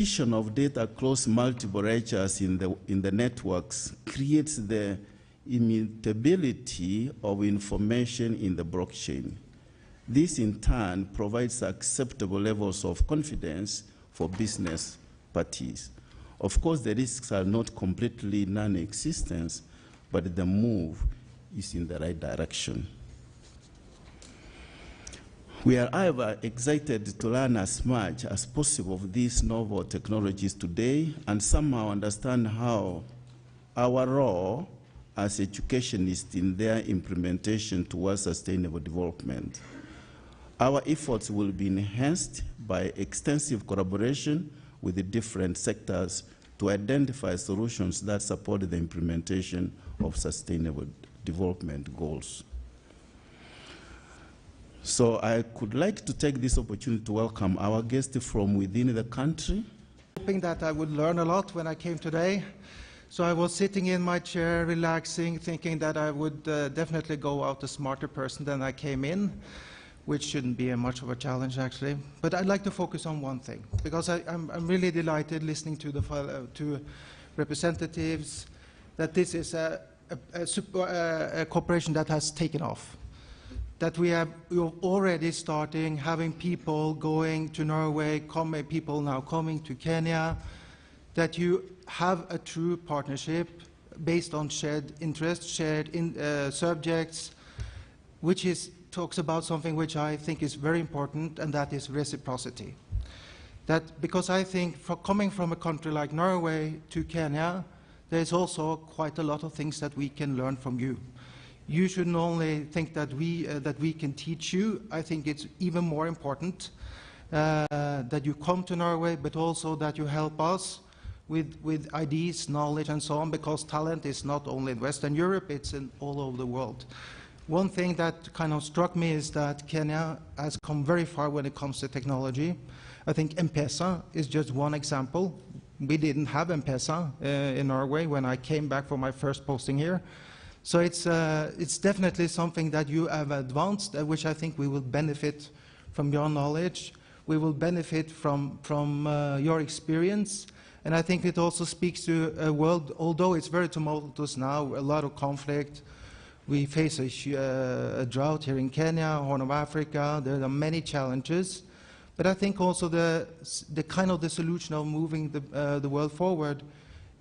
Distribution of data across multiple ledgers in the networks creates the immutability of information in the blockchain. This in turn provides acceptable levels of confidence for business parties. Of course, the risks are not completely non-existent, but the move is in the right direction. We are, however, excited to learn as much as possible of these novel technologies today and somehow understand how our role as educationists in their implementation towards sustainable development. Our efforts will be enhanced by extensive collaboration with the different sectors to identify solutions that support the implementation of sustainable development goals. So I could like to take this opportunity to welcome our guests from within the country. Hoping that I would learn a lot when I came today. So I was sitting in my chair, relaxing, thinking that I would definitely go out a smarter person than I came in, which shouldn't be much of a challenge, actually. But I'd like to focus on one thing, because I'm really delighted listening to the representatives that this is a cooperation that has taken off. That we're already starting having people going to Norway, people now coming to Kenya, that you have a true partnership based on shared interests, shared subjects, which talks about something which I think is very important, and that is reciprocity. Because I think coming from a country like Norway to Kenya, there's also quite a lot of things that we can learn from you. You shouldn't only think that we can teach you. I think it's even more important that you come to Norway, but also that you help us with ideas, knowledge, and so on, because talent is not only in Western Europe, it's in all over the world. One thing that kind of struck me is that Kenya has come very far when it comes to technology. I think M-Pesa is just one example. We didn't have M-Pesa in Norway when I came back for my first posting here. So it's definitely something that you have advanced, which I think we will benefit from your knowledge. We will benefit from your experience. And I think it also speaks to a world, although it's very tumultuous now, a lot of conflict. We face a drought here in Kenya, Horn of Africa. There are many challenges. But I think also the kind of the solution of moving the world forward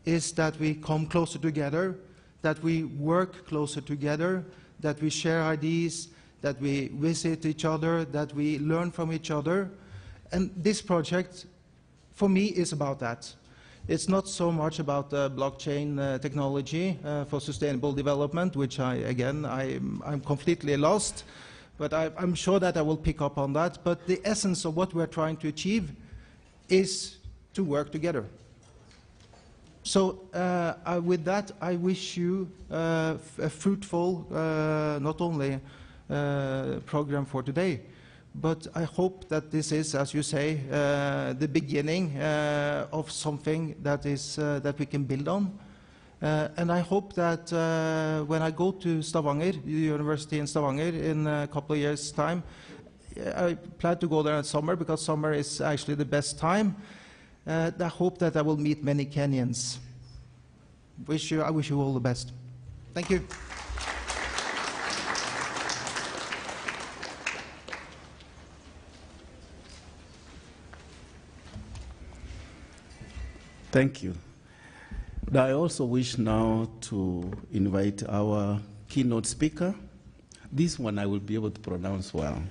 is that we come closer together, that we work closer together, that we share ideas, that we visit each other, that we learn from each other. And this project, for me, is about that. It's not so much about blockchain technology for sustainable development, which I'm completely lost, but I'm sure that I will pick up on that. But the essence of what we're trying to achieve is to work together. So with that, I wish you a fruitful, not only program for today, but I hope that this is, as you say, the beginning of something that we can build on. And I hope that when I go to Stavanger, the university in Stavanger, in a couple of years' time, I plan to go there in summer because summer is actually the best time. I hope that I will meet many Kenyans. I wish you all the best. Thank you. Thank you. I also wish now to invite our keynote speaker. This one I will be able to pronounce well.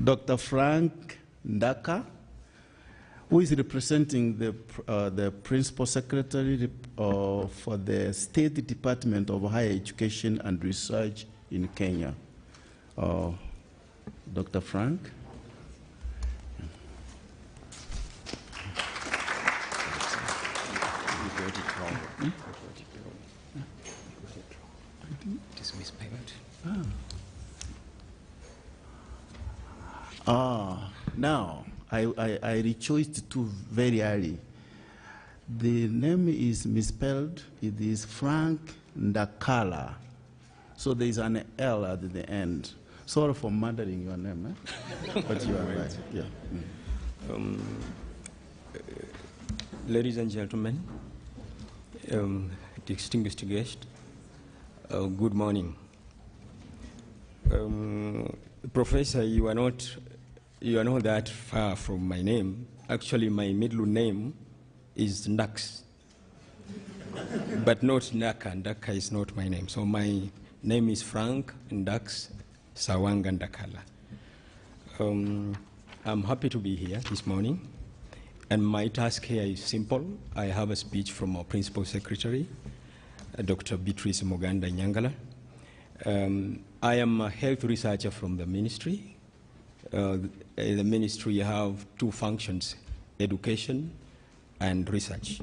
Dr. Frank Ndaka, who is representing the Principal Secretary for the State Department of Higher Education and Research in Kenya. Dr. Frank. Now, I rejoiced too very early. The name is misspelled. It is Frank Ndakala. So there is an L at the end. Sorry for murdering your name, but you are right. Yeah. Ladies and gentlemen, distinguished guests, good morning. Professor, you are not that far from my name. Actually, my middle name is Ndax, but not Ndaka. Ndaka is not my name. So my name is Frank Ndax Sawanga Ndakala. I'm happy to be here this morning. And my task here is simple. I have a speech from our Principal Secretary, Dr. Beatrice Muganda Nyangala. I am a health researcher from the ministry. The ministry have two functions, education and research.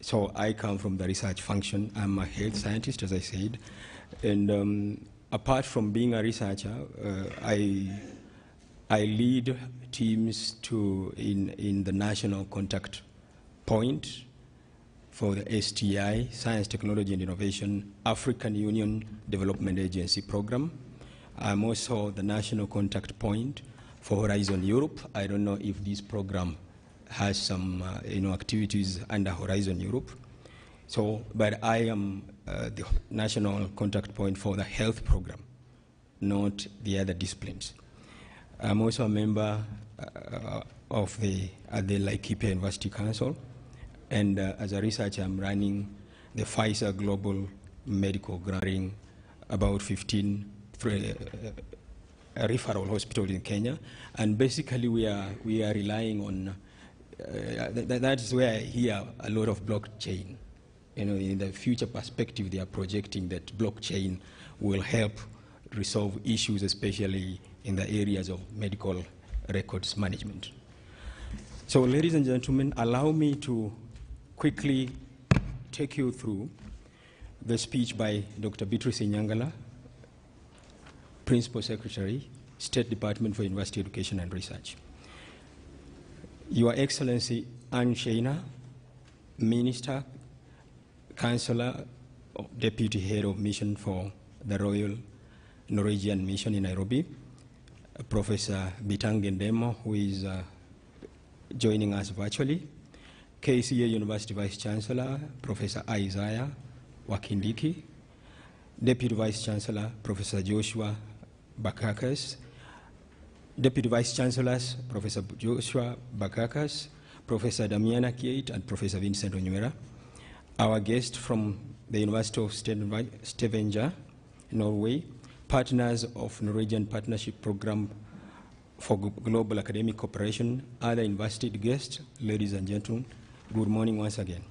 So I come from the research function. I'm a health scientist, as I said. And apart from being a researcher, I lead teams in the national contact point for the STI, Science, Technology and Innovation, African Union Development Agency program. I'm also the national contact point for Horizon Europe. I don't know if this program has some activities under Horizon Europe. So, but I am the national contact point for the health program, not the other disciplines. I'm also a member of the Laikipia University Council, and as a researcher, I'm running the Pfizer Global Medical Granting, about 15 referral hospitals in Kenya, and basically we are relying on. That is where I hear a lot of blockchain. In the future perspective, they are projecting that blockchain will help resolve issues, especially in the areas of medical records management. So, ladies and gentlemen, allow me to quickly take you through the speech by Dr. Beatrice Nyangala, Principal Secretary, State Department for University Education and Research. Your Excellency Anne Sheina, Minister, Councillor, Deputy Head of Mission for the Royal Norwegian Mission in Nairobi, Professor Bitange Ndemo, who is joining us virtually, KCA University Vice Chancellor, Professor Isaiah Wakindiki, Deputy Vice Chancellor, Professor Joshua Bakakas, Deputy Vice Chancellors, Professor Joshua Bakakas, Professor Damiana Kieit, and Professor Vincent Onywera. Our guest from the University of Stavanger, Norway, partners of Norwegian Partnership Program for Global Academic Cooperation, other invited guests, ladies and gentlemen, good morning once again.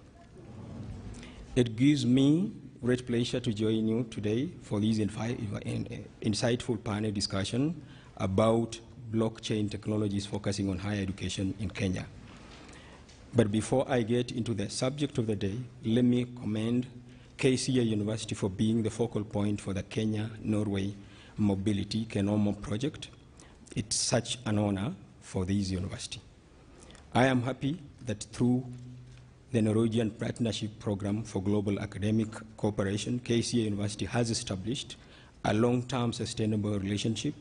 It gives me great pleasure to join you today for this insightful panel discussion about blockchain technologies focusing on higher education in Kenya. But before I get into the subject of the day, let me commend KCA University for being the focal point for the Kenya-Norway Mobility Kenomo project. It's such an honor for this university. I am happy that through the Norwegian Partnership Program for Global Academic Cooperation, KCA University has established a long-term sustainable relationship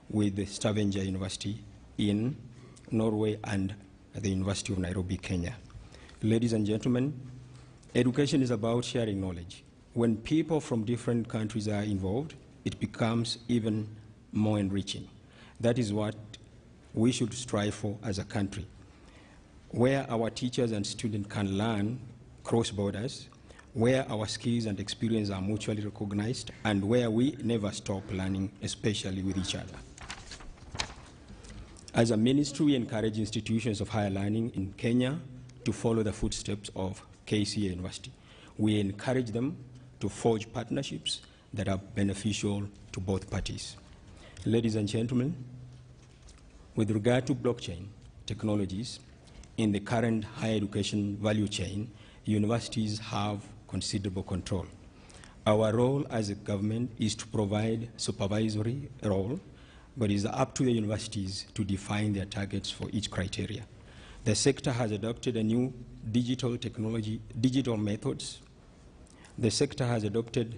with the Stavanger University in Norway and the University of Nairobi, Kenya. Ladies and gentlemen, education is about sharing knowledge. When people from different countries are involved, it becomes even more enriching. That is what we should strive for as a country, where our teachers and students can learn cross borders, where our skills and experience are mutually recognized, and where we never stop learning, especially with each other. As a ministry, we encourage institutions of higher learning in Kenya to follow the footsteps of KCA University. We encourage them to forge partnerships that are beneficial to both parties. Ladies and gentlemen, with regard to blockchain technologies, in the current higher education value chain, universities have considerable control. Our role as a government is to provide supervisory role, but it is up to the universities to define their targets for each criteria. The sector has adopted a new digital methods. The sector has adopted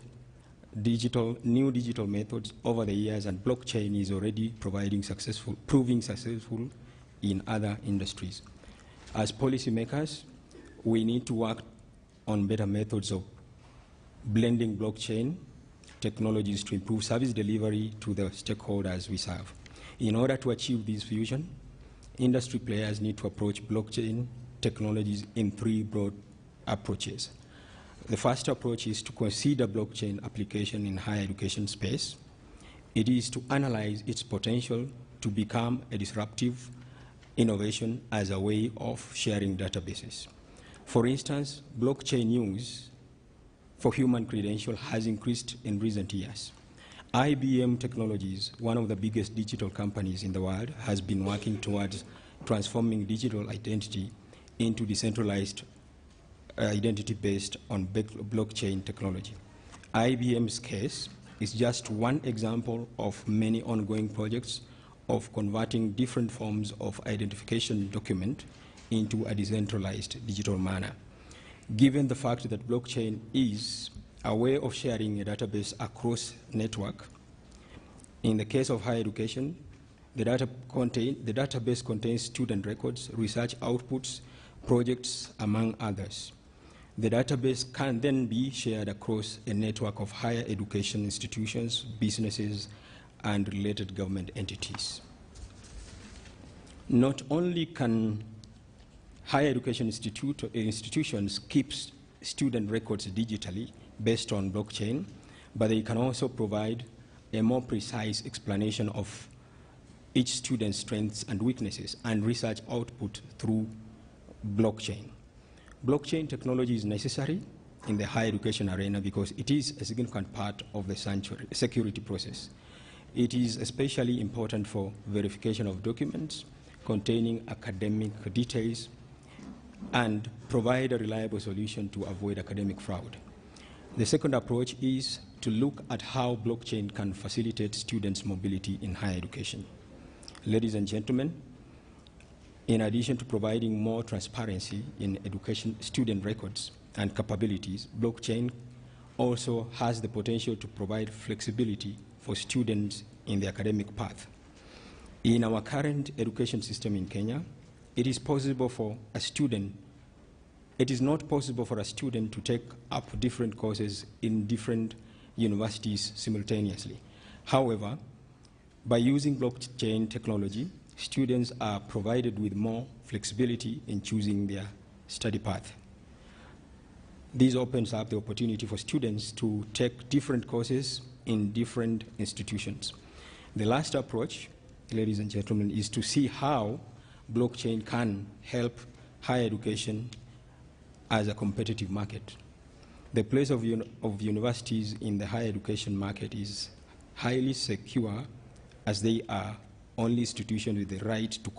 new digital methods over the years, and blockchain is already proving successful in other industries. As policymakers, we need to work on better methods of blending blockchain technologies to improve service delivery to the stakeholders we serve. In order to achieve this fusion, industry players need to approach blockchain technologies in three broad approaches. The first approach is to consider blockchain application in higher education space. It is to analyze its potential to become a disruptive innovation as a way of sharing databases. For instance, blockchain use for human credential has increased in recent years. IBM Technologies, one of the biggest digital companies in the world, has been working towards transforming digital identity into decentralized identity based on blockchain technology. IBM's case is just one example of many ongoing projects of converting different forms of identification document into a decentralized digital manner. Given the fact that blockchain is a way of sharing a database across network, in the case of higher education, the database contains student records, research outputs, projects, among others. The database can then be shared across a network of higher education institutions, businesses, and related government entities. Not only can higher education institutions keep student records digitally based on blockchain, but they can also provide a more precise explanation of each student's strengths and weaknesses and research output through blockchain. Blockchain technology is necessary in the higher education arena because it is a significant part of the security process. It is especially important for verification of documents containing academic details and provide a reliable solution to avoid academic fraud. The second approach is to look at how blockchain can facilitate students' mobility in higher education. Ladies and gentlemen, in addition to providing more transparency in education student records and capabilities, blockchain also has the potential to provide flexibility for students in the academic path. In our current education system in Kenya, it is not possible for a student to take up different courses in different universities simultaneously. However, by using blockchain technology, students are provided with more flexibility in choosing their study path. This opens up the opportunity for students to take different courses in different institutions. The last approach, ladies and gentlemen, is to see how blockchain can help higher education as a competitive market. The place of universities in the higher education market is highly secure, as they are only institutions with the right to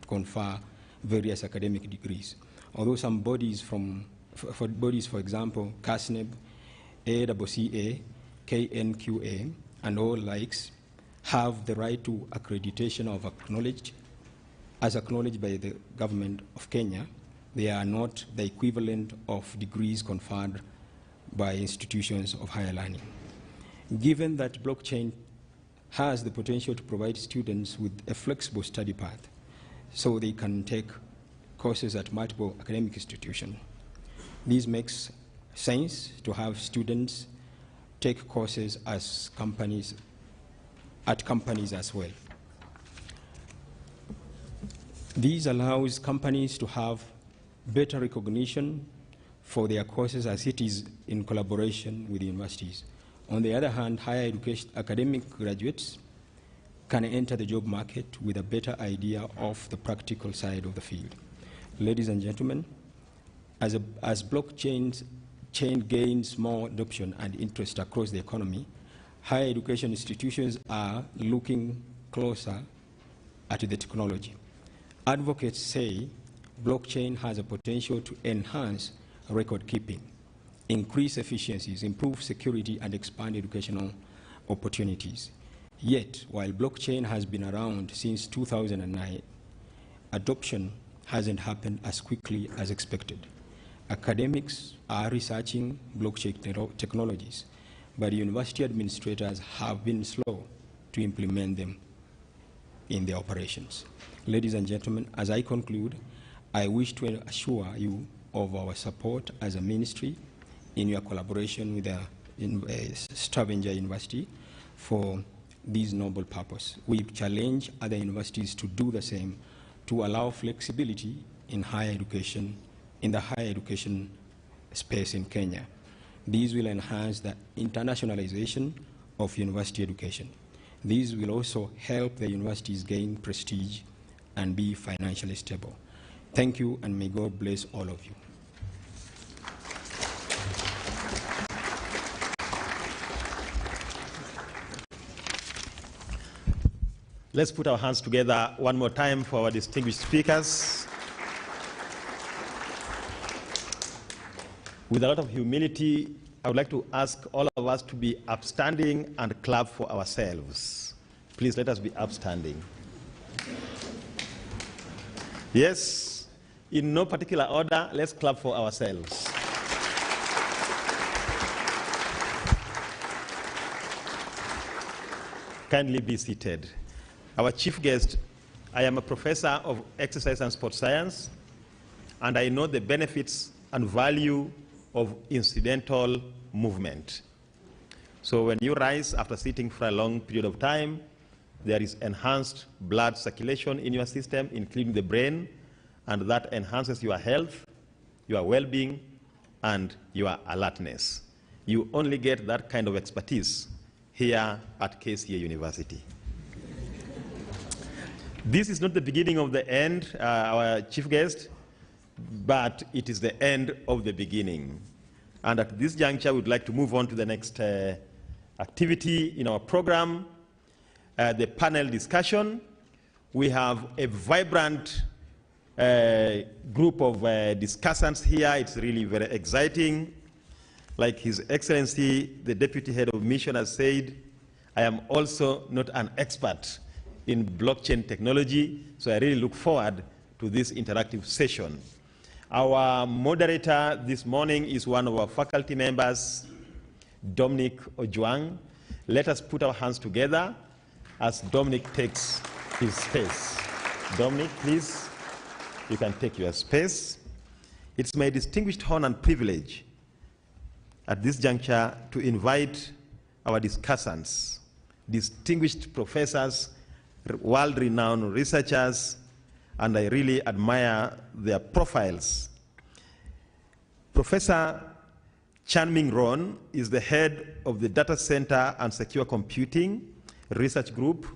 confer various academic degrees. Although some bodies, for example, CASNEB, ACCA, KNQA, and all likes, have the right to accreditation of as acknowledged by the government of Kenya, they are not the equivalent of degrees conferred by institutions of higher learning. Given that blockchain has the potential to provide students with a flexible study path so they can take courses at multiple academic institutions, this makes sense to have students take courses at companies as well. This allows companies to have better recognition for their courses as it is in collaboration with universities. On the other hand, higher education academic graduates can enter the job market with a better idea of the practical side of the field. Ladies and gentlemen, as blockchain gains more adoption and interest across the economy, higher education institutions are looking closer at the technology. Advocates say blockchain has a potential to enhance record keeping, increase efficiencies, improve security, and expand educational opportunities. Yet, while blockchain has been around since 2009, adoption hasn't happened as quickly as expected. Academics are researching blockchain technologies, but university administrators have been slow to implement them in their operations. Ladies and gentlemen, as I conclude, I wish to assure you of our support as a ministry in your collaboration with Stavanger University for this noble purpose. We challenge other universities to do the same, to allow flexibility in higher education, in the higher education space in Kenya. These will enhance the internationalization of university education. These will also help the universities gain prestige and be financially stable. Thank you, and may God bless all of you. Let's put our hands together one more time for our distinguished speakers. With a lot of humility, I would like to ask all of us to be upstanding and clap for ourselves. Please let us be upstanding. Yes, in no particular order, let's clap for ourselves. Kindly be seated. Our chief guest, I am a professor of exercise and sports science, and I know the benefits and value of incidental movement. So when you rise after sitting for a long period of time, there is enhanced blood circulation in your system, including the brain, and that enhances your health, your well-being, and your alertness. You only get that kind of expertise here at KCA University. This is not the beginning of the end, our chief guest, but it is the end of the beginning. And at this juncture, we'd like to move on to the next activity in our program, the panel discussion. We have a vibrant group of discussants here. It's really very exciting. Like His Excellency, the Deputy Head of Mission has said, I am also not an expert in blockchain technology, so I really look forward to this interactive session. Our moderator this morning is one of our faculty members, Dominic Ojwang. Let us put our hands together as Dominic takes his space. Dominic, please, you can take your space. It's my distinguished honor and privilege at this juncture to invite our discussants, distinguished professors, world-renowned researchers, and I really admire their profiles. Professor Chanming Ron is the head of the Data Center and Secure Computing Research Group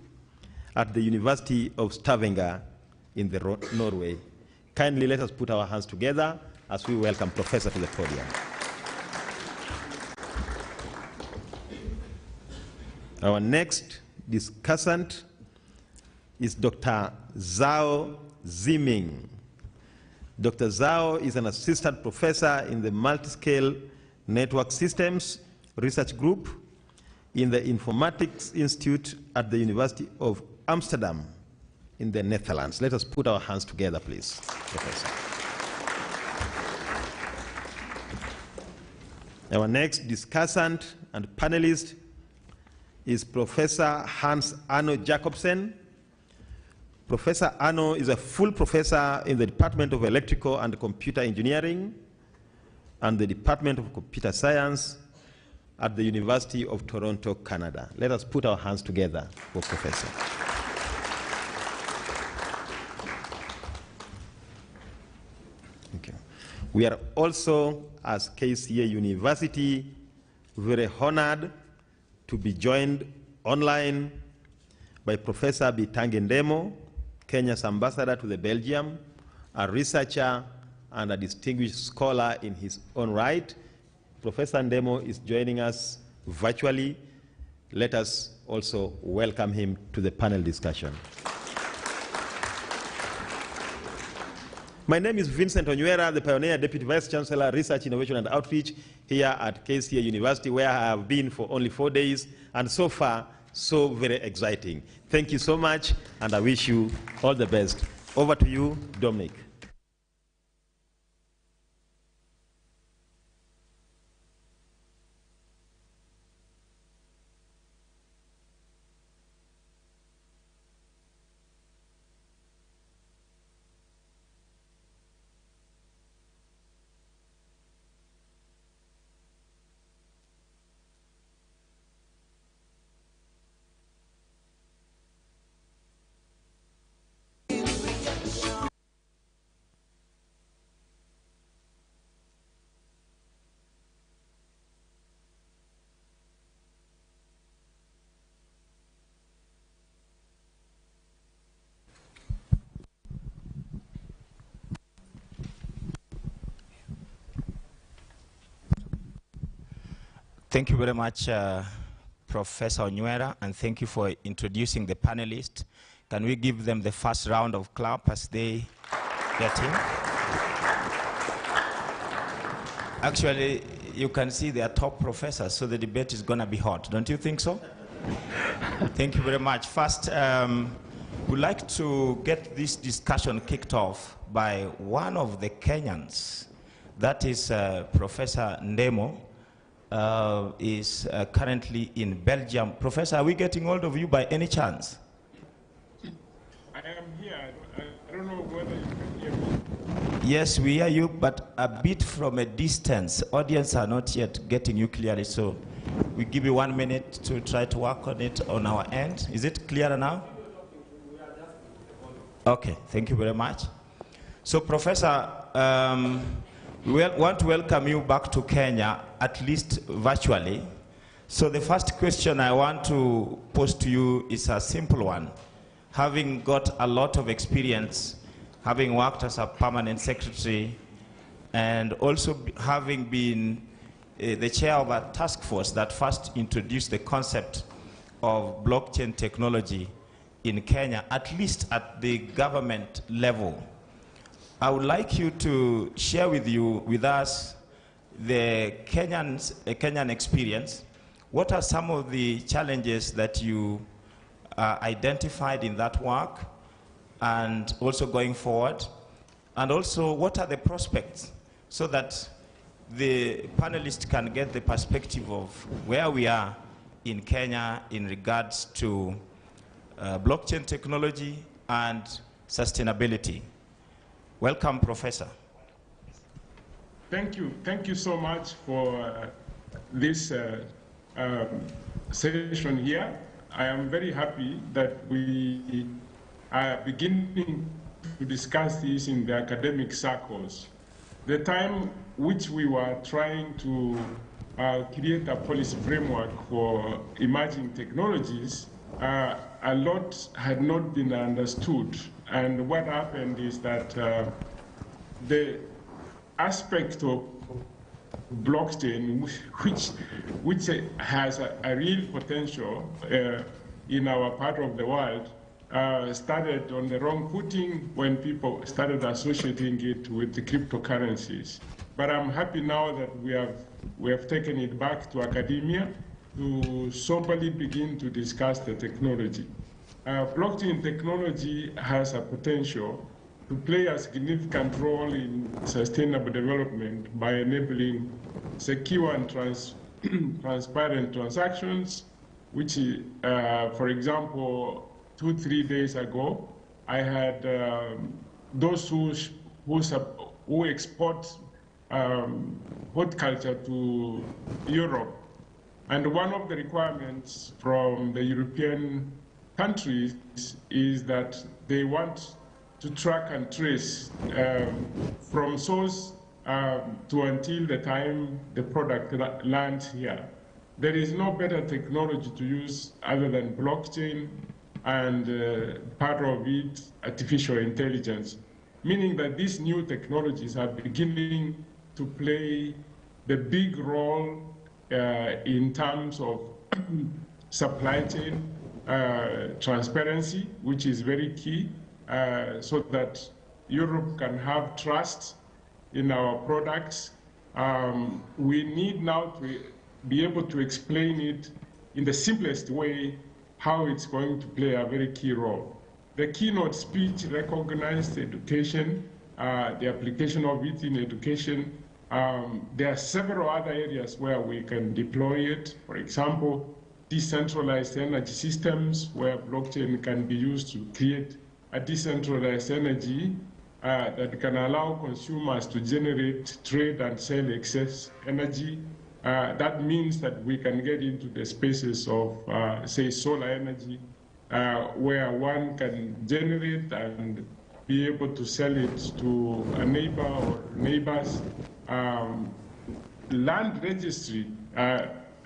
at the University of Stavanger in Norway. Kindly let us put our hands together as we welcome Professor to the podium. Our next discussant is Dr. Zhao Ziming. Dr. Zhao is an assistant professor in the Multiscale Network Systems Research Group in the Informatics Institute at the University of Amsterdam in the Netherlands. Let us put our hands together, please, Professor. Our next discussant and panelist is Professor Hans Arno Jacobsen. Professor Arno is a full professor in the Department of Electrical and Computer Engineering and the Department of Computer Science at the University of Toronto, Canada. Let us put our hands together for Professor. Thank you. We are also, as KCA University, very honored to be joined online by Professor Bitange Ndemo, Kenya's ambassador to the Belgium, a researcher and a distinguished scholar in his own right. Professor Ndemo is joining us virtually. Let us also welcome him to the panel discussion. My name is Vincent Onywera, the Pioneer Deputy Vice Chancellor, Research, Innovation and Outreach here at KCA University, where I have been for only 4 days, and so far, so very exciting. Thank you so much, and I wish you all the best. Over to you, Dominic. Thank you very much, Professor Onywera, and thank you for introducing the panelists. Can we give them the first round of clap as they get in? Actually, you can see they are top professors, so the debate is going to be hot. Don't you think so? Thank you very much. First, we'd like to get this discussion kicked off by one of the Kenyans. That is Professor Ndemo, is currently in Belgium. Professor, are we getting hold of you by any chance? I am here. I don't know whether you can hear me. Yes, we hear you, but a bit from a distance. Audience are not yet getting you clearly, so we give you 1 minute to try to work on it on our end. Is it clearer now? Okay, thank you very much. So, Professor, we want to welcome you back to Kenya, at least virtually. So the first question I want to pose to you is a simple one. Having got a lot of experience, having worked as a permanent secretary, and also having been the chair of a task force that first introduced the concept of blockchain technology in Kenya, at least at the government level, I would like you to share with us the Kenyan experience. What are some of the challenges that you identified in that work, and also going forward? And also, what are the prospects, so that the panelists can get the perspective of where we are in Kenya in regards to blockchain technology and sustainability. Welcome, Professor. Thank you. Thank you so much for this session here. I am very happy that we are beginning to discuss this in the academic circles. The time which we were trying to create a policy framework for emerging technologies, a lot had not been understood. And what happened is that the aspect of blockchain, which has a real potential in our part of the world, started on the wrong footing when people started associating it with the cryptocurrencies. But I'm happy now that we have taken it back to academia to soberly begin to discuss the technology. Blockchain technology has a potential to play a significant role in sustainable development by enabling secure and transparent transactions, which, for example, 2-3 days ago, I had those who export horticulture to Europe. And one of the requirements from the European countries is that they want to track and trace from source to until the time the product lands here. There is no better technology to use other than blockchain and part of it, artificial intelligence, meaning that these new technologies are beginning to play the big role in terms of supply chain transparency, which is very key, so that Europe can have trust in our products. We need now to be able to explain it in the simplest way how it's going to play a very key role. The keynote speech recognized education, the application of it in education. There are several other areas where we can deploy it. For example, decentralized energy systems, where blockchain can be used to create a decentralized energy that can allow consumers to generate, trade, and sell excess energy. That means that we can get into the spaces of, say, solar energy, where one can generate and be able to sell it to a neighbor or neighbors. Land registry,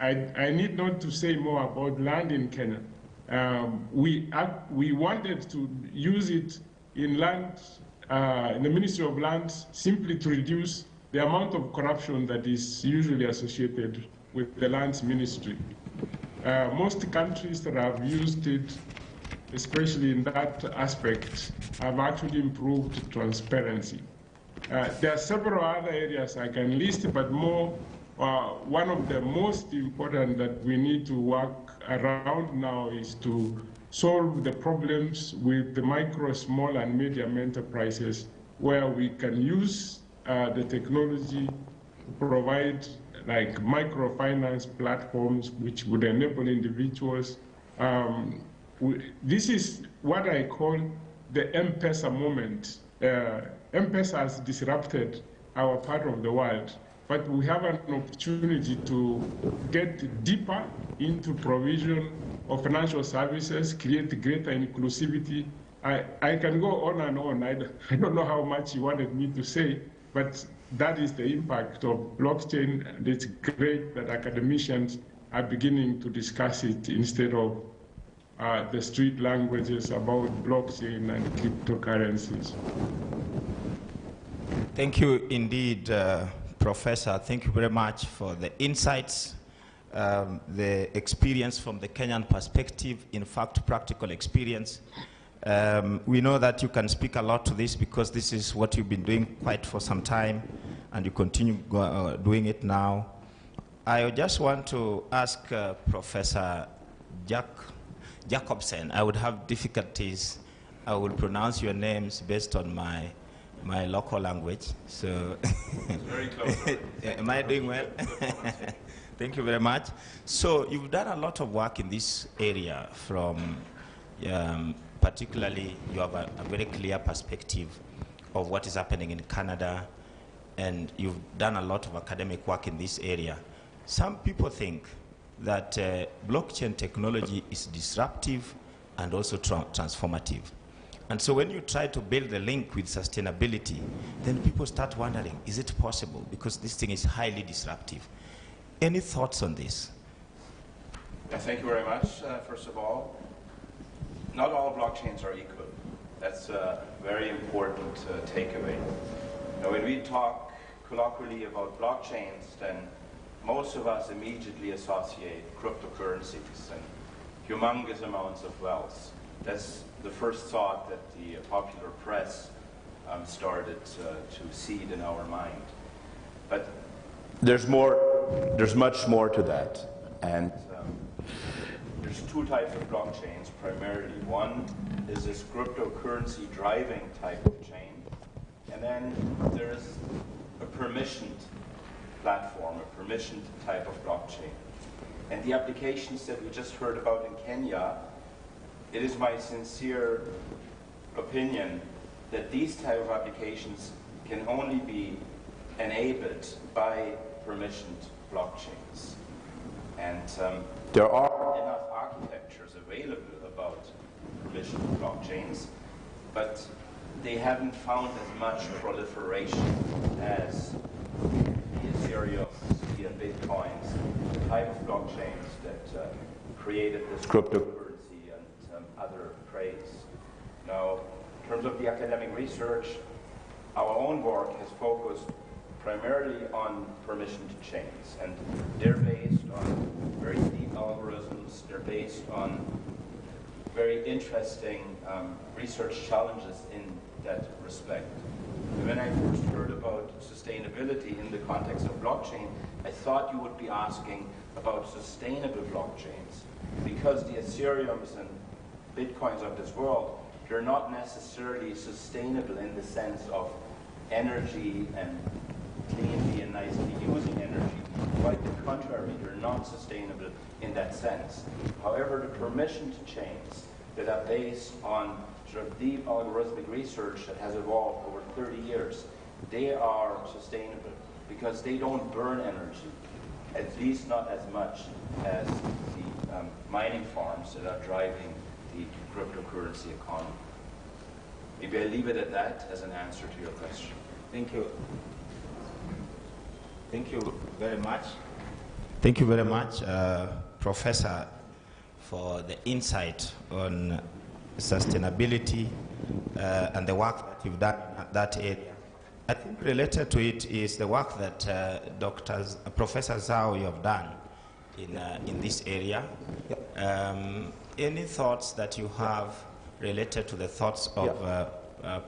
I need not to say more about land in Kenya. We wanted to use it in land, in the Ministry of Land, simply to reduce the amount of corruption that is usually associated with the Lands Ministry. Most countries that have used it, especially in that aspect, have actually improved transparency. There are several other areas I can list, but one of the most important that we need to work around now is to solve the problems with the micro, small, and medium enterprises, where we can use the technology to provide like microfinance platforms which would enable individuals. This is what I call the M-Pesa moment. M-Pesa has disrupted our part of the world, but we have an opportunity to get deeper into provision of financial services, create greater inclusivity. I can go on and on. I don't know how much you wanted me to say, but that is the impact of blockchain, and it's great that academicians are beginning to discuss it instead of the street languages about blockchain and cryptocurrencies. Thank you indeed, Professor. Thank you very much for the insights, the experience from the Kenyan perspective, in fact, practical experience. We know that you can speak a lot to this because this is what you've been doing quite for some time, and you continue doing it now. I just want to ask Professor Jacobsen. I would have difficulties. I will pronounce your names based on my local language. So, very close. Am I doing well? Thank you very much. So you've done a lot of work in this area from, particularly you have a very clear perspective of what is happening in Canada, and you've done a lot of academic work in this area. Some people think that blockchain technology is disruptive and also transformative. And so when you try to build a link with sustainability, then people start wondering, is it possible? Because this thing is highly disruptive. Any thoughts on this? Yeah, thank you very much. First of all, not all blockchains are equal. That's a very important takeaway. Now, when we talk colloquially about blockchains, then most of us immediately associate cryptocurrencies and humongous amounts of wealth. That's the first thought that the popular press started to seed in our mind. But there's much more to that. And there's two types of blockchains primarily. One is this cryptocurrency driving type of chain, and then there's a permissioned platform, a permissioned type of blockchain. And the applications that we just heard about in Kenya, it is my sincere opinion that these type of applications can only be enabled by permissioned blockchains. And there are enough architectures available about permissioned blockchains, but they haven't found as much proliferation as the Ethereum, the Bitcoins, the type of blockchains that created this cryptocurrency and other craze. Now, in terms of the academic research, our own work has focused primarily on permissioned chains, and they're based on very deep algorithms. They're based on very interesting research challenges in that respect. When I first heard about sustainability in the context of blockchain, I thought you would be asking about sustainable blockchains, because the Ethereums and Bitcoins of this world, they're not necessarily sustainable in the sense of energy and cleanly and nicely using energy. Quite the contrary, they're not sustainable in that sense. However, the permissioned chains that are based on sort of deep algorithmic research that has evolved over 30 years, they are sustainable because they don't burn energy, at least not as much as the mining farms that are driving the cryptocurrency economy. Maybe I'll leave it at that as an answer to your question. Thank you. Thank you very much. Thank you very much, Professor, for the insight on sustainability and the work that you've done in that area. I think related to it is the work that Professor Zhao, you have done in this area. Any thoughts that you have related to the thoughts of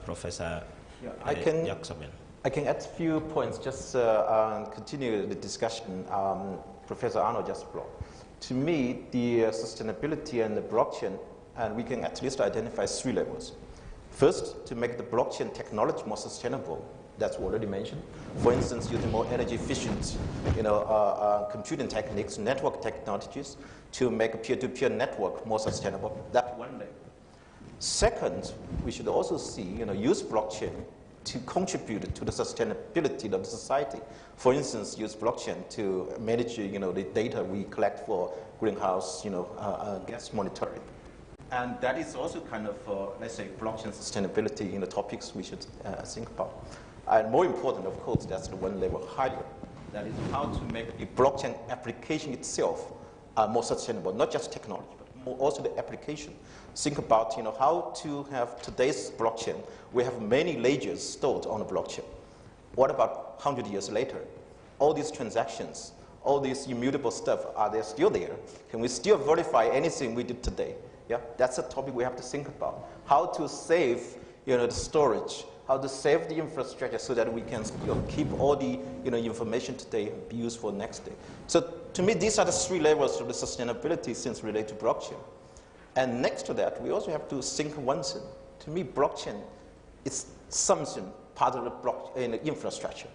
Professor Jackson? I can add a few points, just continue the discussion Professor Arnold just brought. To me, the sustainability and the blockchain, and we can at least identify 3 levels. First, to make the blockchain technology more sustainable. That's already mentioned. For instance, using more energy efficient, computing techniques, network technologies to make a peer-to-peer network more sustainable. That's one level. Second, we should also see, use blockchain to contribute to the sustainability of the society. For instance, use blockchain to manage, the data we collect for greenhouse, gas monitoring. And that is also kind of, let's say, blockchain sustainability topics we should think about. And more important, of course, that's the one level higher. That is how to make the blockchain application itself more sustainable, not just technology, but also the application. Think about how to have today's blockchain. We have many ledgers stored on the blockchain. What about 100 years later? All these transactions, all this immutable stuff, are they still there? Can we still verify anything we did today? Yeah, that's a topic we have to think about. How to save the storage, how to save the infrastructure so that we can still keep all the information today and be useful next day. So to me, these are the 3 levels of the sustainability things related to blockchain. And next to that, we also have to think one thing. To me, blockchain is something part of the blockchain infrastructure.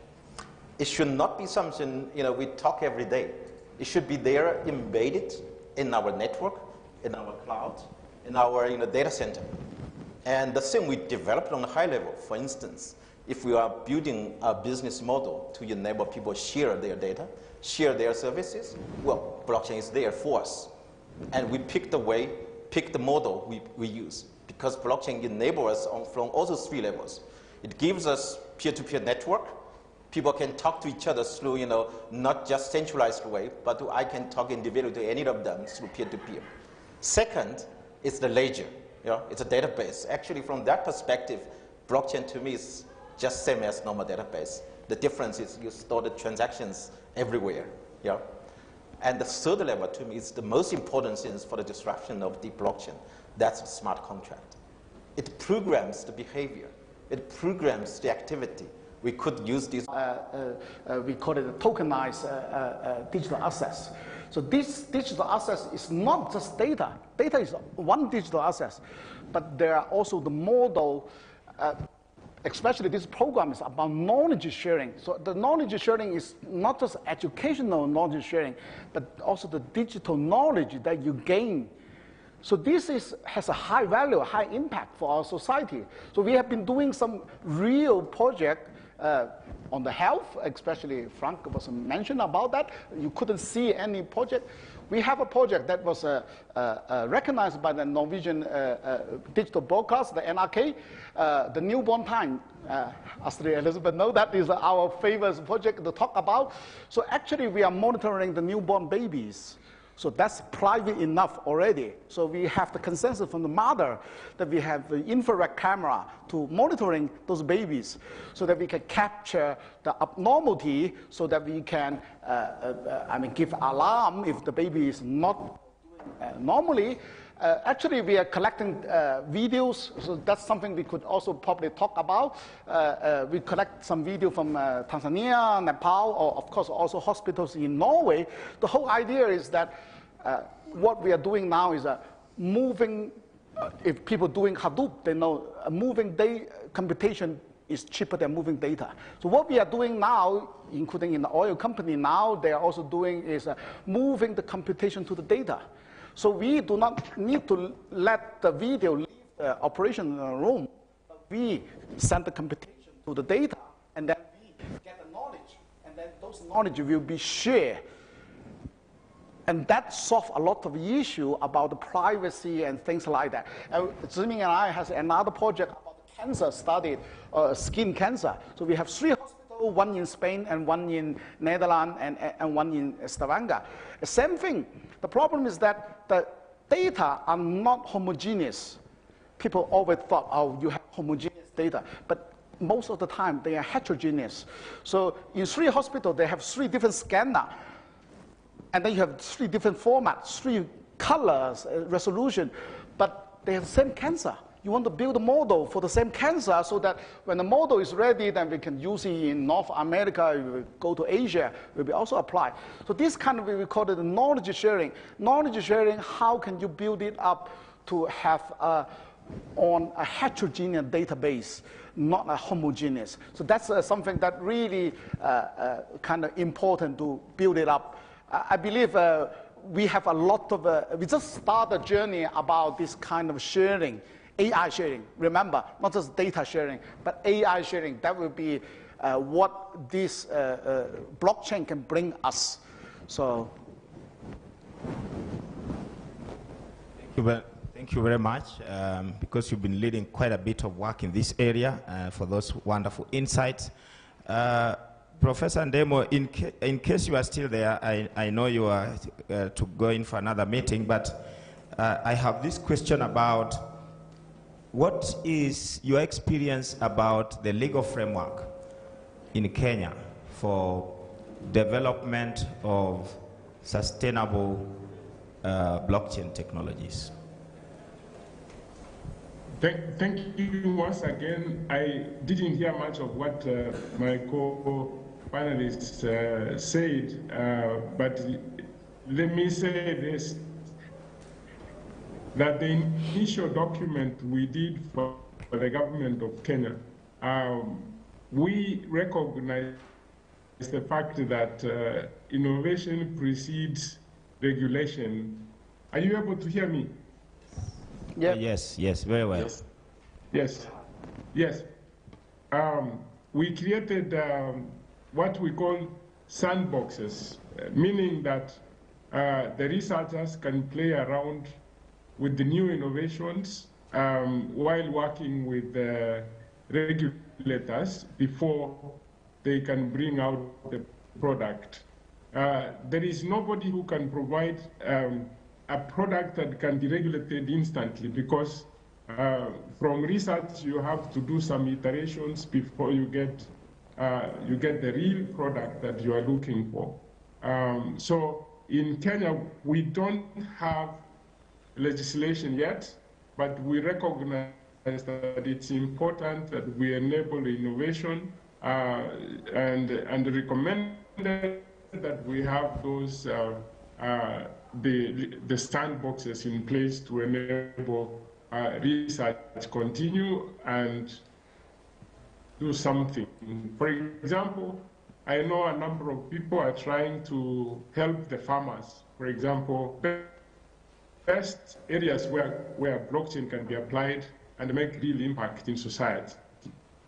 It should not be something we talk every day. It should be there embedded in our network, in our cloud, in our data center. And the thing we developed on a high level, for instance, if we are building a business model to enable people share their data, share their services, well, blockchain is there for us. And we pick the way, pick the model we use, because blockchain enables us from all those 3 levels. It gives us peer-to-peer network. People can talk to each other through, not just centralized way, but I can talk individually to any of them through peer-to-peer. Second is the ledger. It's a database. Actually, from that perspective, blockchain to me is just same as normal database. The difference is you store the transactions everywhere. And the third level to me is the most important thing for the disruption of the blockchain. That's the smart contract. It programs the behavior. It programs the activity. We could use this. We call it a tokenized digital assets. So this digital assets is not just data. Data is one digital asset, but there are also the model, especially this program is about knowledge sharing. So the knowledge sharing is not just educational knowledge sharing, but also the digital knowledge that you gain. So this has a high value, high impact for our society. So we have been doing some real project on the health, especially Frank was mentioned about that. You couldn't see any project. We have a project that was recognized by the Norwegian digital broadcast, the NRK, the newborn time. Astrid Elizabeth knows that is our favorite project to talk about. So actually we are monitoring the newborn babies. So that's private enough already. So we have the consensus from the mother that we have the infrared camera to monitoring those babies so that we can capture the abnormality so that we can, give alarm if the baby is not doing normally. Actually, we are collecting videos, so that's something we could also probably talk about. We collect some video from Tanzania, Nepal, or of course also hospitals in Norway. The whole idea is that what we are doing now is moving, if people doing Hadoop, they know moving computation is cheaper than moving data. So what we are doing now, including in the oil company now, they are also doing is moving the computation to the data. So we do not need to let the video leave the operation room. We send the computation to the data, and then we get the knowledge, and then those knowledge will be shared. And that solves a lot of issue about the privacy and things like that. Ziming and I has another project about the cancer study, skin cancer. So we have 3 hospitals, one in Spain and one in Netherlands and one in Stavanger. Same thing. The problem is that the data are not homogeneous. People always thought, oh, you have homogeneous data. But most of the time, they are heterogeneous. So in 3 hospitals, they have 3 different scanners. And then you have 3 different formats, 3 colors, resolution, but they have the same cancer. You want to build a model for the same cancer so that when the model is ready, then we can use it in North America, we go to Asia, will be also applied. So this kind of, we call it knowledge sharing. Knowledge sharing, how can you build it up to have on a heterogeneous database, not a homogeneous. So that's something that really kind of important to build it up. I believe we have a lot of, we just started a journey about this kind of sharing, AI sharing. Remember, not just data sharing, but AI sharing. That will be what this blockchain can bring us. So. Thank you very much, because you've been leading quite a bit of work in this area for those wonderful insights. Professor Ndemo, in case you are still there, I know you are to go in for another meeting, but I have this question about what is your experience about the legal framework in Kenya for development of sustainable blockchain technologies? Thank you once again. I didn't hear much of what my co-panelists said, but let me say this, that the initial document we did for the government of Kenya, we recognize the fact that innovation precedes regulation. Are you able to hear me? Yeah. Yes, very well. Yes. We created what we call sandboxes, meaning that the researchers can play around with the new innovations while working with the regulators before they can bring out the product. There is nobody who can provide a product that can be regulated instantly, because from research you have to do some iterations before you get the real product that you are looking for. So in Kenya we don't have legislation yet, but we recognize that it's important that we enable innovation and recommend that we have those the sandboxes in place to enable research to continue and do something. For example, I know a number of people are trying to help the farmers. For example, best areas where blockchain can be applied and make real impact in society.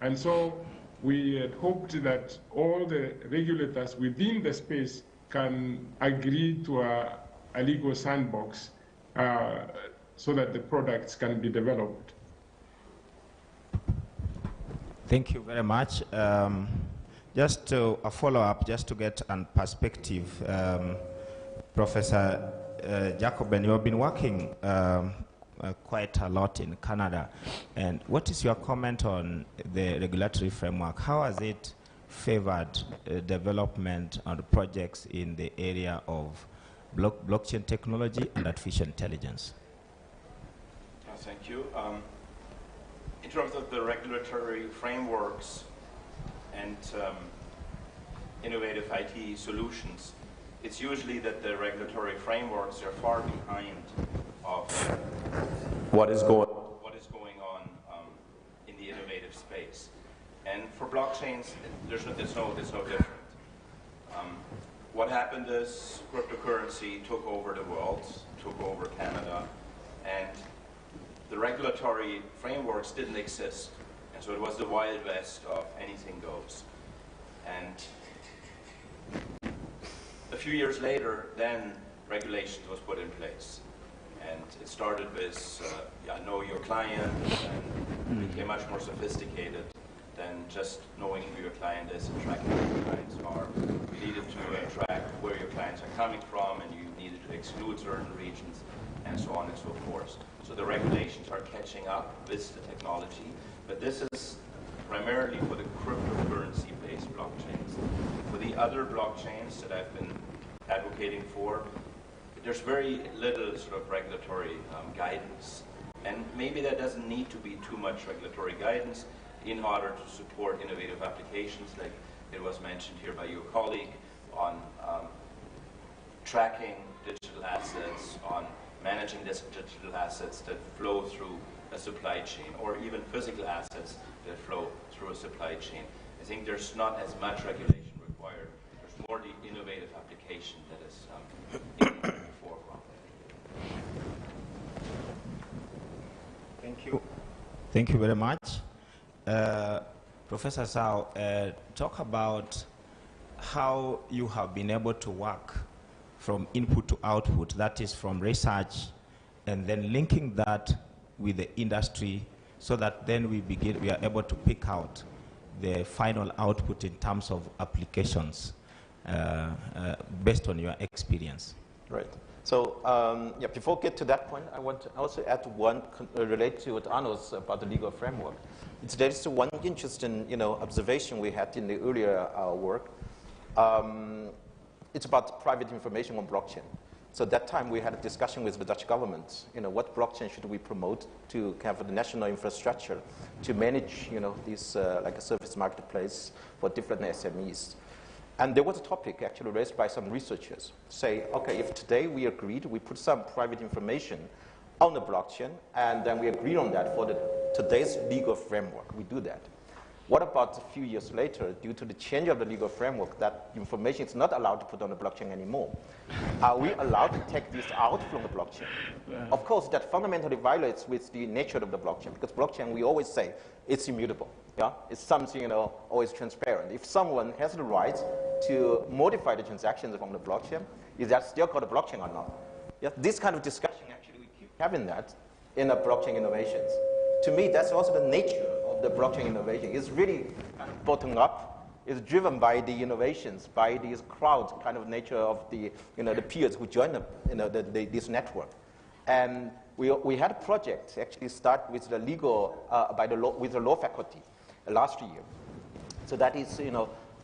And so we had hoped that all the regulators within the space can agree to a legal sandbox so that the products can be developed. Thank you very much. Just a follow-up, just to get a perspective, Professor Jacoben, you have been working quite a lot in Canada. And what is your comment on the regulatory framework? How has it favored development on projects in the area of blockchain technology and artificial intelligence? Thank you. In terms of the regulatory frameworks and innovative IT solutions, it's usually that the regulatory frameworks are far behind of What is going on in the innovative space. And for blockchains, there's no different. What happened is cryptocurrency took over the world, took over Canada, and the regulatory frameworks didn't exist. And so it was the Wild West of anything goes. And a few years later, then regulation was put in place. And it started with know your client, and became much more sophisticated than just knowing who your client is and tracking who your clients are. You needed to track where your clients are coming from, and you needed to exclude certain regions, and so on and so forth. So the regulations are catching up with the technology, but this is primarily for the cryptocurrency-based blockchains. For the other blockchains that I've been advocating for, there's very little sort of regulatory guidance. And maybe there doesn't need to be too much regulatory guidance in order to support innovative applications, like it was mentioned here by your colleague, on tracking digital assets, on managing these digital assets that flow through a supply chain, or even physical assets that flow through a supply chain. I think there's not as much regulation required. There's more the innovative application that is in the foreground. Thank you. Thank you very much. Professor Zhao, talk about how you have been able to work from input to output, that is from research, and then linking that with the industry so that then we are able to pick out the final output in terms of applications based on your experience. Right. So yeah, before we get to that point, I want to also add one related to what Arno was about the legal framework. There is one interesting observation we had in the earlier work. It's about private information on blockchain. So at that time we had a discussion with the Dutch government. What blockchain should we promote to have the national infrastructure to manage this like a service marketplace for different SMEs. And there was a topic actually raised by some researchers. Say, okay, if today we agreed, we put some private information on the blockchain, and then we agreed on that for today's legal framework, we do that. What about a few years later, due to the change of the legal framework, that information is not allowed to put on the blockchain anymore? Are we allowed to take this out from the blockchain? Yeah. Of course, that fundamentally violates with the nature of the blockchain, because blockchain, we always say, it's immutable. Yeah? It's something always transparent. If someone has the right to modify the transactions from the blockchain, is that still called a blockchain or not? Yeah? This kind of discussion, actually, we keep having that in the blockchain innovations. To me, that's also the nature of the blockchain innovation. It's really kind of bottom up. It's driven by the innovations, by this crowd kind of nature of the the peers who join this network. And we had a project actually start with the legal with the law faculty last year. So that is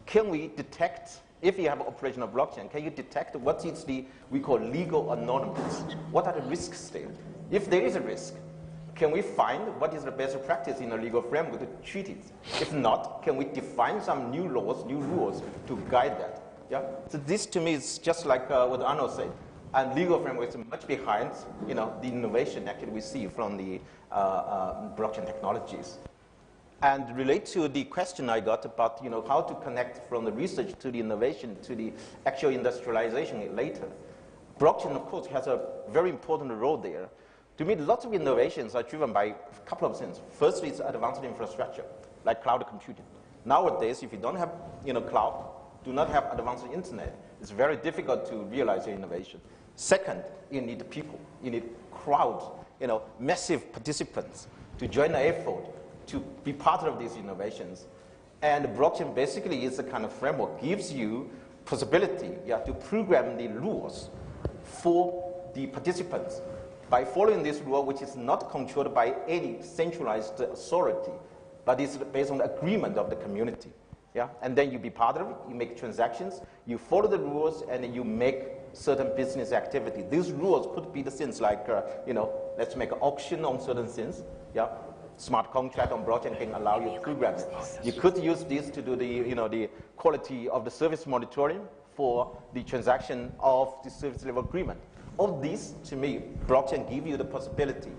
can we detect, if you have an operation of blockchain, can you detect what is we call legal anonymous? What are the risks there? If there is a risk, can we find what is the best practice in a legal framework to treat it? If not, can we define some new laws, new rules to guide that? Yeah. So this to me is just like what Arno said. And legal framework is much behind the innovation actually we see from the blockchain technologies. And relate to the question I got about how to connect from the research to the innovation to the actual industrialization later. Blockchain, of course, has a very important role there. To me, lots of innovations are driven by a couple of things. Firstly, it's advanced infrastructure, like cloud computing. Nowadays, if you don't have cloud, do not have advanced internet, it's very difficult to realize your innovation. Second, you need people. You need crowd, massive participants to join the effort to be part of these innovations. And blockchain basically is a kind of framework, gives you possibility to program the rules for the participants by following this rule, which is not controlled by any centralized authority, but is based on the agreement of the community. Yeah? And then you be part of it, you make transactions, you follow the rules, and then you make certain business activity. These rules could be the things like, let's make an auction on certain things. Yeah? Smart contract on blockchain can allow you to program it. You could use this to do the quality of the service monitoring for the transaction of the service level agreement. All this, to me, blockchain give you the possibility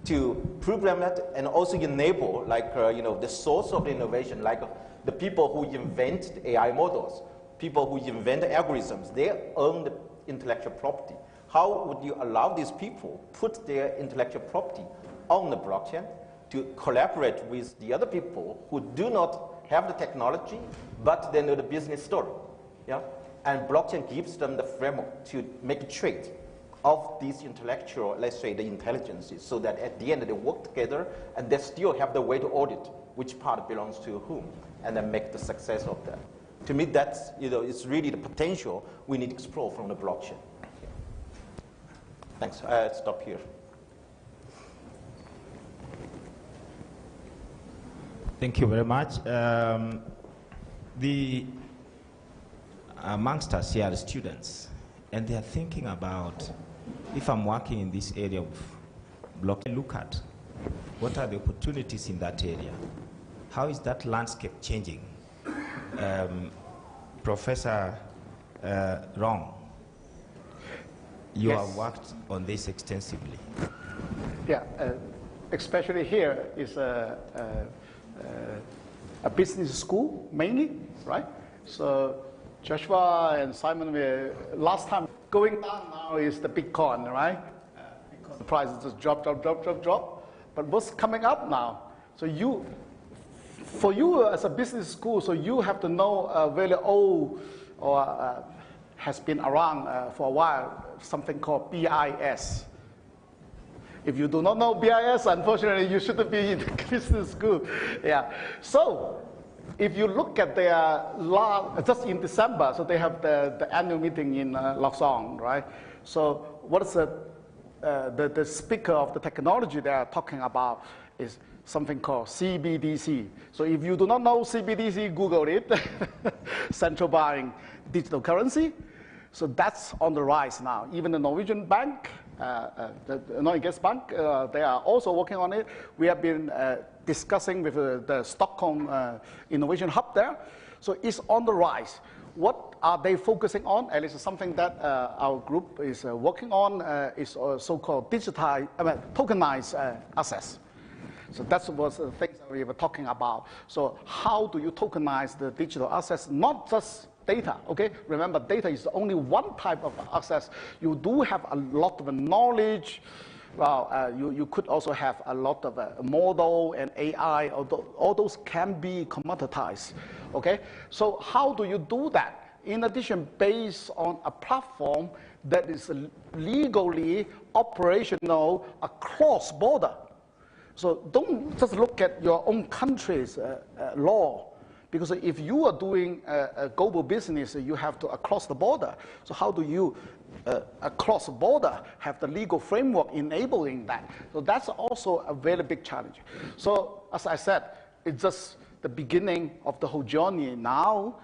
to program it and also enable, like, the source of the innovation, like the people who invent the AI models, people who invent the algorithms, they own the intellectual property. How would you allow these people put their intellectual property on the blockchain to collaborate with the other people who do not have the technology, but they know the business story? Yeah? And blockchain gives them the framework to make a trade of these intellectual, let's say, the intelligences, so that at the end they work together and they still have the way to audit which part belongs to whom, and then make the success of that. To me, that's, it's really the potential we need to explore from the blockchain. Thanks. I'll stop here. Thank you very much. Amongst us here are students, and they are thinking about, if I'm working in this area of blockchain, look at what are the opportunities in that area. How is that landscape changing? Professor Rong, you Yes. have worked on this extensively. Yeah, especially here is a business school mainly, right? So Joshua and Simon were last time going down. Now is the Bitcoin, right? Because the price just drop. But what's coming up now? So for you as a business school, so you have to know a very old or has been around for a while, something called BIS. If you do not know BIS, unfortunately, you shouldn't be in business school. Yeah. So if you look at their just in December, so they have the annual meeting in Lausanne, right? So what is the speaker of the technology they are talking about is something called CBDC. So if you do not know CBDC, Google it. Central bank digital currency. So that's on the rise now. Even the Norwegian bank, the Norwegian bank, they are also working on it. We have been discussing with the Stockholm Innovation Hub there. So it's on the rise. What are they focusing on? At least something that our group is working on is so-called tokenized assets. So that was the things that we were talking about. So how do you tokenize the digital assets? Not just data, okay? Remember, data is only one type of assets. You do have a lot of knowledge. Well, you could also have a lot of model and AI. All those can be commoditized, okay? So how do you do that? In addition, based on a platform that is legally operational across border. So don't just look at your own country's law, because if you are doing a global business, you have to across the border. So how do you, across the border, have the legal framework enabling that? So that's also a very big challenge. So as I said, it's just the beginning of the whole journey now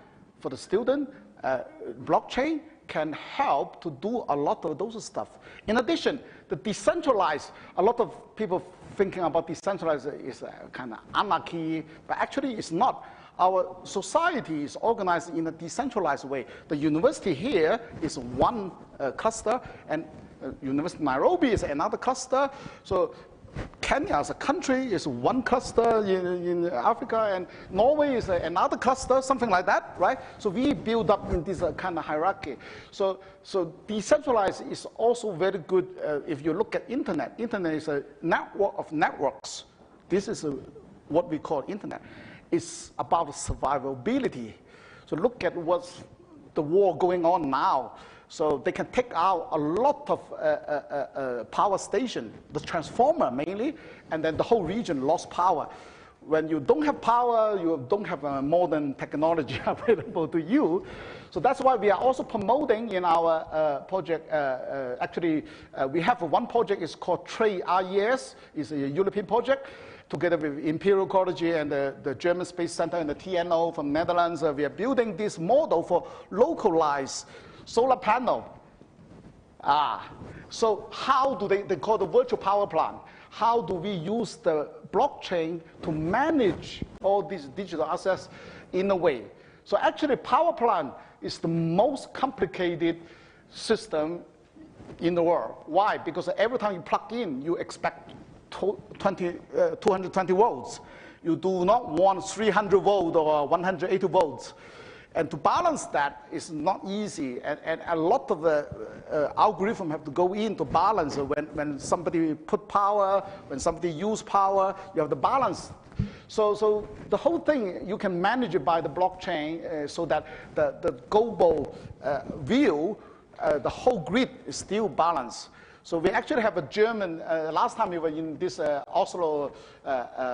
for the student. Blockchain can help to do a lot of those stuff. In addition, the decentralized, a lot of people thinking about decentralized is kind of anarchy, but actually it's not. Our society is organized in a decentralized way. The university here is one cluster, and University of Nairobi is another cluster. So Kenya as a country is one cluster in Africa, and Norway is another cluster, something like that, right? So we build up in this kind of hierarchy. So decentralized is also very good if you look at internet. Internet is a network of networks. This is what we call internet. It's about survivability. So look at what's the war going on now. So they can take out a lot of power station, the transformer mainly, and then the whole region lost power. When you don't have power, you don't have modern technology available to you. So that's why we are also promoting in our project. Actually, we have one project, it's called Trade RES. It's a European project. Together with Imperial College and the German Space Center and the TNO from Netherlands, we are building this model for localized solar panel. So how do they call the virtual power plant? How do we use the blockchain to manage all these digital assets in a way? So actually, power plant is the most complicated system in the world. Why? Because every time you plug in, you expect 220 volts. You do not want 300 volts or 180 volts. And to balance that is not easy. And a lot of the algorithm have to go in to balance when somebody put power, when somebody use power, you have to balance. So the whole thing, you can manage it by the blockchain so that the global view, the whole grid is still balanced. So we actually have a German, last time we were in this Oslo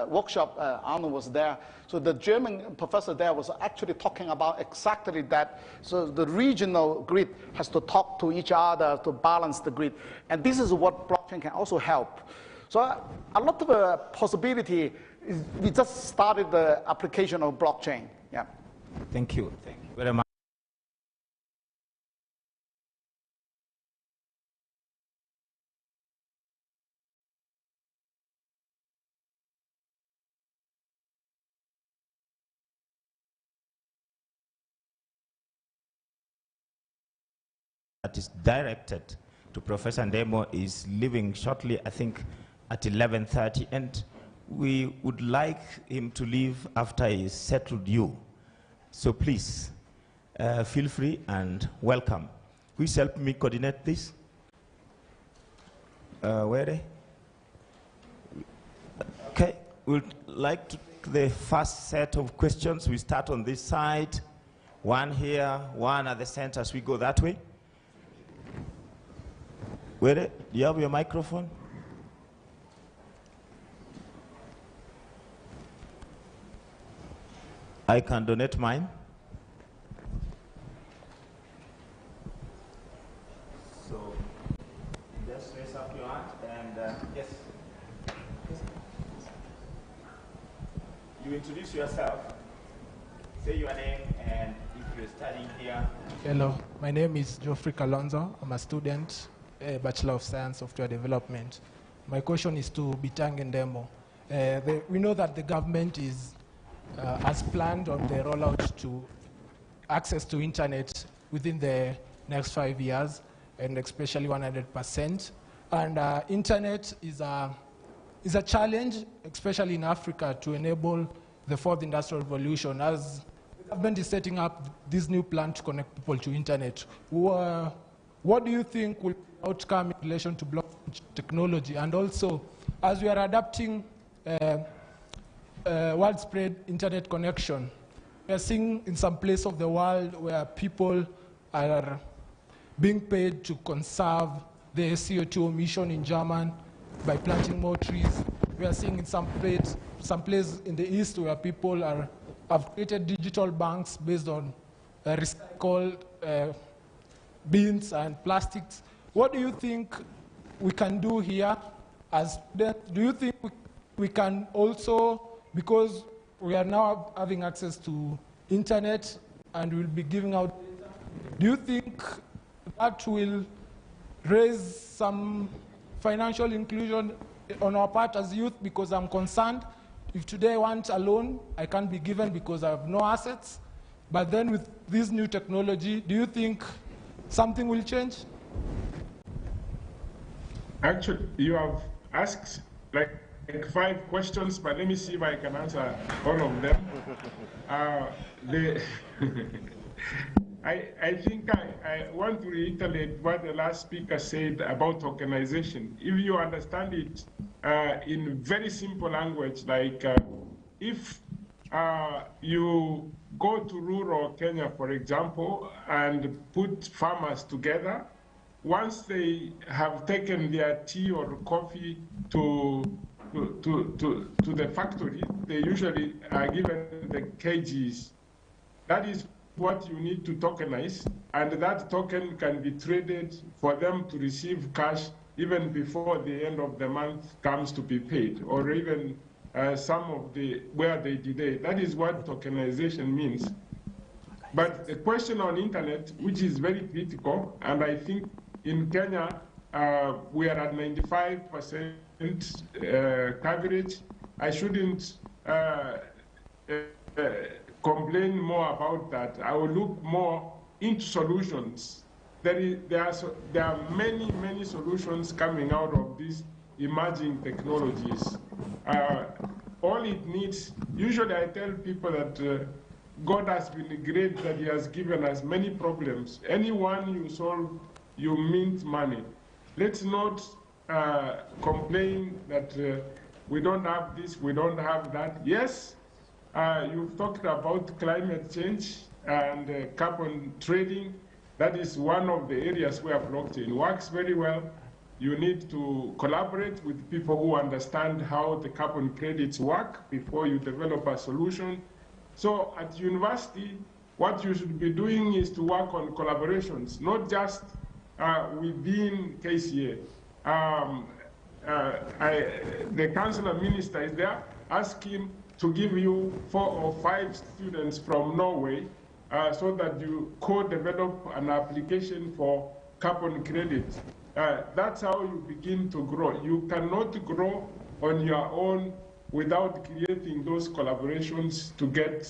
workshop, Arno was there. So the German professor there was actually talking about exactly that. So the regional grid has to talk to each other to balance the grid. And this is what blockchain can also help. So a lot of possibility We just started the application of blockchain. Yeah. Thank you. Thank you very much. That is directed to Professor Ndemo is leaving shortly, I think, at 11:30, and we would like him to leave after he settled you. So please, feel free and welcome. Please help me coordinate this. Where? Okay, we'd like to take the first set of questions. We start on this side, one here, one at the center as we go that way. Where? Do you have your microphone? I can donate mine. So just raise up your hand and yes. You introduce yourself, say your name, and if you're studying here. Hello, my name is Geoffrey Kalonzo. I'm a student, a Bachelor of Science Software Development. My question is to Bitang Ndemo. We know that the government has planned on the rollout to access to internet within the next 5 years, and especially 100%. And internet is a challenge, especially in Africa, to enable the fourth industrial revolution, as the government is setting up this new plan to connect people to internet. What do you think will be the outcome in relation to blockchain technology? And also, as we are adapting widespread internet connection, we are seeing in some place of the world where people are being paid to conserve the CO2 emission in Germany by planting more trees. We are seeing in some place in the East where people have created digital banks based on recycled bins and plastics. What do you think we can do here? Do you think we can also, because we are now having access to internet and we'll be giving out data, do you think that will raise some financial inclusion on our part as youth? Because I'm concerned, if today I want a loan, I can't be given because I have no assets. But then with this new technology, do you think something will change? Actually, you have asked like 5 questions, but let me see if I can answer all of them. I think I want to reiterate what the last speaker said about tokenization. If you understand it in very simple language, like if you go to rural Kenya, for example, and put farmers together, once they have taken their tea or coffee to the factory, they usually are given the kgs. That is what you need to tokenize, and that token can be traded for them to receive cash even before the end of the month comes to be paid, or even some of where they delay. That is what tokenization means. But the question on internet, which is very critical, and I think in Kenya, we are at 95% coverage. I shouldn't complain more about that. I will look more into solutions. There are many solutions coming out of these emerging technologies. All it needs, usually I tell people that God has been great, that he has given us many problems. Anyone you solve, you mint money. Let's not complain that we don't have this, we don't have that. Yes, you've talked about climate change and carbon trading. That is one of the areas where blockchain works very well. You need to collaborate with people who understand how the carbon credits work before you develop a solution. So at university, what you should be doing is to work on collaborations, not just within KCA. The Councillor Minister is there. ask him to give you 4 or 5 students from Norway so that you co-develop an application for carbon credit. That's how you begin to grow. You cannot grow on your own without creating those collaborations to get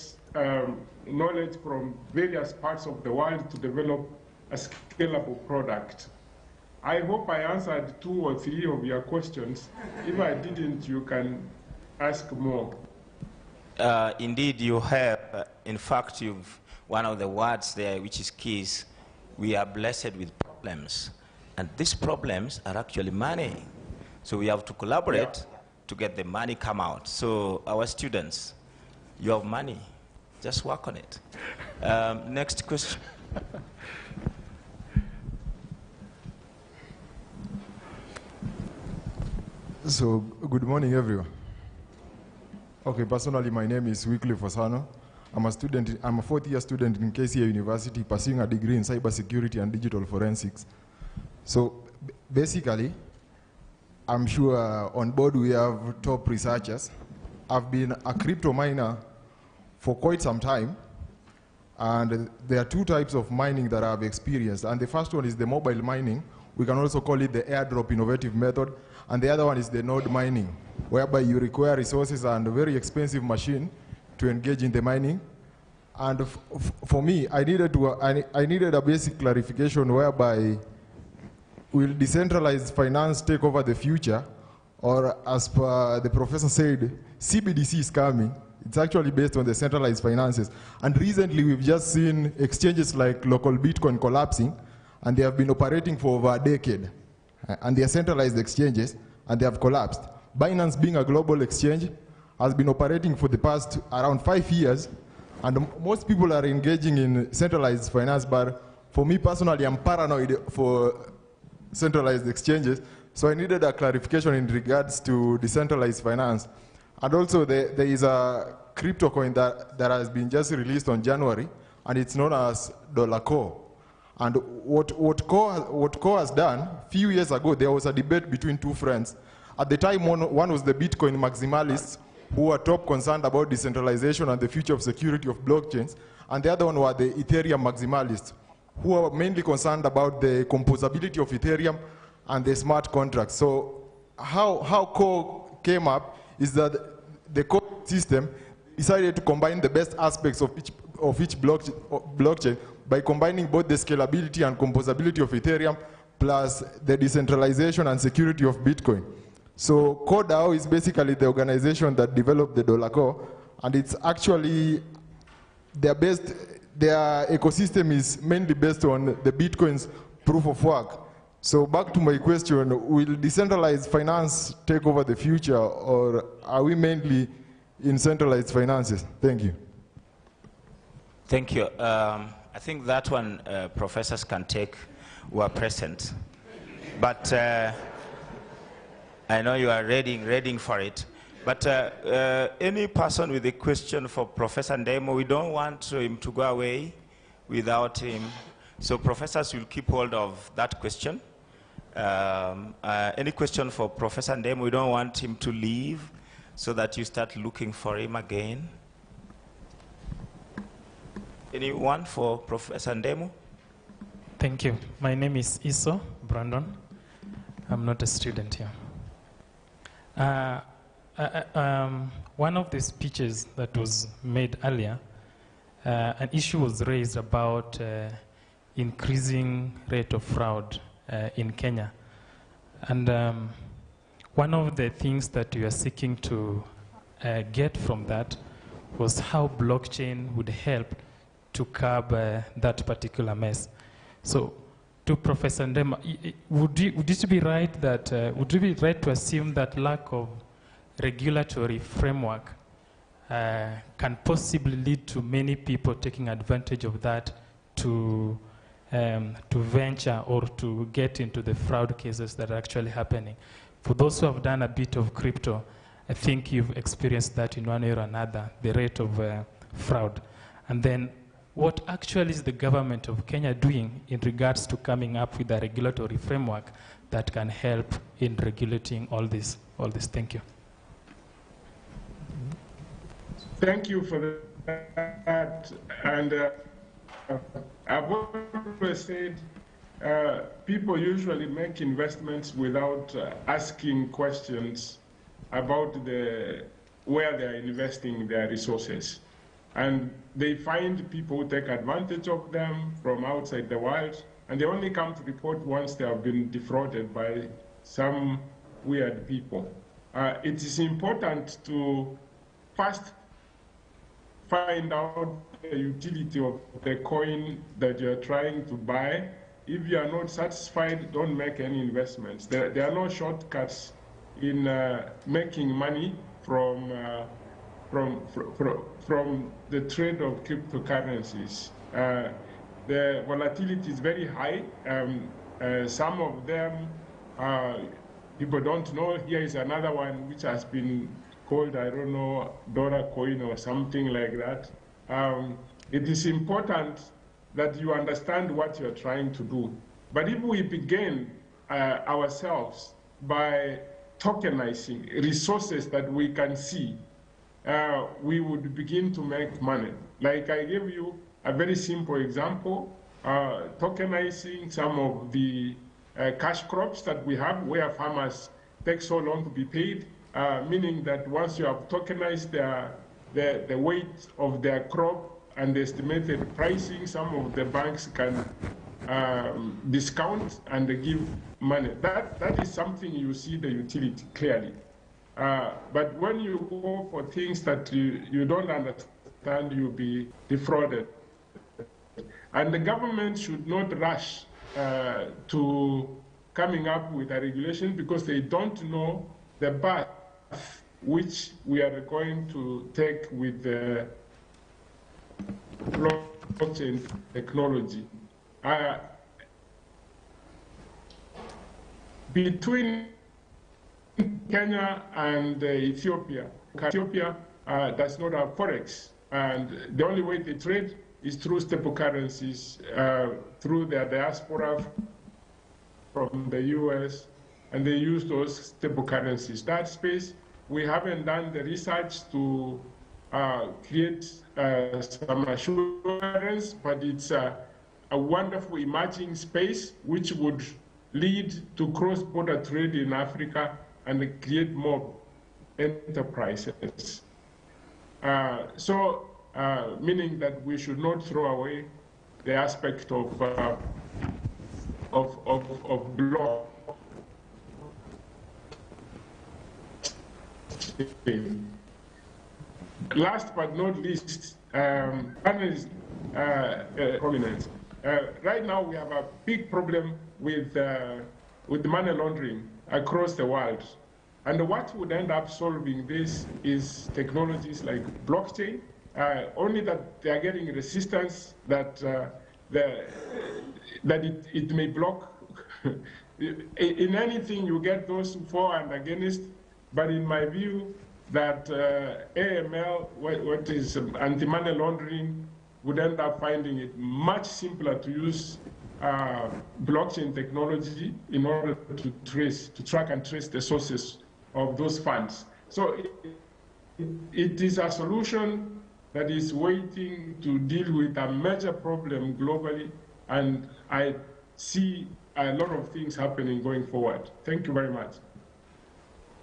knowledge from various parts of the world to develop a scalable product. I hope I answered 2 or 3 of your questions. If I didn't, you can ask more. Indeed, you have. In fact, one of the words there, which is keys, we are blessed with problems. And these problems are actually money. So we have to collaborate to get the money come out. So our students, you have money. Just work on it. Next question. So, good morning, everyone. Okay, personally, my name is Wycliffe Osano. I'm a 4th-year student in KCA University pursuing a degree in cybersecurity and digital forensics. So, basically, I'm sure on board we have top researchers. I've been a crypto miner for quite some time, and there are 2 types of mining that I've experienced. And the first one is the mobile mining. We can also call it the airdrop innovative method. And the other one is the node mining, whereby you require resources and a very expensive machine to engage in the mining. And for me, I needed a basic clarification whereby will decentralized finance take over the future, or as per the professor said, CBDC is coming. It's actually based on the centralized finances. And recently we've just seen exchanges like local Bitcoin collapsing, and they have been operating for over a decade. And they are centralized exchanges, and they have collapsed. Binance, being a global exchange, has been operating for the past around 5 years, and most people are engaging in centralized finance, but for me personally, I'm paranoid for centralized exchanges, so I needed a clarification in regards to decentralized finance. And also, there is a crypto coin that has been just released on January, and it's known as $Co. And what Co has done, a few years ago, there was a debate between 2 friends. At the time, one was the Bitcoin maximalists, who were top concerned about decentralization and the future of security of blockchains, and the other one were the Ethereum maximalists, who were mainly concerned about the composability of Ethereum and the smart contracts. So how Co came up is that the Co system decided to combine the best aspects of each blockchain by combining both the scalability and composability of Ethereum plus the decentralization and security of Bitcoin. So CoDAO is basically the organization that developed the $Co, and it's actually, their ecosystem is mainly based on the Bitcoin's proof of work. So back to my question, will decentralized finance take over the future, or are we mainly in centralized finances? Thank you. Thank you. I think that one professors can take who are present. But I know you are ready for it. But any person with a question for Professor Ndemo, we don't want him to go away without him. So professors will keep hold of that question. Any question for Professor Ndemo, we don't want him to leave so that you start looking for him again. Anyone for Professor Ndemo? Thank you. My name is Iso Brandon. I'm not a student here. One of the speeches that was made earlier, an issue was raised about increasing rate of fraud in Kenya. And one of the things that we are seeking to get from that was how blockchain would help to curb that particular mess. So, to Professor Ndema, would it be right to assume that lack of regulatory framework can possibly lead to many people taking advantage of that to venture or to get into the fraud cases that are actually happening? For those who have done a bit of crypto, I think you've experienced that in one way or another, the rate of fraud. And then, what actually is the government of Kenya doing in regards to coming up with a regulatory framework that can help in regulating all this? Thank you. Thank you for that. And I've always said people usually make investments without asking questions about where they're investing their resources. And they find people who take advantage of them from outside the world, and they only come to report once they have been defrauded by some weird people. It is important to first find out the utility of the coin that you're trying to buy. If you are not satisfied, don't make any investments. There are no shortcuts in making money from the trade of cryptocurrencies. The volatility is very high. Some of them people don't know. Here is another one which has been called, I don't know, dollar coin or something like that. It is important that you understand what you're trying to do. But if we begin ourselves by tokenizing resources that we can see, we would begin to make money. Like I gave you a very simple example, tokenizing some of the cash crops that we have where farmers take so long to be paid, meaning that once you have tokenized the weight of their crop and the estimated pricing, some of the banks can discount and give money. That is something you see the utility clearly. But when you go for things that you don't understand, you'll be defrauded. And the government should not rush to coming up with a regulation because they don't know the path which we are going to take with the blockchain technology. Between Kenya and Ethiopia does not have forex, and the only way they trade is through staple currencies, through their diaspora from the US, and they use those staple currencies. That space, we haven't done the research to create some assurance, but it's a wonderful emerging space which would lead to cross-border trade in Africa and create more enterprises. Meaning that we should not throw away the aspect of block. Last but not least, prominence. Right now we have a big problem with money laundering across the world. And what would end up solving this is technologies like blockchain, only that they are getting resistance that it may block. In anything you get those for and against, but in my view that AML, what is anti-money laundering, would end up finding it much simpler to use blockchain technology in order to track and trace the sources of those funds. So it is a solution that is waiting to deal with a major problem globally, and I see a lot of things happening going forward. Thank you very much.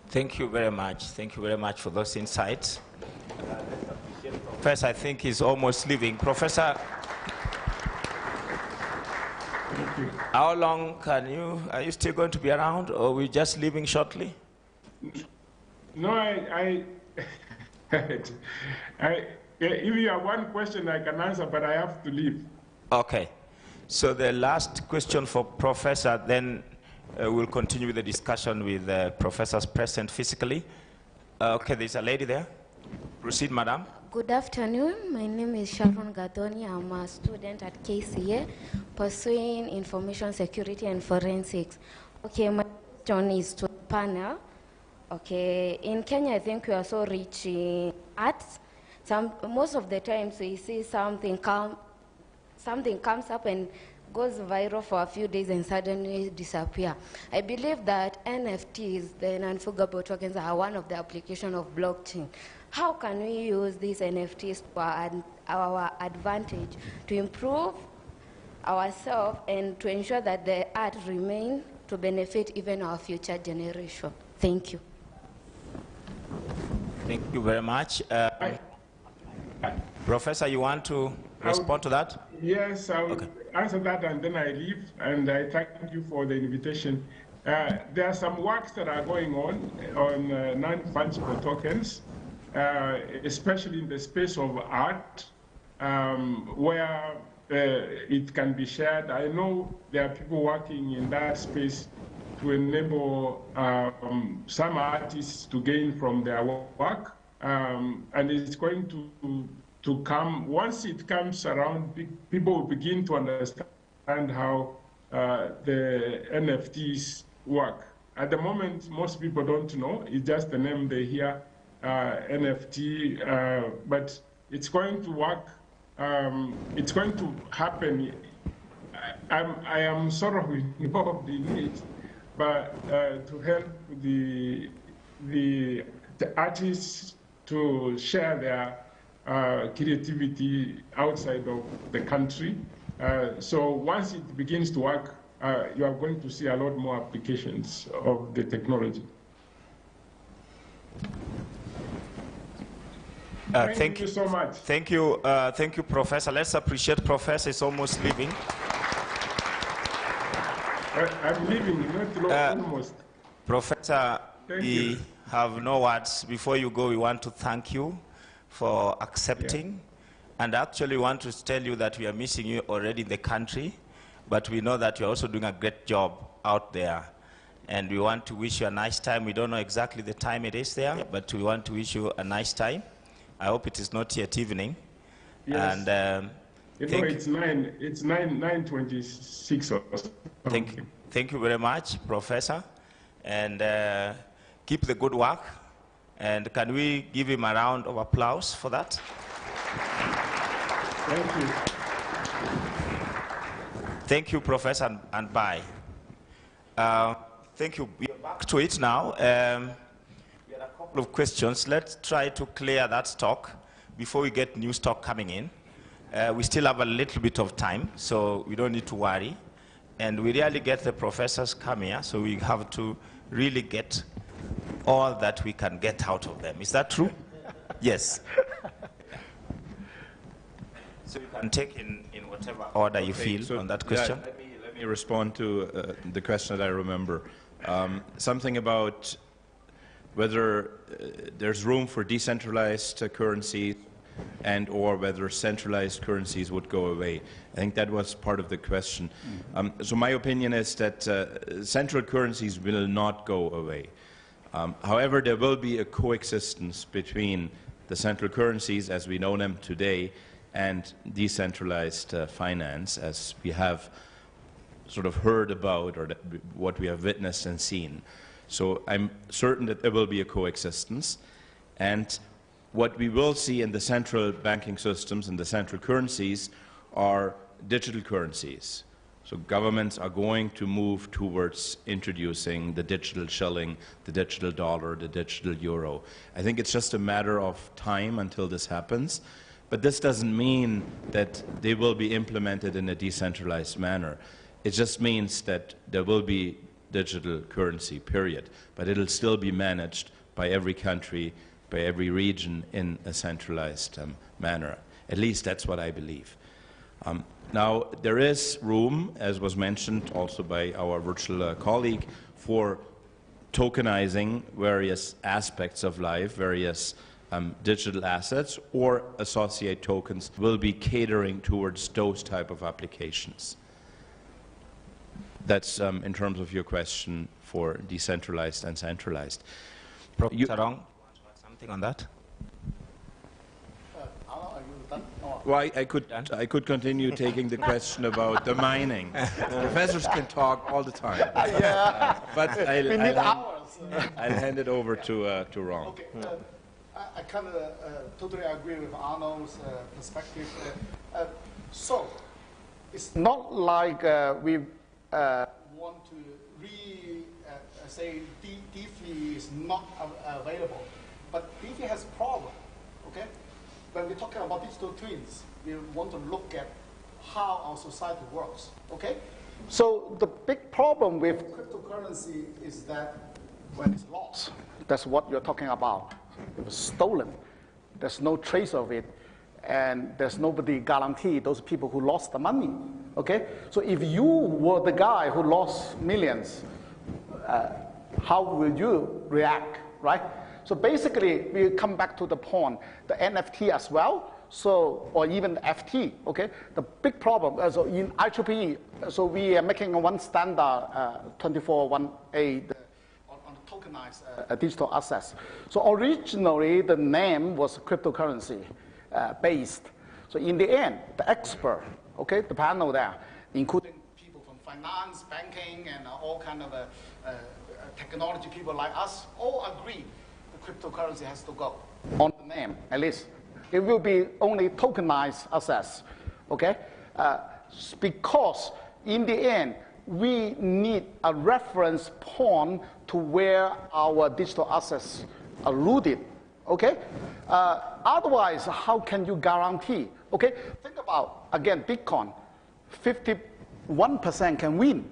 Thank you very much. Thank you very much for those insights. Professor, I think, is almost leaving. Professor, how long are you still going to be around, or are we just leaving shortly? No, if you have one question, I can answer, but I have to leave. Okay. So the last question for Professor, then we'll continue with the discussion with professors present physically. Okay, there's a lady there. Proceed, madam. Good afternoon. My name is Sharon Gathoni. I'm a student at KCA pursuing information security and forensics. Okay, my question is to the panel. Okay, in Kenya, I think we are so rich in arts. Most of the times we see something comes up and goes viral for a few days and suddenly disappear. I believe that NFTs, the non-fungible tokens, are one of the applications of blockchain. how can we use these NFTs to our advantage to improve ourselves and to ensure that the art remain to benefit even our future generation? Thank you. Thank you very much. Professor, you want to respond to that? Yes, I'll answer that and then I leave. And I thank you for the invitation. There are some works that are going on non-fungible tokens, especially in the space of art, where it can be shared. I know there are people working in that space to enable some artists to gain from their work, and it's going to come. Once it comes around, people will begin to understand how the NFTs work. At the moment, most people don't know. It's just the name they hear, NFT, but it's going to work. It's going to happen. I am sort of involved in it, but to help the artists to share their creativity outside of the country. So once it begins to work, you are going to see a lot more applications of the technology. Thank you so much. Thank you, Professor. Let's appreciate Professor. Is almost leaving. I'm leaving, not almost. Professor, we have no words. Before you go, we want to thank you for accepting. And actually want to tell you that we are missing you already in the country, but we know that you're also doing a great job out there. And we want to wish you a nice time. We don't know exactly the time it is there, but we want to wish you a nice time. I hope it is not yet evening. Yes. And it's 9:26 or so. Thank you very much, Professor. And keep the good work. And can we give him a round of applause for that? Thank you. Thank you, Professor, and bye. Thank you. We are back to it now. We had a couple of questions. Let's try to clear that stock before we get new stock coming in. We still have a little bit of time, so we don't need to worry. And we rarely get the professors come here, so we have to really get all that we can get out of them. Is that true? Yes. So you can take in whatever order you feel on that question. Yeah, let me respond to the question that I remember. Something about whether there's room for decentralized currency and or whether centralized currencies would go away. I think that was part of the question. So my opinion is that central currencies will not go away. However, there will be a coexistence between the central currencies as we know them today and decentralized finance as we have sort of heard about or what we have witnessed and seen. So I'm certain that there will be a coexistence. And what we will see in the central banking systems and the central currencies are digital currencies. So governments are going to move towards introducing the digital shilling, the digital dollar, the digital euro. I think it's just a matter of time until this happens. But this doesn't mean that they will be implemented in a decentralized manner. It just means that there will be digital currency, period. But it'll still be managed by every country, by every region in a centralized manner. At least that's what I believe. Now, there is room, as was mentioned also by our virtual colleague, for tokenizing various aspects of life, various digital assets, or associate tokens will be catering towards those type of applications. That's in terms of your question for decentralized and centralized. Professor Rong, want to add something on that? Well, I could continue taking the question about the mining. Professors can talk all the time. Yeah. But we need hours. I'll hand it over to Rong. Okay. I kind of totally agree with Arnold's perspective. So it's not like we want to say DeFi is not available. But if it has a problem, okay, when we're talking about digital twins, we want to look at how our society works, okay? So the big problem with cryptocurrency is that when it's lost, that's what you're talking about. It was stolen. There's no trace of it, and there's nobody guarantee those people who lost the money, okay? So if you were the guy who lost millions, how will you react, right? So basically, we come back to the point, the NFT as well, so, or even the FT, okay? The big problem, so in IEEE, so we are making one standard 241A on tokenized digital assets. So originally, the name was cryptocurrency based. So in the end, the expert, okay, the panel there, including people from finance, banking, and all kind of technology people like us, all agree the cryptocurrency has to go on the name, at least. It will be only tokenized assets, okay? Because in the end, we need a reference point to where our digital assets are rooted, okay? Otherwise, how can you guarantee? Okay, think about, again, Bitcoin, 51% can win.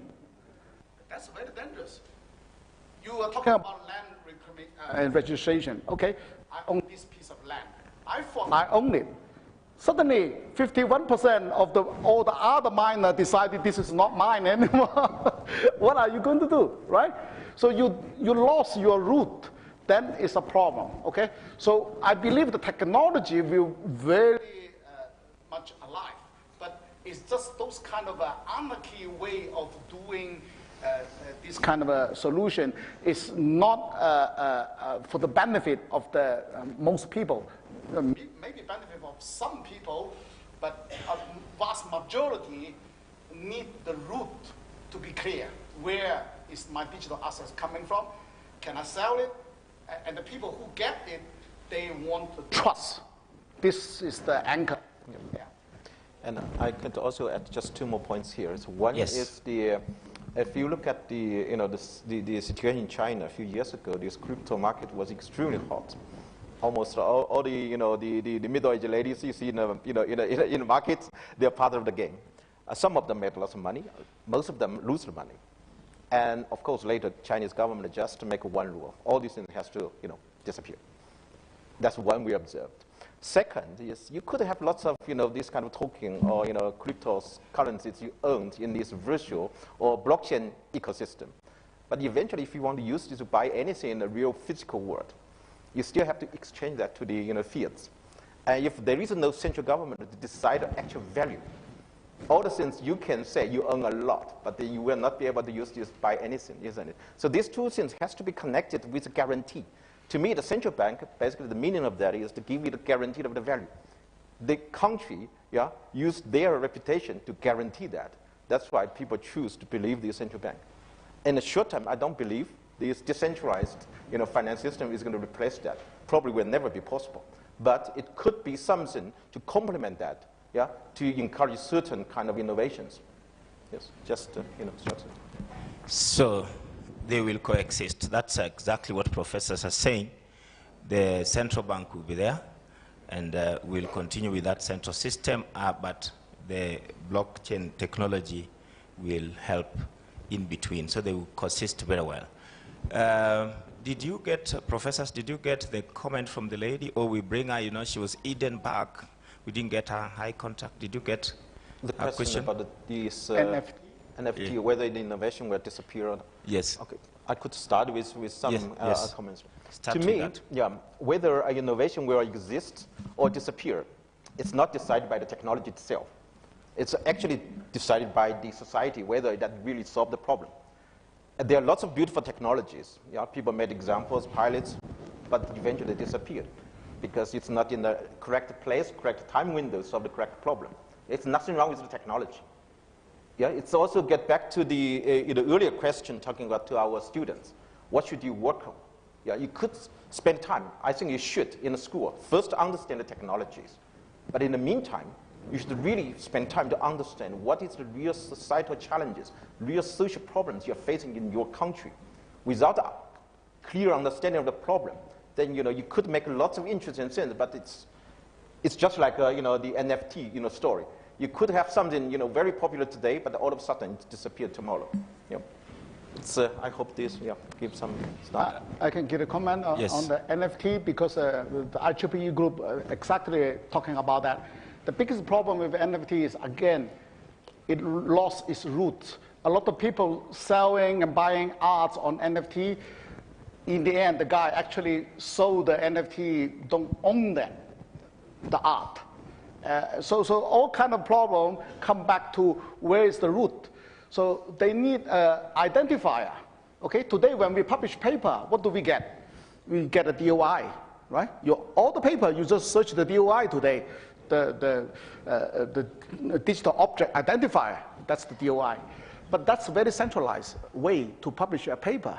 That's very dangerous. You are talking about land registration, okay? I own this piece of land. I thought I own it. Suddenly, 51% of all the other miners decided this is not mine anymore. What are you going to do, right? So you lost your root. Then it's a problem, okay? So I believe the technology will very much alive, but it's just those kind of anarchy way of doing this kind of a solution is not for the benefit of the most people. Maybe benefit of some people, but a vast majority need the root to be clear. Where is my digital assets coming from? Can I sell it? And the people who get it, they want to trust. This is the anchor. Yeah. And I could also add just two more points here. So one is if you look at the situation in China a few years ago, this crypto market was extremely hot. Almost all the the middle-aged ladies you see in the markets, they're part of the game. Some of them made lots of money. Most of them lose the money. And of course, later Chinese government just make one rule: all these things has to disappear. That's one we observed. Second is you could have lots of this kind of token or cryptocurrencies you owned in this virtual or blockchain ecosystem. But eventually, if you want to use this to buy anything in the real physical world, you still have to exchange that to the fiats. And if there is no central government to decide the actual value, all the things you can say you own a lot, but then you will not be able to use this to buy anything, isn't it? So these two things has to be connected with a guarantee. To me, the central bank, basically the meaning of that is to give you the guarantee of the value. The country, use their reputation to guarantee that. That's why people choose to believe the central bank. In the short term, I don't believe this decentralized finance system is going to replace that. Probably will never be possible. But it could be something to complement that, to encourage certain kind of innovations. Yes, just, structure. So they will coexist. That's exactly what professors are saying. The central bank will be there, and we'll continue with that central system, but the blockchain technology will help in between, so they will coexist very well. Did you get, professors, did you get the comment from the lady? Or we bring her, she was eaten back. We didn't get her eye contact. Did you get the question about this NFT, whether the innovation will disappear or not? Yes. Okay. I could start with some comments. Start to me, whether an innovation will exist or disappear, it's not decided by the technology itself. It's actually decided by the society, whether that really solves the problem. And there are lots of beautiful technologies. People made examples, pilots, but eventually disappeared because it's not in the correct place, correct time window to solve the correct problem. It's nothing wrong with the technology. It's also get back to the earlier question talking about to our students. What should you work on? You could spend time. I think you should in a school. First, understand the technologies. But in the meantime, you should really spend time to understand what is the real societal challenges, real social problems you're facing in your country. Without a clear understanding of the problem, then you could make lots of interesting things, but it's just like the NFT story. You could have something very popular today, but all of a sudden it disappeared tomorrow. I hope this gives some start. I can get a comment on the NFT because the IEEE group exactly talking about that. The biggest problem with NFT is, again, it lost its roots. A lot of people selling and buying art on NFT, in the end, the guy actually sold the NFT, don't own them, the art. So all kind of problem come back to where is the root. So they need an identifier. Okay, today when we publish paper, what do we get? We get a DOI, right? All the paper, you just search the DOI today, the digital object identifier, that's the DOI. But that's a very centralized way to publish a paper.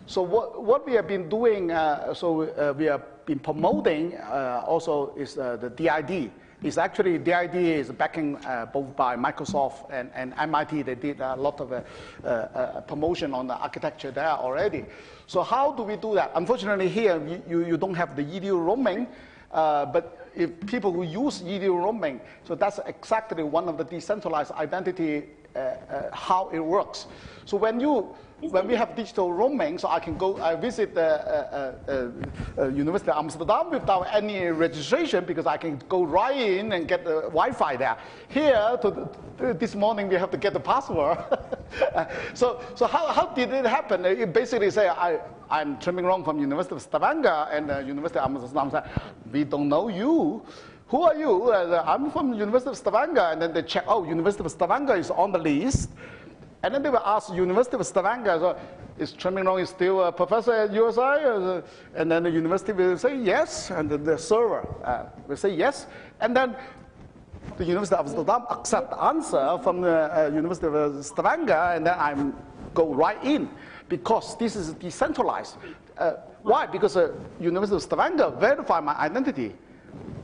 So what we have been doing, we have been promoting also is the DID. It's actually, DID is backing both by Microsoft and MIT. They did a lot of promotion on the architecture there already. So how do we do that? Unfortunately here, you don't have the edu roaming, but if people who use edu roaming, so that's exactly one of the decentralized identity, how it works. So when we have digital roaming, so I can go, I visit the University of Amsterdam without any registration because I can go right in and get the Wi-Fi there. Here, this morning, we have to get the password. So how did it happen? It basically say, I'm Trinh Minh Rong from University of Stavanger, and University of Amsterdam said, we don't know you. Who are you? I'm from University of Stavanger. And then they check, oh, University of Stavanger is on the list. And then they will ask University of Stavanger, so is Trinh Minh Rong still a professor at USI? And then the university will say yes, and the server will say yes. And then the University of Amsterdam accept the answer from the University of Stavanger, and then I go right in, because this is decentralized. Why? Because the University of Stavanger verify my identity.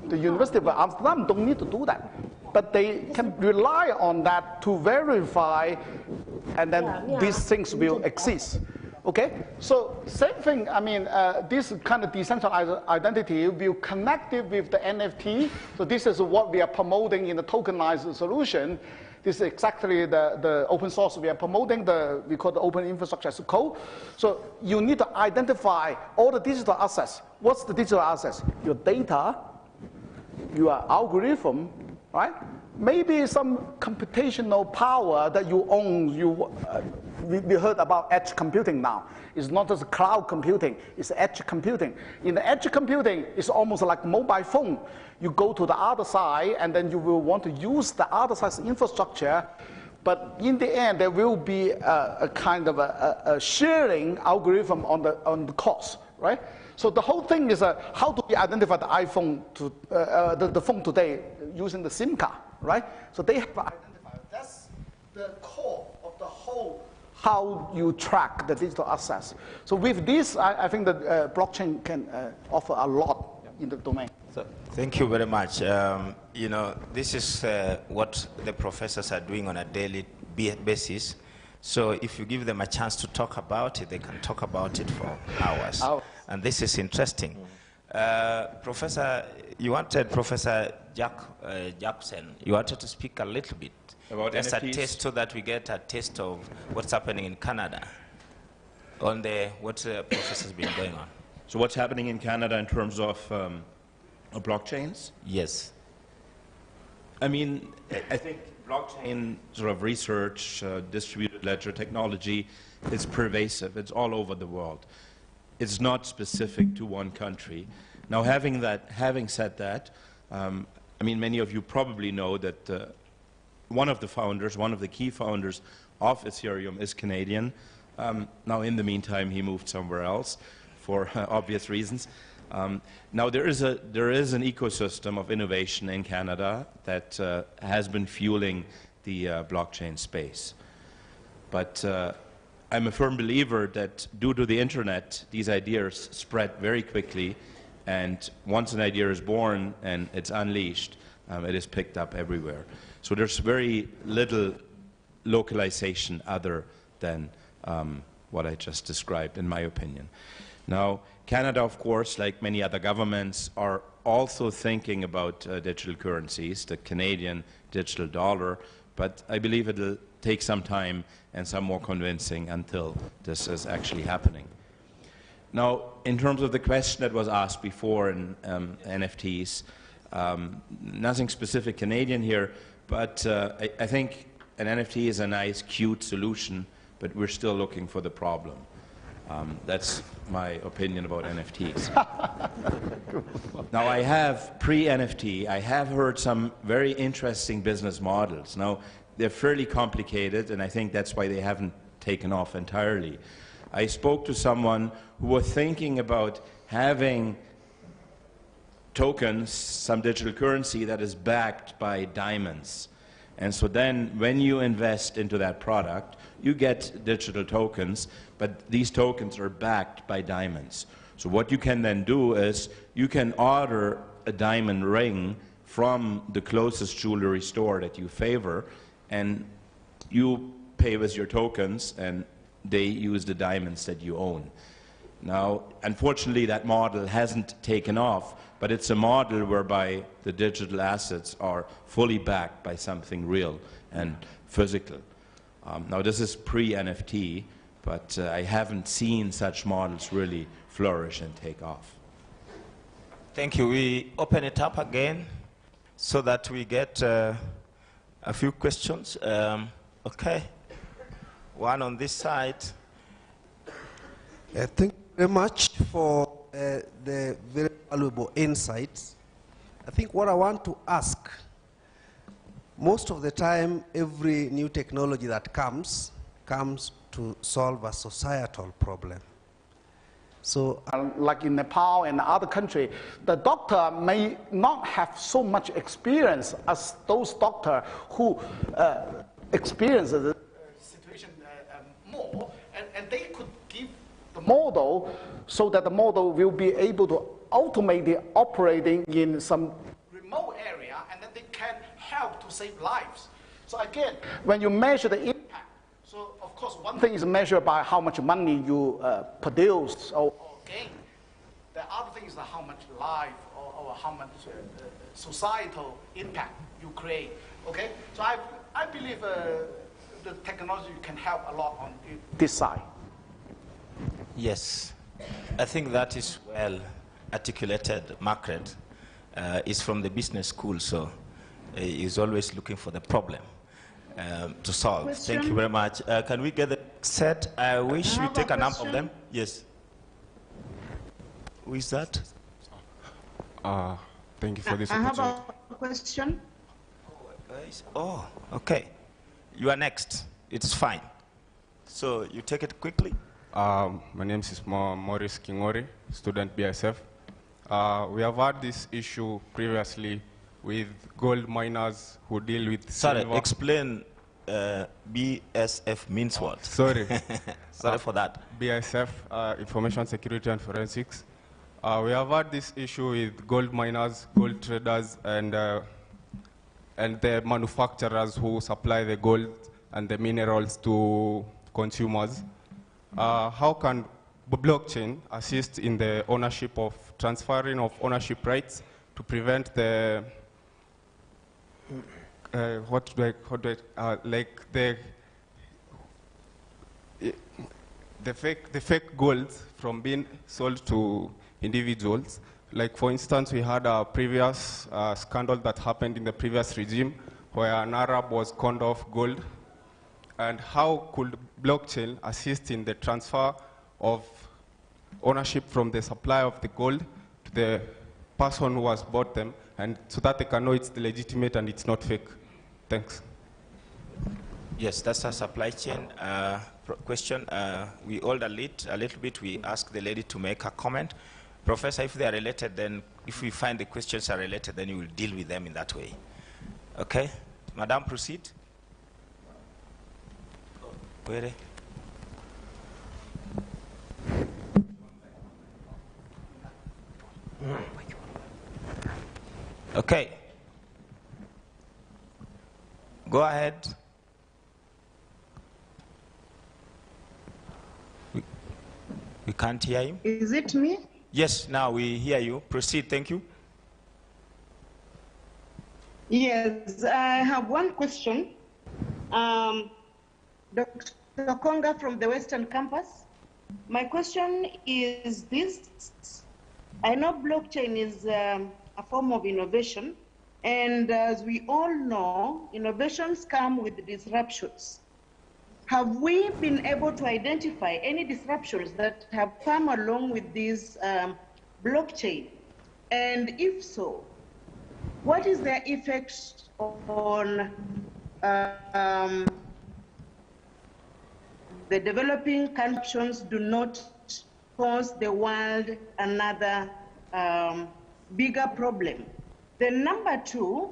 The University of Amsterdam don't need to do that. But they can rely on that to verify, and then these things will exist. Okay? So same thing, I mean, this kind of decentralized identity will connect it with the NFT. So this is what we are promoting in the tokenized solution. This is exactly the open source we are promoting, we call the open infrastructure as code. So you need to identify all the digital assets. What's the digital assets? Your data, your algorithm, right? Maybe some computational power that you own. We heard about edge computing now. It's not just cloud computing, it's edge computing. In the edge computing, it's almost like mobile phone. You go to the other side, and then you will want to use the other side's infrastructure. But in the end, there will be a kind of a sharing algorithm on the cost, right? So the whole thing is how do we identify the iPhone, the phone today using the SIM card, right? So they have identified. That's the core of the whole, how you track the digital assets. So with this, I think that blockchain can offer a lot in the domain. So, thank you very much. This is what the professors are doing on a daily basis. So if you give them a chance to talk about it, they can talk about it for hours. And this is interesting. Professor, Professor Jackson, you wanted to speak a little bit about just NFTs? A taste, so that we get a taste of what's happening in Canada on what the professor's been going on. So what's happening in Canada in terms of blockchains? Yes. I mean, I think blockchain sort of research, distributed ledger technology is pervasive. It's all over the world. It's not specific to one country. Now, having said that, I mean, many of you probably know that one of the key founders of Ethereum is Canadian. Now, in the meantime, he moved somewhere else for obvious reasons. Now, there is an ecosystem of innovation in Canada that has been fueling the blockchain space. But I'm a firm believer that due to the internet, these ideas spread very quickly, and once an idea is born and it's unleashed, it is picked up everywhere. So there's very little localization other than what I just described, in my opinion. Now, Canada, of course, like many other governments, are also thinking about digital currencies, the Canadian digital dollar, but I believe it'll take some time and some more convincing until this is actually happening. Now, in terms of the question that was asked before in NFTs, nothing specific Canadian here, but I think an NFT is a nice, cute solution, but we're still looking for the problem. That's my opinion about NFTs. Now, I have, pre-NFT, I have heard some very interesting business models. Now, they're fairly complicated, and I think that's why they haven't taken off entirely. I spoke to someone who was thinking about having tokens, some digital currency that is backed by diamonds. And so then when you invest into that product, you get digital tokens, but these tokens are backed by diamonds. So what you can then do is you can order a diamond ring from the closest jewelry store that you favor, and you pay with your tokens, and they use the diamonds that you own. Now, unfortunately, that model hasn't taken off, but it's a model whereby the digital assets are fully backed by something real and physical. Now, this is pre-NFT, but I haven't seen such models really flourish and take off. Thank you. We open it up again so that we get a few questions. Okay. One on this side. Thank you very much for the very valuable insights. I think what I want to ask, most of the time, every new technology that comes to solve a societal problem. So, like in Nepal and other countries, the doctor may not have so much experience as those doctors who experience the situation more, and they could give the model so that the model will be able to automate operating in some remote area, and then they can help to save lives. So again, when you measure the impact, so of course one thing is measured by how much money you produce or gain. The other thing is how much life or how much societal impact you create. Okay, so I believe the technology can help a lot on this side. Yes, I think that is well articulated. Margaret is from the business school, so he's always looking for the problem to solve. Question? Thank you very much. Can we get the set? I wish we take a number of them. Yes. Who is that? Thank you for this opportunity. I have a question. Oh, okay. You are next. It's fine. So you take it quickly. My name is Maurice Kingori, student BSF. We have had this issue previously with gold miners who deal with silver. Explain BSF means what? Sorry. Sorry for that. BSF, Information Security and Forensics. We have had this issue with gold miners, gold traders, and the manufacturers who supply the gold and the minerals to consumers. How can blockchain assist in the ownership of transferring of ownership rights to prevent the the fake gold from being sold to individuals? Like, for instance, we had a previous scandal that happened in the previous regime where an Arab was conned off gold. And how could blockchain assist in the transfer of ownership from the supply of the gold to the person who has bought them, and so that they can know it's legitimate and it's not fake? Thanks. Yes, that's a supply chain question. We hold a little bit. We ask the lady to make a comment. Professor, if they are related, then if we find the questions are related, then you will deal with them in that way. Okay? Madam, proceed. Where? Okay. Go ahead. We can't hear him. Is it me? Yes, now we hear you. Proceed, thank you. Yes, I have one question. Dr. Konga from the Western Campus. My question is this. I know blockchain is a form of innovation, and as we all know, innovations come with disruptions. Have we been able to identify any disruptions that have come along with this blockchain? And if so, what is their effect on the developing countries do not cause the world another bigger problem? Then number two,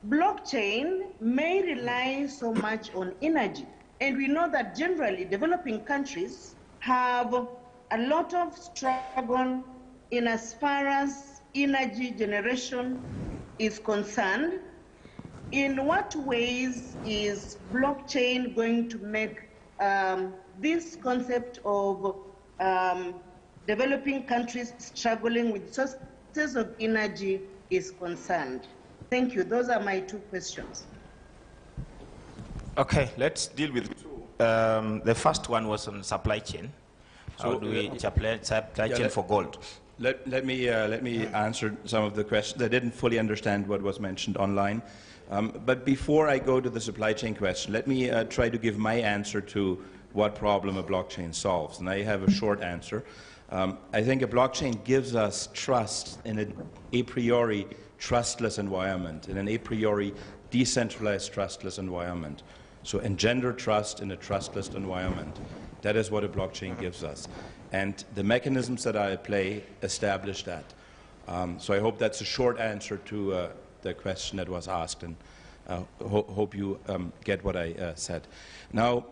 blockchain may rely so much on energy. And we know that generally developing countries have a lot of struggle in as far as energy generation is concerned. In what ways is blockchain going to make this concept of developing countries struggling with sources of energy is concerned? Thank you. Those are my two questions. Okay, let's deal with two. The first one was on supply chain. How do we supply chain for gold? Let me answer some of the questions. I didn't fully understand what was mentioned online. But before I go to the supply chain question, let me try to give my answer to what problem a blockchain solves. And I have a short answer. I think a blockchain gives us trust in an a priori trustless environment, in an a priori decentralized trustless environment. So engender trust in a trustless environment. That is what a blockchain gives us. And the mechanisms that I play establish that. So I hope that's a short answer to the question that was asked, and hope you get what I said. Now,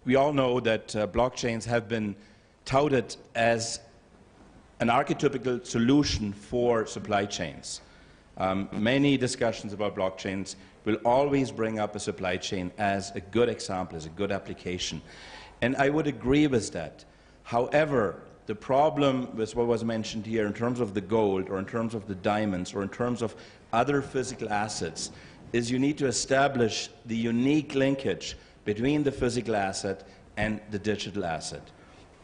we all know that blockchains have been touted as an archetypical solution for supply chains. Many discussions about blockchains will always bring up a supply chain as a good example, as a good application. And I would agree with that. However, the problem with what was mentioned here in terms of the gold or in terms of the diamonds or in terms of other physical assets is you need to establish the unique linkage between the physical asset and the digital asset.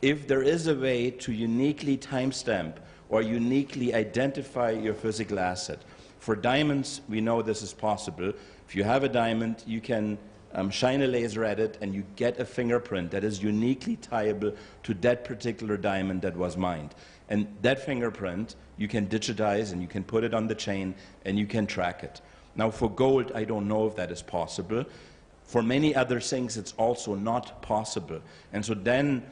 If there is a way to uniquely timestamp or uniquely identify your physical asset, for diamonds, we know this is possible. If you have a diamond, you can shine a laser at it and you get a fingerprint that is uniquely tieable to that particular diamond that was mined. And that fingerprint you can digitize and you can put it on the chain and you can track it. Now for gold, I don't know if that is possible. For many other things, it's also not possible. And so then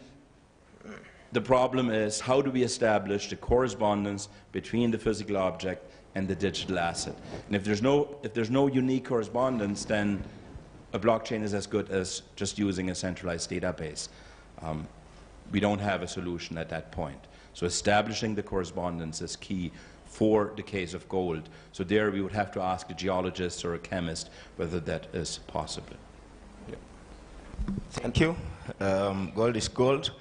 the problem is, how do we establish the correspondence between the physical object and the digital asset? And if there's no unique correspondence, then a blockchain is as good as just using a centralized database. We don't have a solution at that point. So establishing the correspondence is key for the case of gold. So there we would have to ask a geologist or a chemist whether that is possible. Yeah. Thank you. Gold is gold.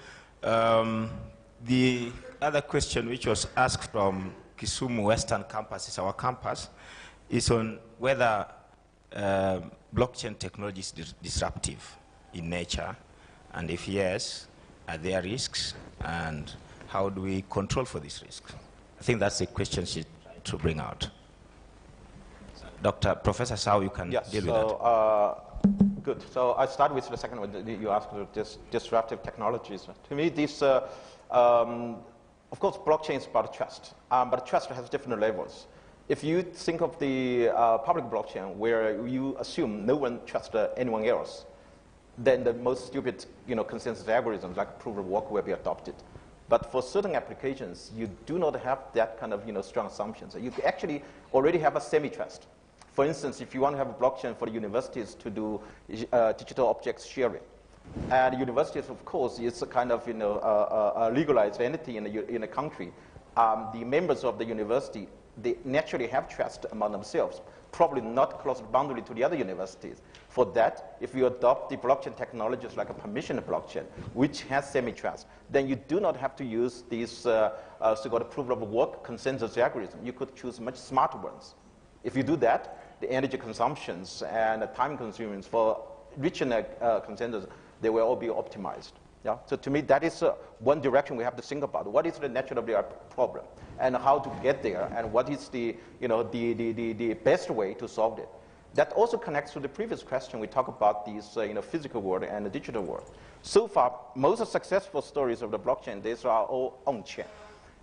The other question which was asked from Kisumu Western Campus, is our campus, is on whether blockchain technology is disruptive in nature, and if yes, are there risks, and how do we control for these risks? I think that's the question she tried to bring out. Professor Sao, you can deal with that. Good. So I start with the second one. You asked disruptive technologies. To me, this, of course, blockchain is about trust, but trust has different levels. If you think of the public blockchain, where you assume no one trusts anyone else, then the most stupid, consensus algorithms like proof of work will be adopted. But for certain applications, you do not have that kind of strong assumptions. You actually already have a semi-trust. For instance, if you want to have a blockchain for the universities to do digital objects sharing, and universities, of course, is a kind of a legalized entity in a country. The members of the university, they naturally have trust among themselves, probably not close boundary to the other universities. For that, if you adopt the blockchain technologies like a permission blockchain, which has semi-trust, then you do not have to use these so-called proof of work consensus algorithm. You could choose much smarter ones. If you do that, the energy consumptions and the time consumers for reaching a consensus, they will all be optimized. Yeah? So to me, that is one direction we have to think about. What is the nature of the problem, and how to get there, and what is the best way to solve it. That also connects to the previous question. We talk about these physical world and the digital world. So far, most successful stories of the blockchain, these are all on-chain.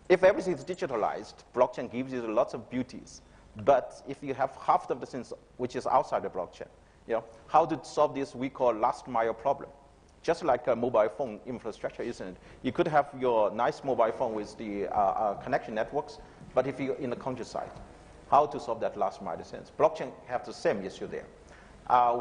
If everything is digitalized, blockchain gives you lots of beauties. But if you have half of the things which is outside the blockchain, how to solve this we call last mile problem? Just like a mobile phone infrastructure, isn't it? You could have your nice mobile phone with the connection networks, but if you're in the countryside, how to solve that last mile sense? Blockchain have the same issue there.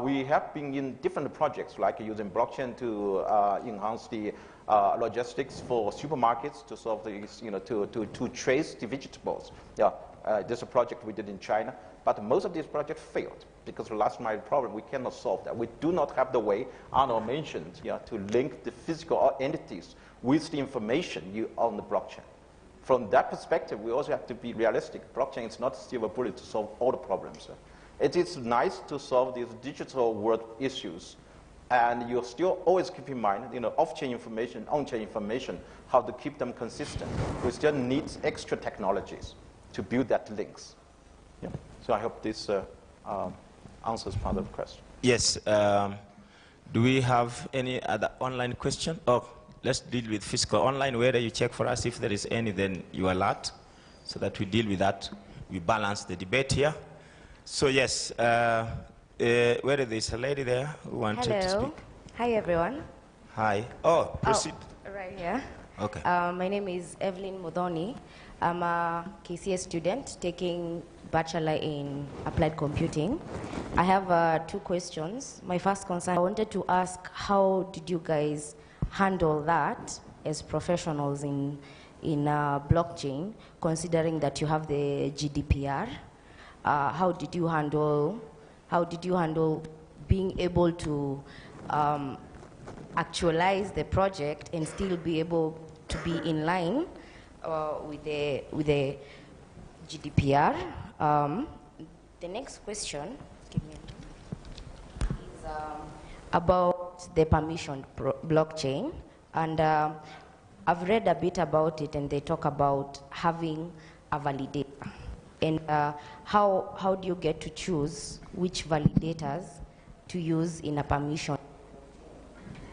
We have been in different projects, like using blockchain to enhance the logistics for supermarkets, to solve these, to trace the vegetables. There's a project we did in China, but most of these projects failed because the last mile problem, we cannot solve that. We do not have the way Arno mentioned to link the physical entities with the information on the blockchain. From that perspective, we also have to be realistic. Blockchain is not a silver bullet to solve all the problems. It is nice to solve these digital world issues, and you still always keep in mind, off-chain information, on-chain information, how to keep them consistent. We still need extra technologies to build that links. Yeah. So I hope this answers part of the question. Yes. Do we have any other online question? Oh, let's deal with physical online. Whether you check for us if there is any, then you alert, so that we deal with that. We balance the debate here. So yes, whether there's a lady there who wanted to speak. Hi everyone. Hi. Oh, proceed. Right here. Okay. My name is Evelyn Modoni. I'm a KCA student taking Bachelor in Applied Computing. I have 2 questions. My first concern, I wanted to ask, how did you guys handle that as professionals in blockchain, considering that you have the GDPR? How did you handle being able to actualize the project and still be able to be in line with the GDPR? The next question is about the permission blockchain, and I've read a bit about it, and they talk about having a validator. And how do you get to choose which validators to use in a permission?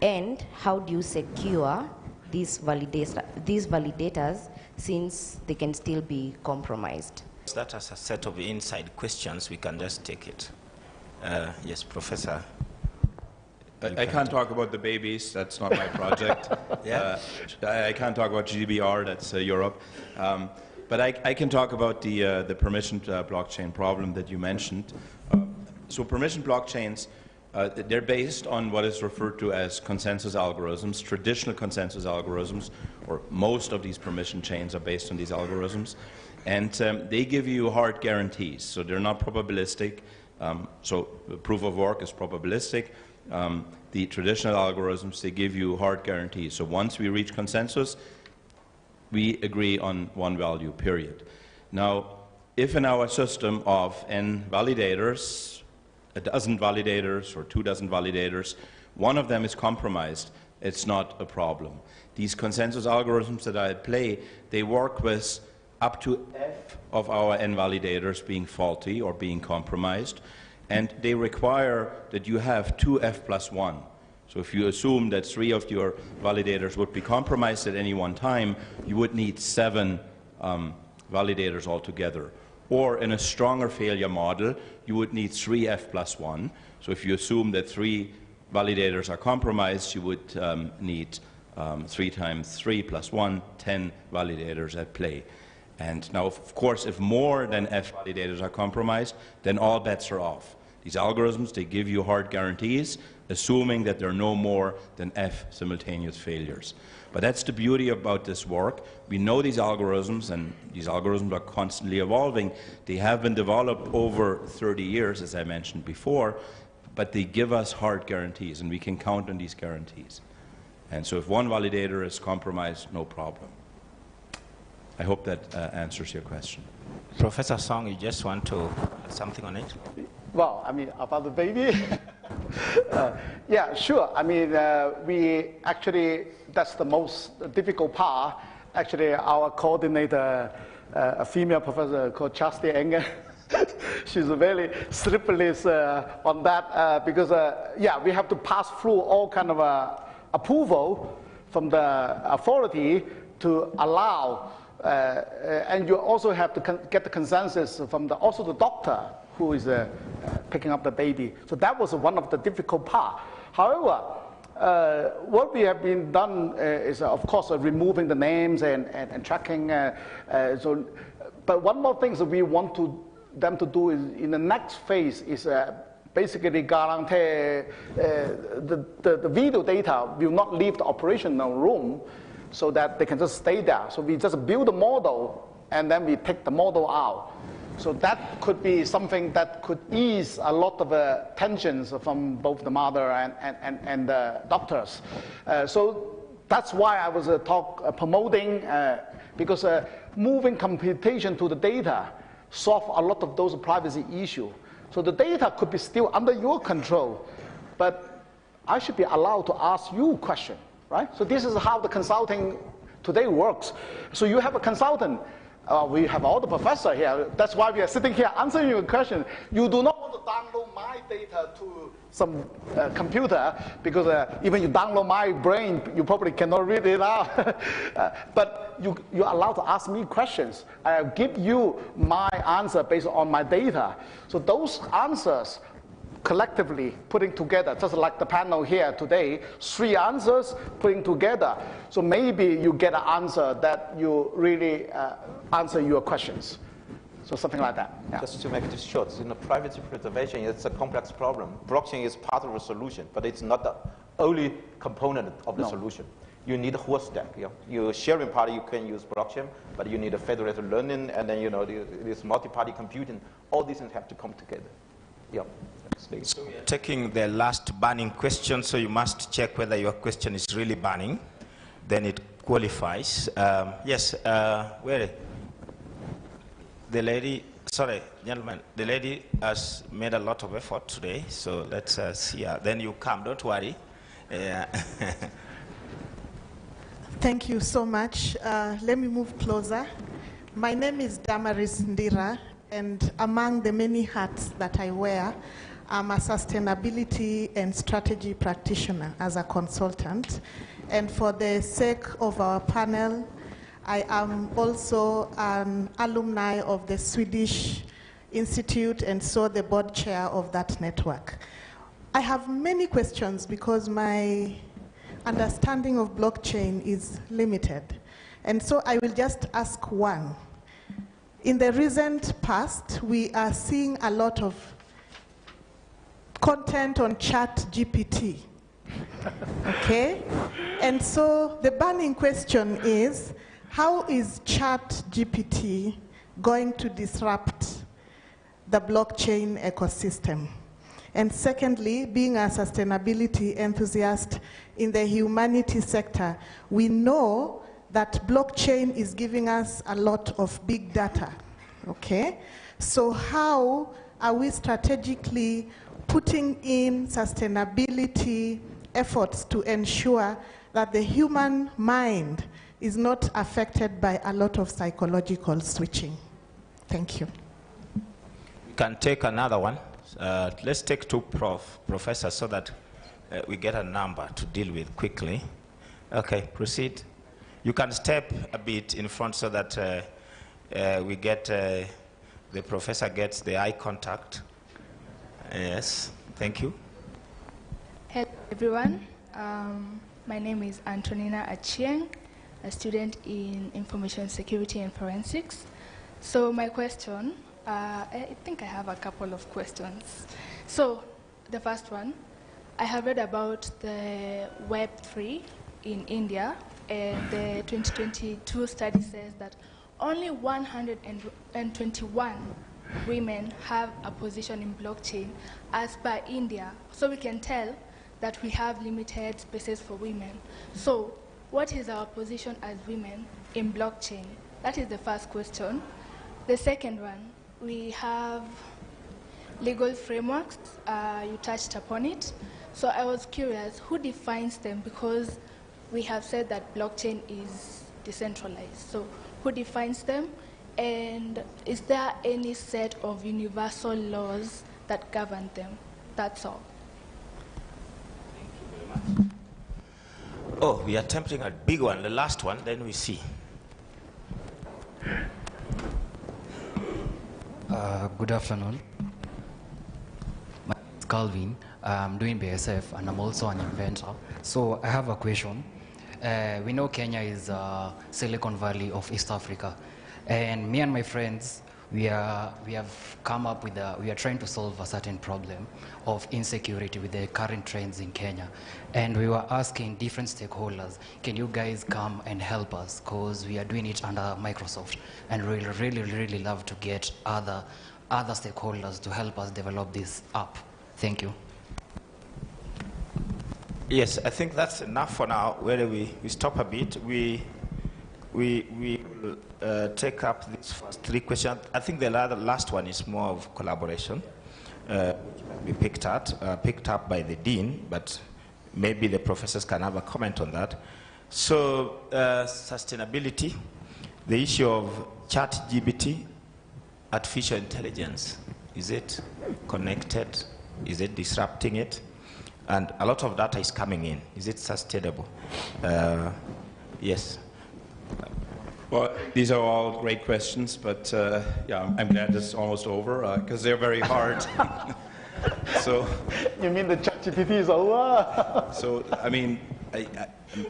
And how do you secure these validators, since they can still be compromised? That as a set of inside questions, we can just take it. Yes, Professor. I can't talk about the babies. That's not my project. Yeah. I can't talk about GDPR. That's Europe. But I can talk about the permissioned blockchain problem that you mentioned. So permissioned blockchains, they're based on what is referred to as consensus algorithms, traditional consensus algorithms, or most of these permission chains are based on these algorithms. And they give you hard guarantees, so they're not probabilistic. So proof of work is probabilistic. The traditional algorithms, they give you hard guarantees. So once we reach consensus, we agree on one value, period. Now, if in our system of n validators, a dozen validators or 2 dozen validators, one of them is compromised, it's not a problem. These consensus algorithms that I play, they work with up to f of our n validators being faulty or being compromised, and they require that you have 2f plus 1. So if you assume that 3 of your validators would be compromised at any one time, you would need 7 validators altogether. Or in a stronger failure model, you would need 3f plus 1. So if you assume that 3 validators are compromised, you would need 3 times 3 plus 1, 10 validators at play. And now, of course, if more than f validators are compromised, then all bets are off. These algorithms, they give you hard guarantees, assuming that there are no more than f simultaneous failures. But that's the beauty about this work. We know these algorithms, and these algorithms are constantly evolving. They have been developed over 30 years, as I mentioned before, but they give us hard guarantees, and we can count on these guarantees. And so if one validator is compromised, no problem. I hope that answers your question. Professor Song, you just want to add something on it? Well, I mean, about the baby, yeah, sure. I mean, we actually, that's the most difficult part. Actually, our coordinator, a female professor called Chastity Enger, she's very sleepless on that because, yeah, we have to pass through all kind of approval from the authority to allow, and you also have to get the consensus from also the doctor who is picking up the baby. So that was one of the difficult part. However, what we have been done is, of course, removing the names and tracking. But one more thing that we want them to do is in the next phase is basically guarantee the video data will not leave the operational room so that they can just stay there. So we just build a model and then we take the model out. So that could be something that could ease a lot of tensions from both the mother and the doctors. So that's why I was promoting, because moving computation to the data solve a lot of those privacy issues. So the data could be still under your control, but I should be allowed to ask you questions, right? So this is how the consulting today works. So you have a consultant. We have all the professors here. That's why we are sitting here answering your question. You do not want to download my data to some computer because even you download my brain, you probably cannot read it out. But you're allowed to ask me questions. I give you my answer based on my data. So those answers collectively putting together, just like the panel here today, 3 answers putting together. So maybe you get an answer that you really answer your questions. So something like that. Yeah. Just to make it short, privacy preservation is a complex problem. Blockchain is part of the solution, but it's not the only component of the solution. You need a whole stack. Your sharing party, you can use blockchain, but you need a federated learning, and then this multi-party computing. All these things have to come together. Yeah. So we are taking the last burning question, so you must check whether your question is really burning. Then it qualifies. Yes, where? The lady, sorry, gentlemen, the lady has made a lot of effort today, so let's see her. Then you come, don't worry. Thank you so much. Let me move closer. My name is Damaris Ndira, and among the many hats that I wear, I'm a sustainability and strategy practitioner as a consultant. And for the sake of our panel, I am also an alumni of the Swedish Institute and so the board chair of that network. I have many questions because my understanding of blockchain is limited. And so I will just ask one. In the recent past, we are seeing a lot of content on ChatGPT, okay? And so the burning question is, how is ChatGPT going to disrupt the blockchain ecosystem? And secondly, being a sustainability enthusiast in the humanities sector, we know that blockchain is giving us a lot of big data, okay? So how are we strategically putting in sustainability efforts to ensure that the human mind is not affected by a lot of psychological switching? Thank you. We can take another one. Let's take 2 professors so that we get a number to deal with quickly. Okay, proceed. You can step a bit in front so that we get, the professor gets the eye contact. Yes, thank you. Hello everyone, my name is Antonina Achieng, a student in Information Security and Forensics. So my question, I think I have a couple of questions. So the first one, I have read about the Web3 in India, and the 2022 study says that only 121 women have a position in blockchain as per India? So we can tell that we have limited spaces for women. So what is our position as women in blockchain? That is the first question. The second one, we have legal frameworks. You touched upon it. So I was curious, who defines them? Because we have said that blockchain is decentralized. So who defines them? And is there any set of universal laws that govern them? That's all. Oh, we are attempting a big one, the last one, then we see. Good afternoon. My name is Calvin. I'm doing BSF and I'm also an inventor. So I have a question. We know Kenya is Silicon Valley of East Africa. And me and my friends, we have come up with we are trying to solve a certain problem of insecurity with the current trends in Kenya. And we were asking different stakeholders, can you guys come and help us? Because we are doing it under Microsoft. And we really love to get other stakeholders to help us develop this app. Thank you. Yes, I think that's enough for now. Where we stop a bit, we will take up these first three questions. I think the last one is more of collaboration, which might be picked up by the dean, but maybe the professors can have a comment on that. So sustainability, the issue of ChatGPT, artificial intelligence, is it connected? Is it disrupting it? And a lot of data is coming in. Is it sustainable? Yes. Well, these are all great questions, but yeah, I'm glad it's almost over because they're very hard. So. You mean the ChatGPT is over? So, I mean,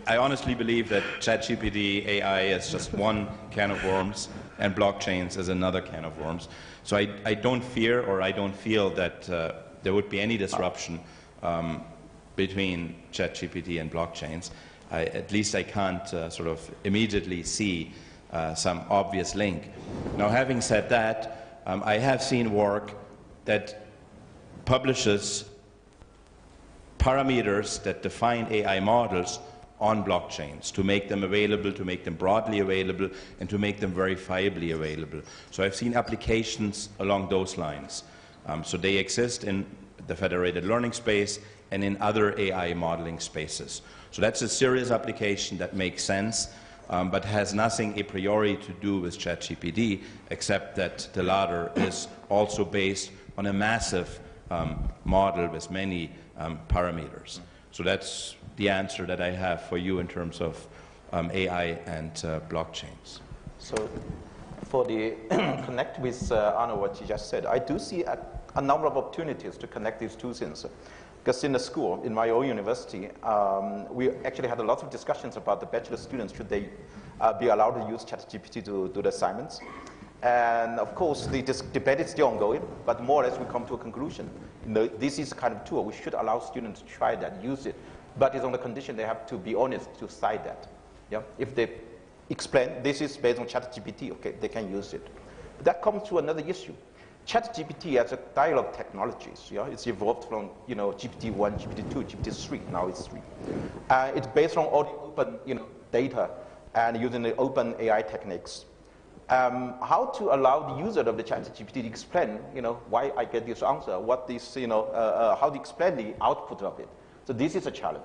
I honestly believe that ChatGPT AI is just one can of worms, and blockchains is another can of worms. So I don't fear or I don't feel that there would be any disruption between ChatGPT and blockchains. At least I can't sort of immediately see some obvious link. Now, having said that, I have seen work that publishes parameters that define AI models on blockchains to make them available, to make them broadly available, and to make them verifiably available. So I've seen applications along those lines. So they exist in the federated learning space and in other AI modeling spaces. So that's a serious application that makes sense, but has nothing a priori to do with ChatGPT, except that the latter is also based on a massive model with many parameters. So that's the answer that I have for you in terms of AI and blockchains. So for the connect with Arno, what you just said, I do see a number of opportunities to connect these two things. Because in the school, in my own university, we actually had a lot of discussions about the bachelor students, should they be allowed to use ChatGPT to do the assignments. And of course, the debate is still ongoing, but more or less we come to a conclusion. This is the kind of tool we should allow students to try that, use it, but it's on the condition they have to be honest to cite that. Yeah? If they explain this is based on ChatGPT, okay, they can use it. But that comes to another issue. ChatGPT as a dialogue technologies, yeah, it's evolved from GPT-1, GPT-2, GPT-3. Now it's 3. It's based on all the open data and using the open AI techniques. How to allow the user of the ChatGPT to explain, why I get this answer, what this, how to explain the output of it. So this is a challenge.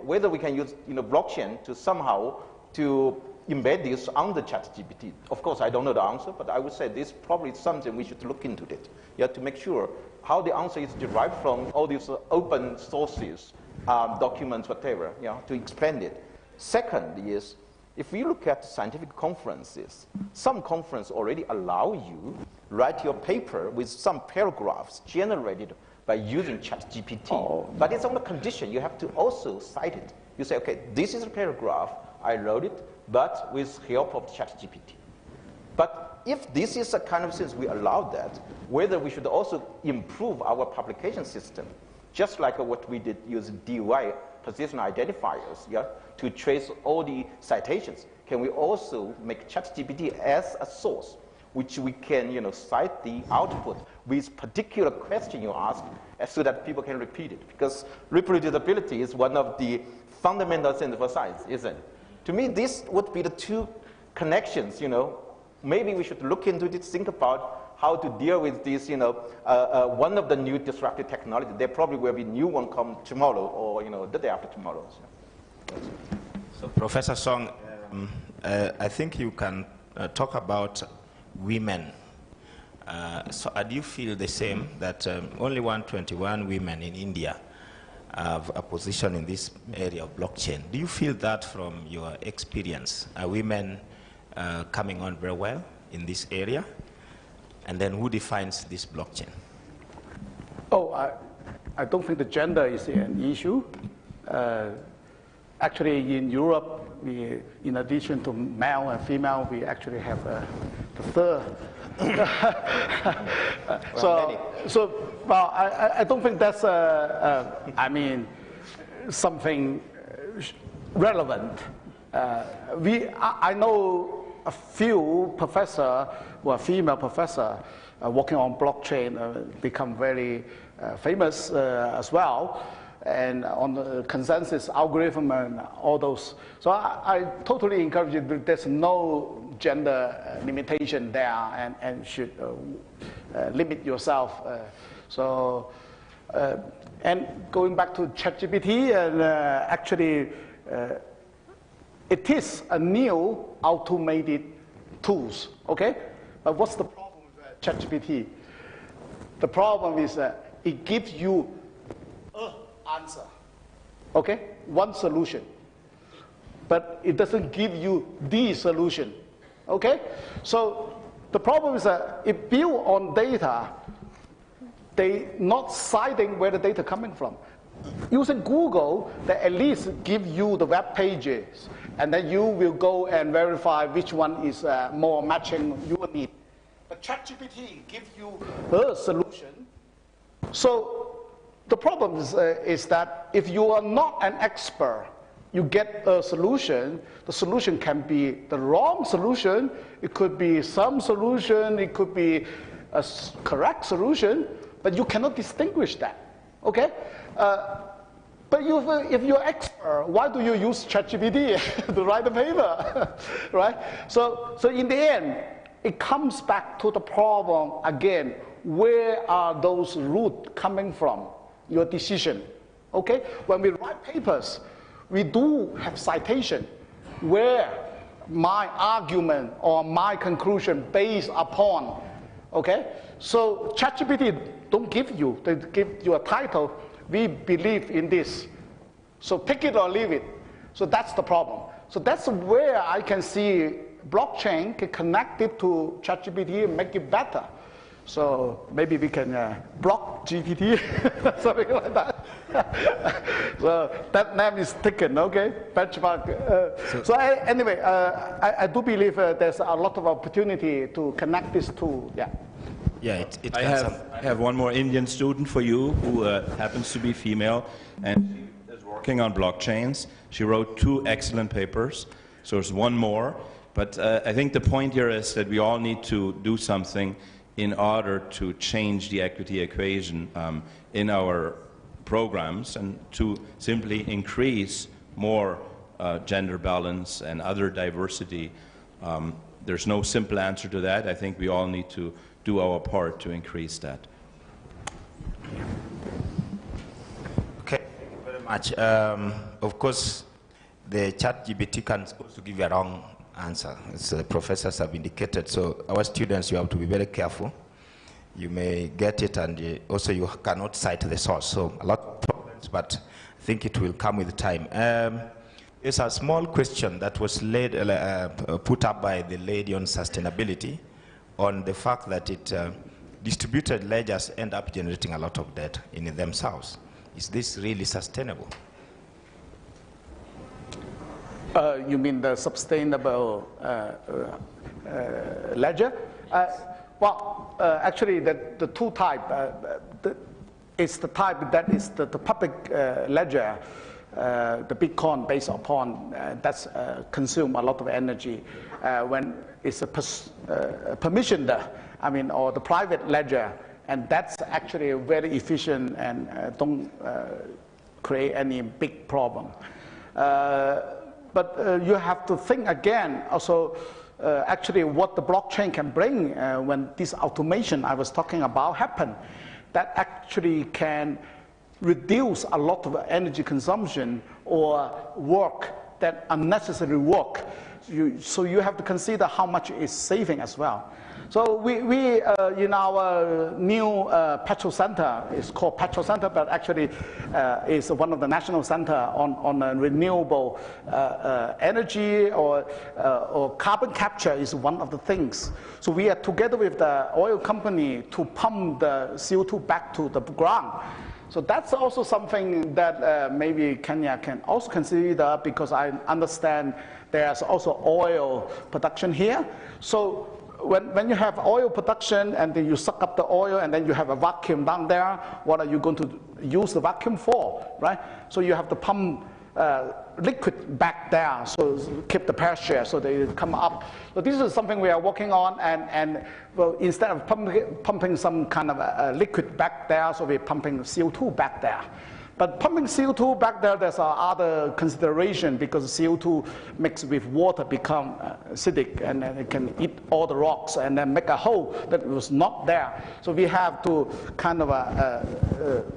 Whether we can use, blockchain to somehow to embed this on the ChatGPT. Of course, I don't know the answer, but I would say this probably is something we should look into it. Yeah, to make sure how the answer is derived from all these open sources, documents, whatever, to explain it. Second is, if we look at scientific conferences, some conferences already allow you write your paper with some paragraphs generated by using ChatGPT. But it's on the condition you have to also cite it. You say, okay, this is a paragraph, I wrote it, but with help of ChatGPT. But if this is a kind of thing we allow that, whether we should also improve our publication system, just like what we did using DOI, position identifiers, to trace all the citations, can we also make ChatGPT as a source which we can, cite the output with particular question you ask, so that people can repeat it. Because reproducibility is one of the fundamental things for science, isn't it? To me, this would be the two connections, Maybe we should look into this, think about how to deal with this, one of the new disruptive technology. There probably will be new one come tomorrow or, the day after tomorrow. So Professor Song, I think you can talk about women. So do you feel the same, that only 121 women in India have a position in this area of blockchain? Do you feel that from your experience? Are women coming on very well in this area? And then who defines this blockchain? Oh, I don't think the gender is an issue. Actually, in Europe, we, in addition to male and female, we actually have the third. Well, I don't think that's something relevant. I know a few professors who are female professors working on blockchain become very famous as well, and on the consensus algorithm and all those. So I totally encourage you. There's no gender limitation there, and should limit yourself. And going back to ChatGPT, and actually, it is a new automated tools, okay? But what's the problem with ChatGPT? The problem is that it gives you an answer, okay? One solution. But it doesn't give you the solution, okay? So the problem is that it built on data, they not citing where the data coming from. Using Google, they at least give you the web pages, and then you will go and verify which one is more matching your need. But ChatGPT gives you a solution. So the problem is that if you are not an expert, you get a solution. The solution can be the wrong solution. It could be some solution. It could be a correct solution. But you cannot distinguish that, okay? But if you're expert, why do you use ChatGPT to write the paper, right? So in the end, it comes back to the problem again. Where are those roots coming from? Your decision, okay? When we write papers, we do have citation where my argument or my conclusion based upon, okay? So ChatGPT don't give you, they give you a title, we believe in this. So take it or leave it. So that's the problem. So that's where I can see blockchain can connect it to ChatGPT and make it better. So maybe we can block GPT, something like that. So that name is taken, okay? Benchmark. Anyway, I do believe there's a lot of opportunity to connect these two. Yeah. Yeah, I have one more Indian student for you who happens to be female and is working on blockchains. She wrote 2 excellent papers, so there's one more. But I think the point here is that we all need to do something in order to change the equity equation in our programs and to simply increase more gender balance and other diversity. There's no simple answer to that. I think we all need to do our part to increase that. Okay, thank you very much. Of course, the ChatGPT can also give you a wrong answer, as the professors have indicated. So our students, you have to be very careful. You may get it, and also you cannot cite the source. So a lot of problems, but I think it will come with time. There's a small question that was put up by the lady on sustainability, on the fact that distributed ledgers end up generating a lot of debt in themselves. Is this really sustainable? You mean the sustainable ledger? Actually, the two type is the type that is the public ledger. the Bitcoin based upon that's consume a lot of energy when it's a permissioned, or the private ledger, and that's actually very efficient and don't create any big problem. But you have to think again also actually what the blockchain can bring when this automation I was talking about happen, that actually can reduce a lot of energy consumption or work, that unnecessary work. So you have to consider how much is saving as well. So we in our new petrol center, it's called petrol center, but actually is one of the national center on renewable energy or carbon capture is one of the things. So we are together with the oil company to pump the CO2 back to the ground. So that's also something that maybe Kenya can also consider, because I understand there's also oil production here. So when you have oil production and then you suck up the oil and then you have a vacuum down there, what are you going to use the vacuum for, right? So you have to pump liquid back there, so keep the pressure so they come up. So this is something we are working on, and well, instead of pumping some kind of liquid back there, so we're pumping CO2 back there. But pumping CO2 back there, there's other consideration, because CO2 mixed with water become acidic, and then it can eat all the rocks and then make a hole that was not there. So we have to kind of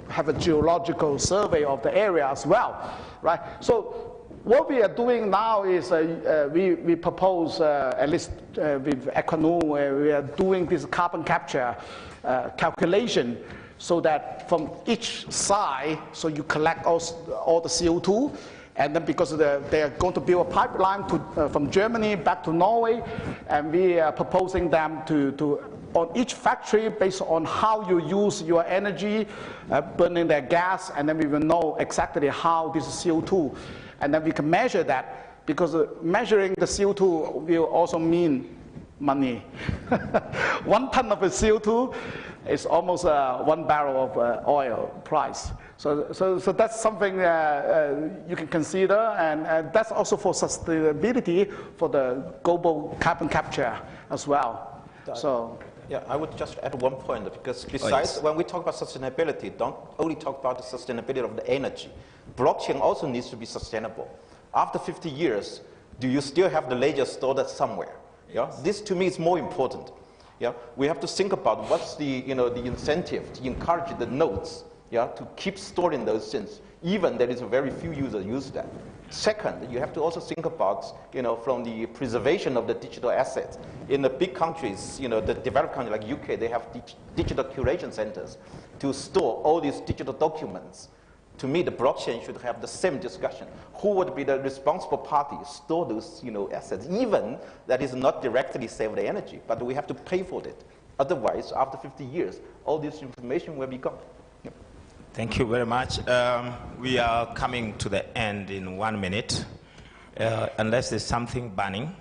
have a geological survey of the area as well, right? So what we are doing now is we propose, at least with Equinor, we are doing this carbon capture calculation, so that from each side, so you collect all the CO2, and then because they are going to build a pipeline from Germany back to Norway, and we are proposing them to on each factory, based on how you use your energy, burning their gas, and then we will know exactly how this CO2, and then we can measure that, because measuring the CO2 will also mean money. 1 ton of CO2 is almost 1 barrel of oil price. So that's something you can consider, and that's also for sustainability for the global carbon capture as well. So. Yeah, I would just add one point, because besides, when we talk about sustainability, don't only talk about the sustainability of the energy. Blockchain also needs to be sustainable. After 50 years, do you still have the ledger stored somewhere? Yeah, this to me is more important. Yeah, we have to think about what's the the incentive to encourage the nodes, yeah, to keep storing those things, even there is very few users use that. Second, you have to also think about from the preservation of the digital assets. In the big countries, the developed countries like UK, they have digital curation centers to store all these digital documents. To me, the blockchain should have the same discussion. Who would be the responsible party to store those assets, even that is not directly save the energy, but we have to pay for it. Otherwise, after 50 years, all this information will be gone. Yep. Thank you very much. We are coming to the end in 1 minute, unless there's something burning,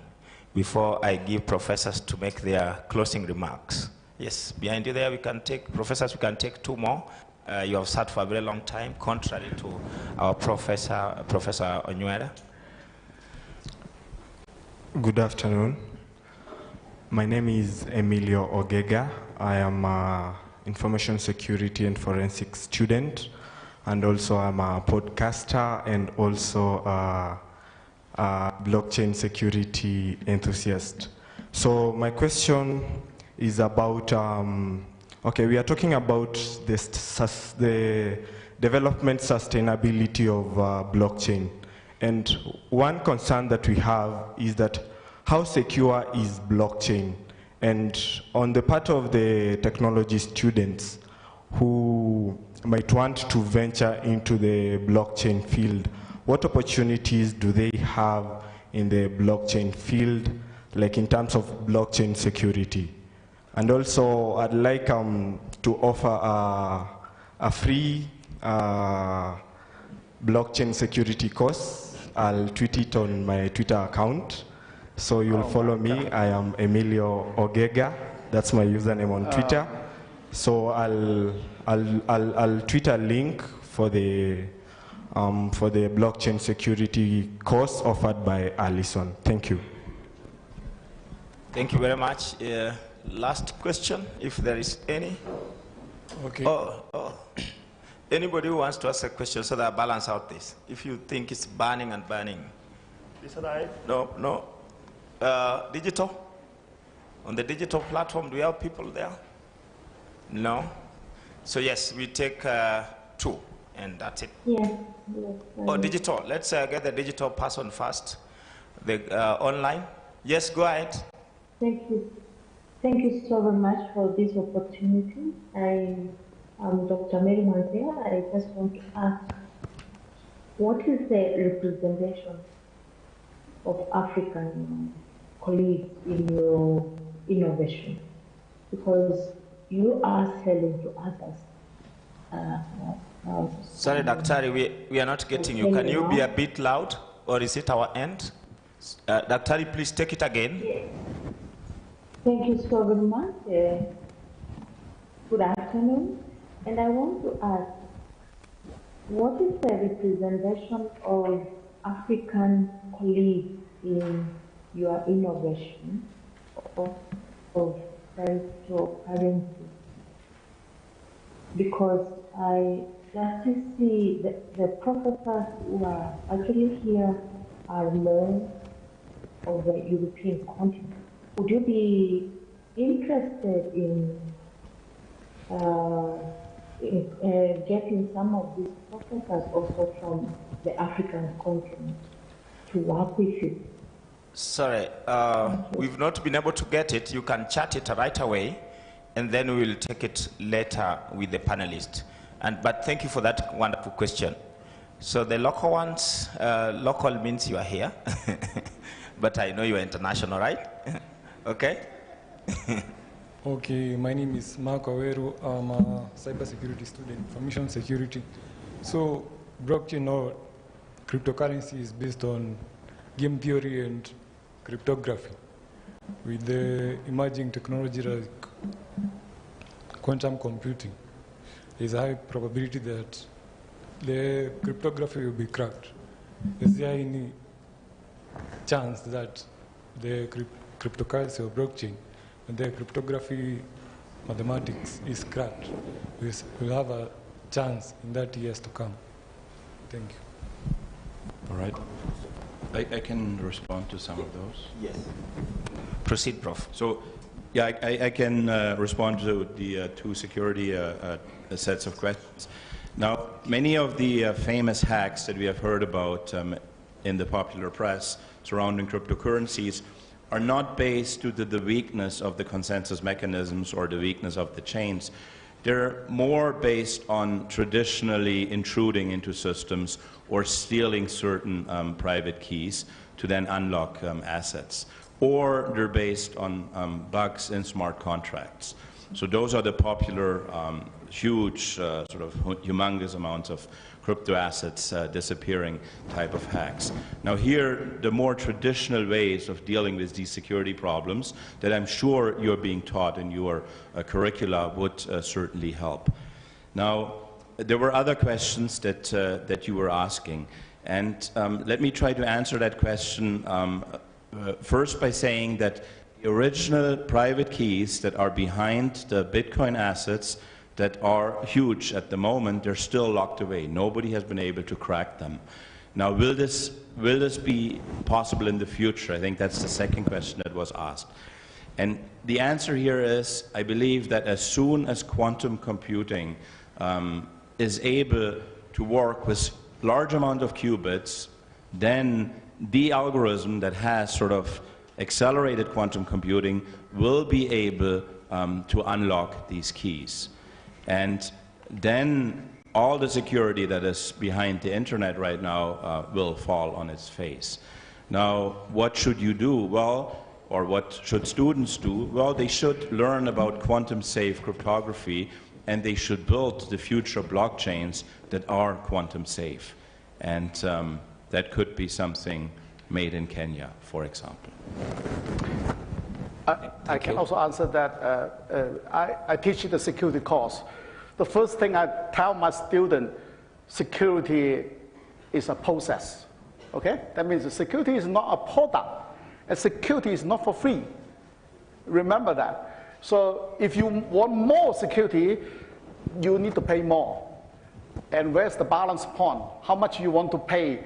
before I give professors to make their closing remarks. Yes, behind you there, we can take, professors, we can take 2 more. You have sat for a very long time, contrary to our Professor Onywera. Good afternoon. My name is Emilio Ogega. I am an information security and forensics student, and also I'm a podcaster and also a blockchain security enthusiast. So my question is about okay, we are talking about the development sustainability of blockchain. And one concern that we have is that how secure is blockchain? And on the part of the technology students who might want to venture into the blockchain field, what opportunities do they have in the blockchain field, like in terms of blockchain security? And also, I'd like to offer a free blockchain security course. I'll tweet it on my Twitter account. So you'll follow me. I am Emilio Ogega. That's my username on Twitter. So I'll tweet a link for the for the blockchain security course offered by Alison. Thank you. Thank you very much. Last question, if there is any. Okay. Anybody who wants to ask a question so that I balance out this? If you think it's burning and burning. This side? No. Digital? On the digital platform, do we have people there? No? So yes, we take 2, and that's it. Yes. Digital. Let's get the digital person first. The online. Yes, go ahead. Thank you. Thank you so very much for this opportunity. I am Dr. Mary Manzea. I just want to ask, what is the representation of African colleagues in your innovation? Because you are selling to others. Sorry, Daktari, we are not getting you. Can you be a bit loud, or is it our end? Daktari, please take it again. Thank you so very much. Good afternoon. And I want to ask, what is the representation of African colleagues in your innovation of cryptocurrency? Because I just see the professors who are actually here are more of the European continent. Would you be interested in getting some of these professors also from the African continent to work with you? Sorry, we've not been able to get it. You can chat it right away, and then we will take it later with the panelists. But thank you for that wonderful question. So the local ones, local means you are here, but I know you are international, right? Okay. Okay, my name is Mark Aweru. I'm a cybersecurity student, information security. So blockchain or cryptocurrency is based on game theory and cryptography. With the emerging technology like quantum computing, there's a high probability that the cryptography will be cracked. Is there any chance that the cryptocurrency or blockchain and the cryptography mathematics is cracked? We'll have a chance in that years to come. Thank you. All right. I can respond to some of those. Yes. Proceed, Prof. So, yeah, I can respond to the 2 security sets of questions. Now, many of the famous hacks that we have heard about in the popular press surrounding cryptocurrencies are not based due to the weakness of the consensus mechanisms or the weakness of the chains. They're more based on traditionally intruding into systems or stealing certain private keys to then unlock assets. Or they're based on bugs in smart contracts. So those are the popular, huge, sort of humongous amounts of crypto assets disappearing type of hacks. Now here, the more traditional ways of dealing with these security problems that I'm sure you're being taught in your curricula would certainly help. Now, there were other questions that you were asking, and let me try to answer that question first by saying that the original private keys that are behind the Bitcoin assets that are huge at the moment, they're still locked away. Nobody has been able to crack them. Now, will this be possible in the future? I think that's the second question that was asked. And the answer here is, I believe that as soon as quantum computing is able to work with large amount of qubits, then the algorithm that has sort of accelerated quantum computing will be able to unlock these keys. And then all the security that is behind the internet right now will fall on its face. Now, what should you do? Well, or what should students do? Well, they should learn about quantum safe cryptography, and they should build the future blockchains that are quantum safe. And that could be something made in Kenya, for example. I can also answer that. I teach the security course. The first thing I tell my student, security is a process. Okay? That means the security is not a product, and security is not for free. Remember that. So if you want more security, you need to pay more. And where's the balance point? How much you want to pay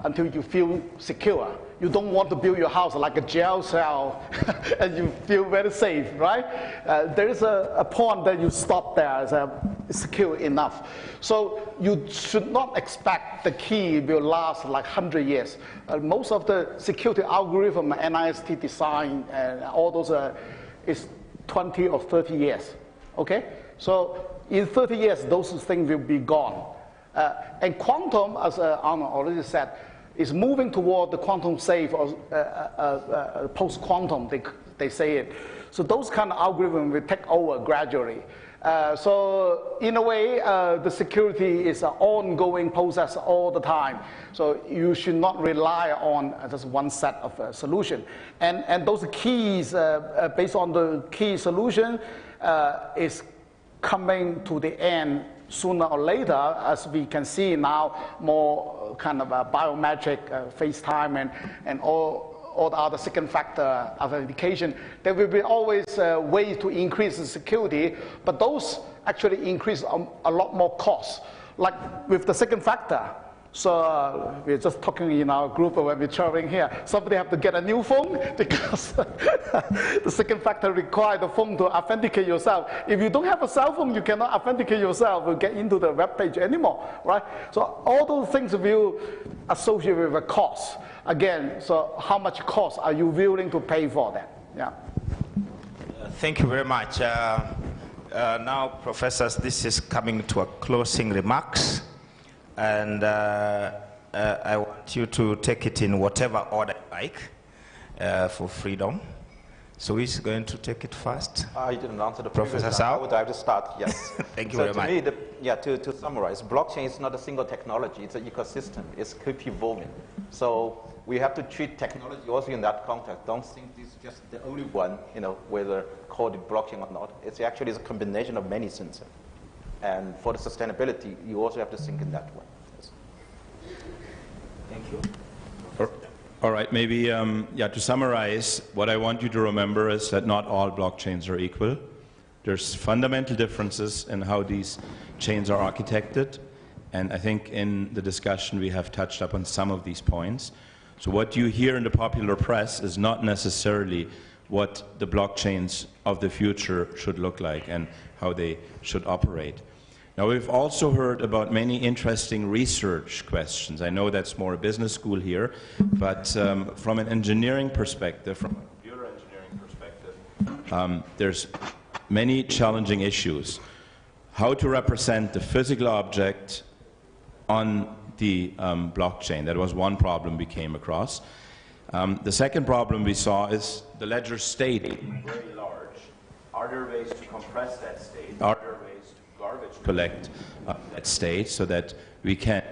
until you feel secure? You don't want to build your house like a jail cell and you feel very safe, right? There is a point that you stop there as secure enough. So you should not expect the key will last like 100 years. Most of the security algorithm, NIST design, and all those is 20 or 30 years, okay? So in 30 years, those things will be gone. And quantum, as Arnold already said, is moving toward the quantum safe or post-quantum, they say it. So those kind of algorithms will take over gradually. So in a way, the security is an ongoing process all the time. So you should not rely on just one set of solution. And those keys, based on the key solution, is coming to the end sooner or later, as we can see now, more kind of biometric, FaceTime, and all the other second factor authentication. There will be always ways to increase the security, but those actually increase a lot more cost. Like with the second factor. So we're just talking in our group when we're traveling here. Somebody have to get a new phone because the second factor requires the phone to authenticate yourself. If you don't have a cell phone, you cannot authenticate yourself or get into the web page anymore, right? So all those things will associate with a cost. Again, so how much cost are you willing to pay for that? Yeah. Thank you very much. Now, professors, this is coming to a closing remarks. And I want you to take it in whatever order you like for freedom. So who's going to take it first? I didn't answer the Professor previous. Sao? I would like to start, yes. Thank you very much. To summarize, blockchain is not a single technology, it's an ecosystem. It's keep evolving. So we have to treat technology also in that context. Don't think this is just the only one, whether called it blockchain or not. It's actually a combination of many things. And for the sustainability, you also have to think in that way. Yes. Thank you. All right, maybe to summarize, what I want you to remember is that not all blockchains are equal. There's fundamental differences in how these chains are architected, and I think in the discussion we have touched upon some of these points. So what you hear in the popular press is not necessarily what the blockchains of the future should look like and how they should operate. Now, we've also heard about many interesting research questions. I know that's more a business school here, but from an engineering perspective, from a computer engineering perspective, there's many challenging issues. How to represent the physical object on the blockchain. That was one problem we came across. The second problem we saw is the ledger state being very large. Are there ways to compress that state? Are there ways to garbage collect that state so that we can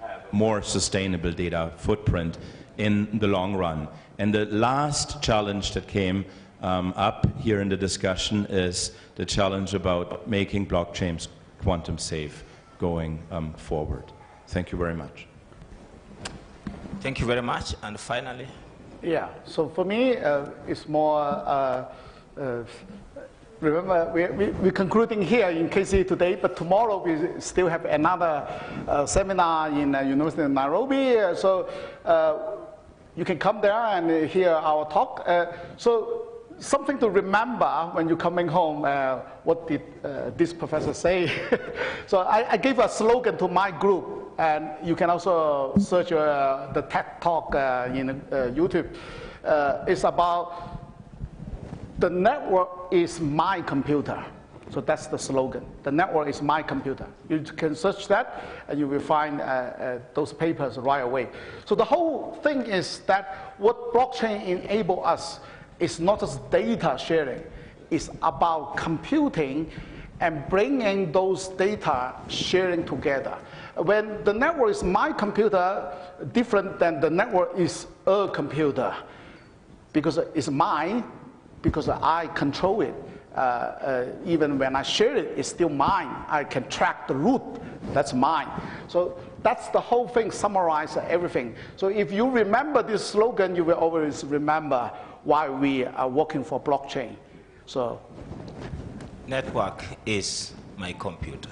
have a more sustainable data footprint in the long run? And the last challenge that came up here in the discussion is the challenge about making blockchains quantum safe going forward. Thank you very much. Thank you very much. And finally? Yeah, so for me, it's more, remember, we're concluding here in KC today, but tomorrow we still have another seminar in University of Nairobi. So you can come there and hear our talk. So something to remember when you're coming home, what did this professor say? So I gave a slogan to my group, and you can also search the TED Talk in YouTube. It's about the network is my computer. So that's the slogan. The network is my computer. You can search that, and you will find those papers right away. So the whole thing is that what blockchain enable us is not just data sharing. It's about computing and bringing those data sharing together. When the network is my computer, different than the network is a computer, because it's mine, because I control it. even when I share it, it's still mine. I can track the root. That's mine. So that's the whole thing, summarize everything. So if you remember this slogan, you will always remember why we are working for blockchain. So, network is my computer.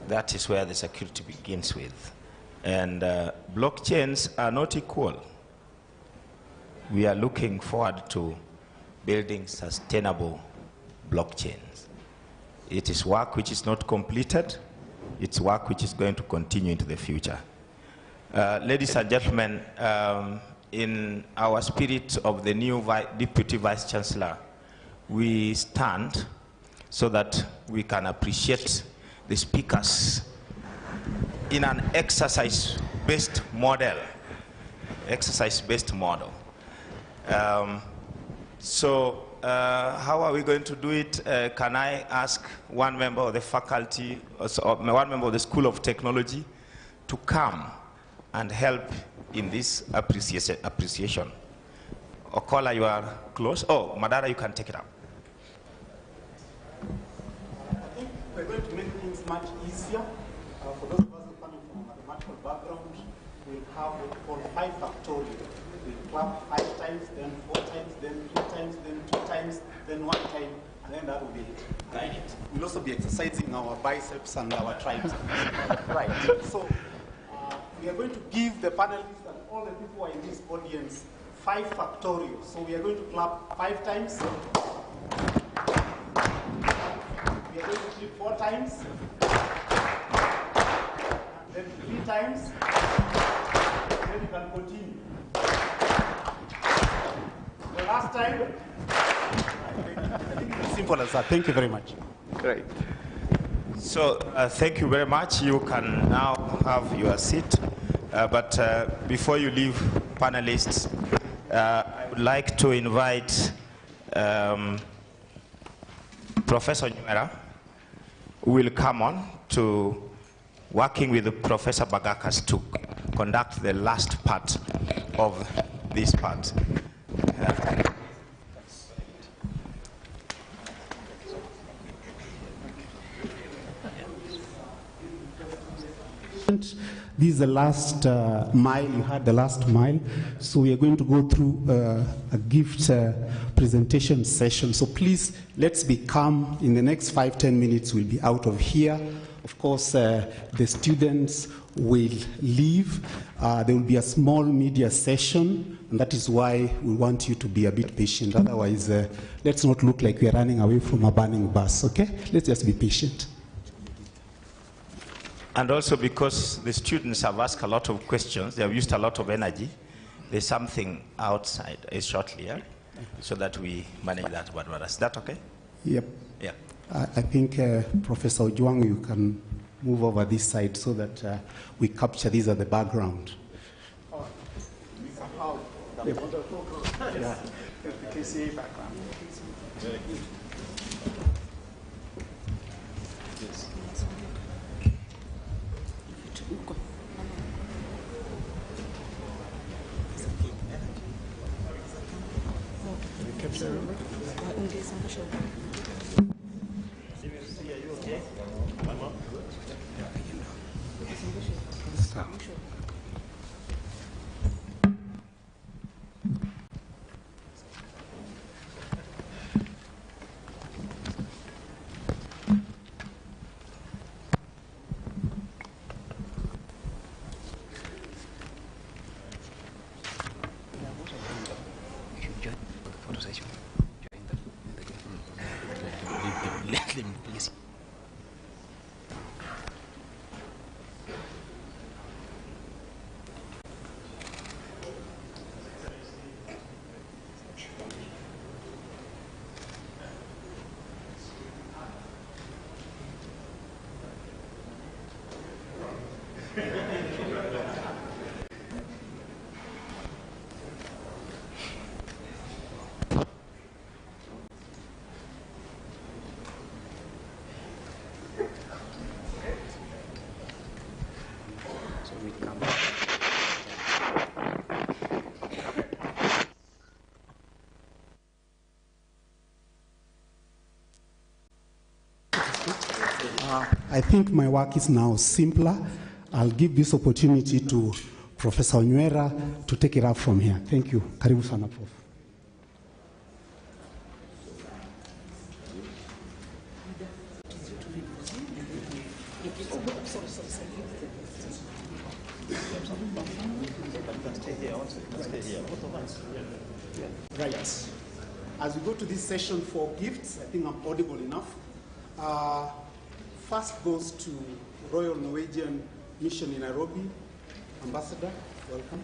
That is where the security begins with. And blockchains are not equal. We are looking forward to building sustainable blockchains. It is work which is not completed. It's work which is going to continue into the future. Ladies and gentlemen, in our spirit of the new Deputy Vice Chancellor, we stand so that we can appreciate the speakers in an exercise-based model. Exercise-based model. How are we going to do it? Can I ask one member of the faculty, or one member of the School of Technology to come and help in this appreciation? Okola, you are close. Oh, Madara, you can take it up. I think we're going to make things much easier. For those of us who are coming from a mathematical background, we'll have what we call 5 factorial. We'll clap 5 times, then 4 times, then 3 times, then 2 times, then 1 time, and then that will be it. Right? We'll also be exercising our biceps and our triceps. Right. So we are going to give the panelists and all the people who are in this audience 5 factorial. So we are going to clap 5 times. We are going to clap 4 times. Then 3 times. Then you can continue. The last time. I think it's simple as that. Thank you very much. Great. So thank you very much. You can now have your seat. But before you leave, panelists, I would like to invite Professor Nyumera, who will come on to working with Professor Bagakas to conduct the last part of this part. This is the last mile, you had the last mile. So we are going to go through a gift presentation session. So please, let's be calm. In the next 5-10 minutes, we'll be out of here. Of course, the students will leave. There will be a small media session, and that is why we want you to be a bit patient. Otherwise, let's not look like we are running away from a burning bus, okay? Let's just be patient. And also because the students have asked a lot of questions, they have used a lot of energy, there's something outside shortly, yeah? So that we manage that. Is that okay? Yep. Yeah. I think, Professor Ojwang, you can move over this side so that we capture these at the background. Yep. Yeah. The KCA background. Very good. I think my work is now simpler. I'll give this opportunity to Professor Onywera to take it up from here. Thank you. Karibu sana, Prof. Right. As we go to this session for gifts, I think I'm audible enough. First goes to Royal Norwegian Mission in Nairobi. Ambassador, welcome.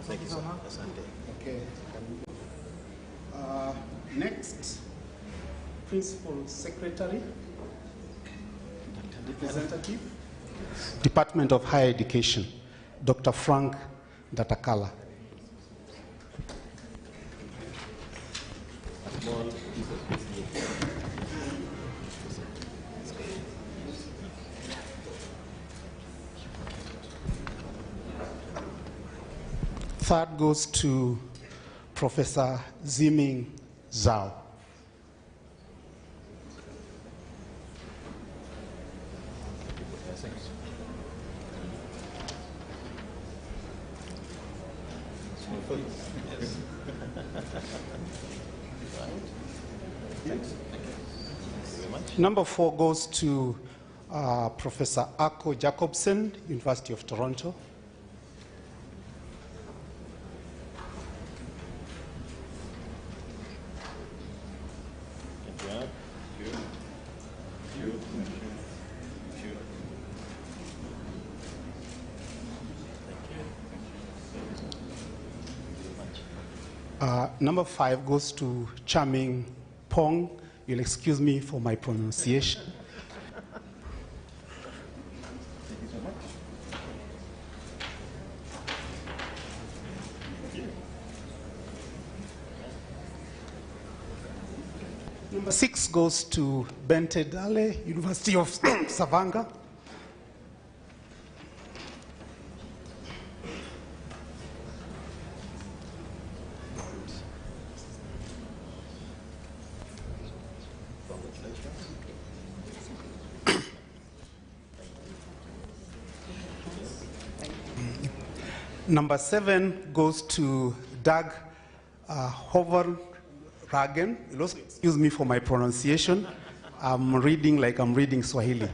Thank you, sir. Okay. Next, Principal Secretary, Representative, Department of Higher Education, Dr. Frank Datakala. Third goes to Professor Ziming Zhao. Number 4 goes to Professor Ako Jacobsen, University of Toronto. Number 5 goes to Charming Pong. You'll excuse me for my pronunciation. Number 6 goes to Bente Dale, University of Stavanger. Number 7 goes to Doug Hoverragen. Excuse me for my pronunciation. I'm reading like I'm reading Swahili.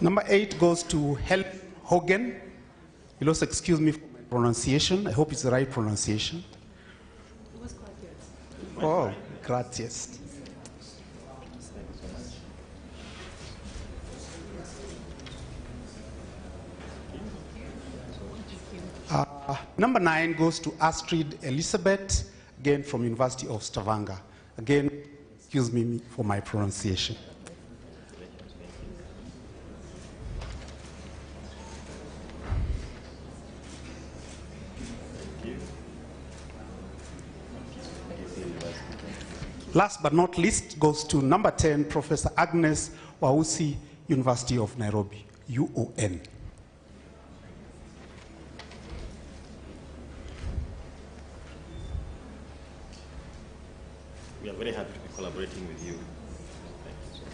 Number 8 goes to Helen Hogan. You'll also excuse me for my pronunciation. I hope it's the right pronunciation. It was quite good. Oh, gracias. Number 9 goes to Astrid Elizabeth, again from University of Stavanger. Again, excuse me for my pronunciation. Last but not least goes to number 10, Professor Agnes Wausi, University of Nairobi, UON. We are very happy to be collaborating with you. Thank you, sir.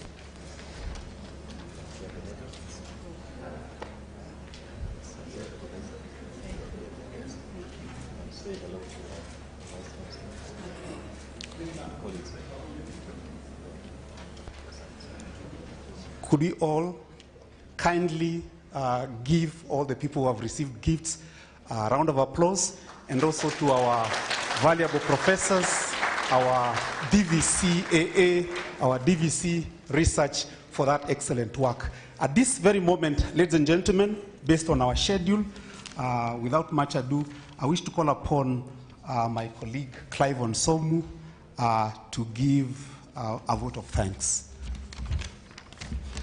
Say hello to colleagues. Could we all kindly give all the people who have received gifts a round of applause, and also to our valuable professors, our DVC AA, our DVC research for that excellent work. At this very moment, ladies and gentlemen, based on our schedule, without much ado, I wish to call upon my colleague Clive Onsomu to give a vote of thanks.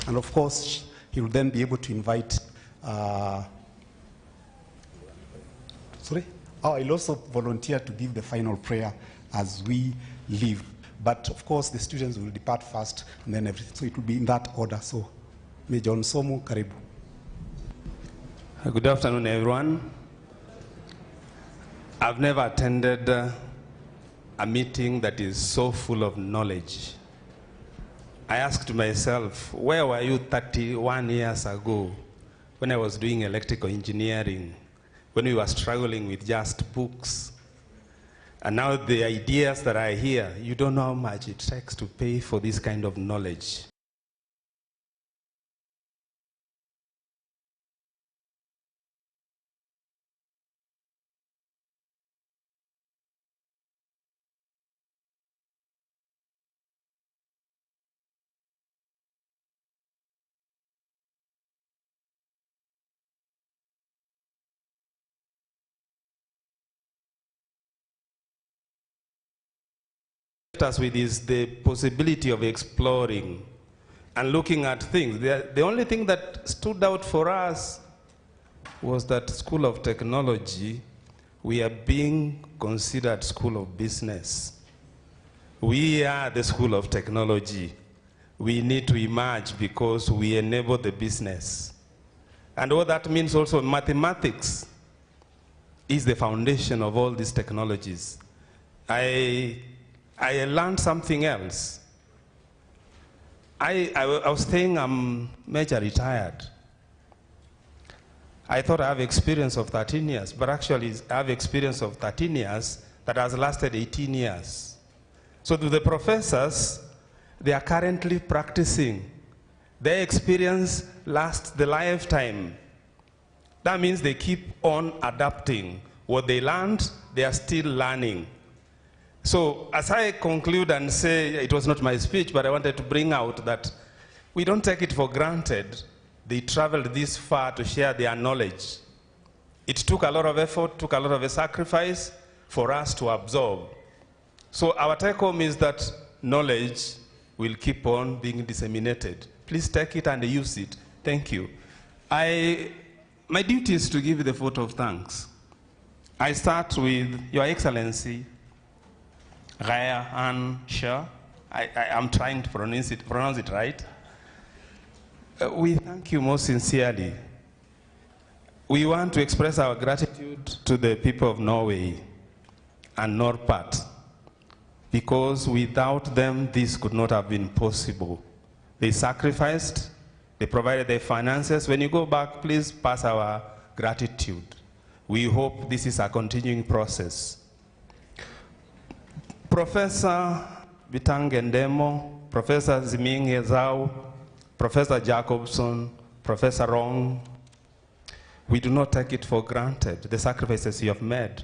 And of course, he will then be able to invite, I'll also volunteer to give the final prayer as we leave. But of course, the students will depart first and then everything. So it will be in that order. So, Major Nsomo, karibu. Good afternoon, everyone. I've never attended a meeting that is so full of knowledge. I asked myself, where were you 31 years ago when I was doing electrical engineering, when we were struggling with just books? And now the ideas that are here, you don't know how much it takes to pay for this kind of knowledge. Us with is the possibility of exploring and looking at things. The only thing that stood out for us was that School of Technology, we are being considered School of Business. We are the School of Technology. We need to emerge because we enable the business. And what that means also, mathematics is the foundation of all these technologies. I learned something else. I was saying I'm major retired. I thought I have experience of 13 years, but actually I have experience of 13 years that has lasted 18 years. So to the professors, they are currently practicing. Their experience lasts the lifetime. That means they keep on adapting. What they learned, they are still learning. So as I conclude and say, it was not my speech, but I wanted to bring out that we don't take it for granted. They traveled this far to share their knowledge. It took a lot of effort, took a lot of a sacrifice for us to absorb. So our take home is that knowledge will keep on being disseminated. Please take it and use it. Thank you. My duty is to give you the vote of thanks. I start with Your Excellency, Raya Ann Shah. I'm trying to pronounce it right. We thank you most sincerely. We want to express our gratitude to the people of Norway and NORPAT, because without them, this could not have been possible. They sacrificed, they provided their finances. When you go back, please pass our gratitude. We hope this is a continuing process. Professor Bitangendemo, Professor Ziming Ezau, Professor Jacobson, Professor Rong, we do not take it for granted, the sacrifices you have made.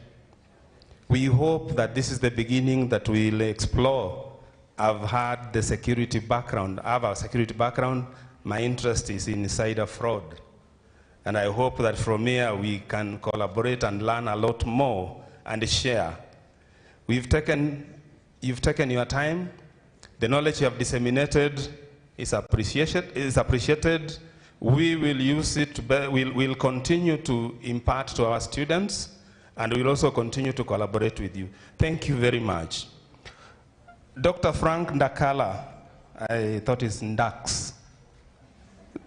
We hope that this is the beginning that we'll explore. I've had the security background. I have a security background. My interest is in cyber fraud. And I hope that from here we can collaborate and learn a lot more and share. You've taken your time. The knowledge you have disseminated is appreciated. We will use it, we'll continue to impart to our students, and we'll also continue to collaborate with you. Thank you very much. Dr. Frank Ndakala, I thought it's Ndax.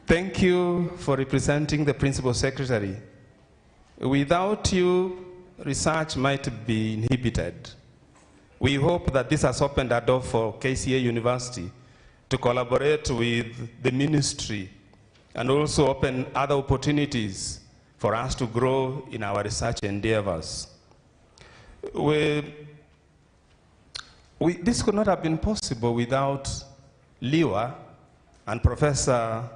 Thank you for representing the Principal Secretary. Without you, research might be inhibited. We hope that this has opened a door for KCA University to collaborate with the ministry and also open other opportunities for us to grow in our research endeavors. This could not have been possible without Liwa and Professor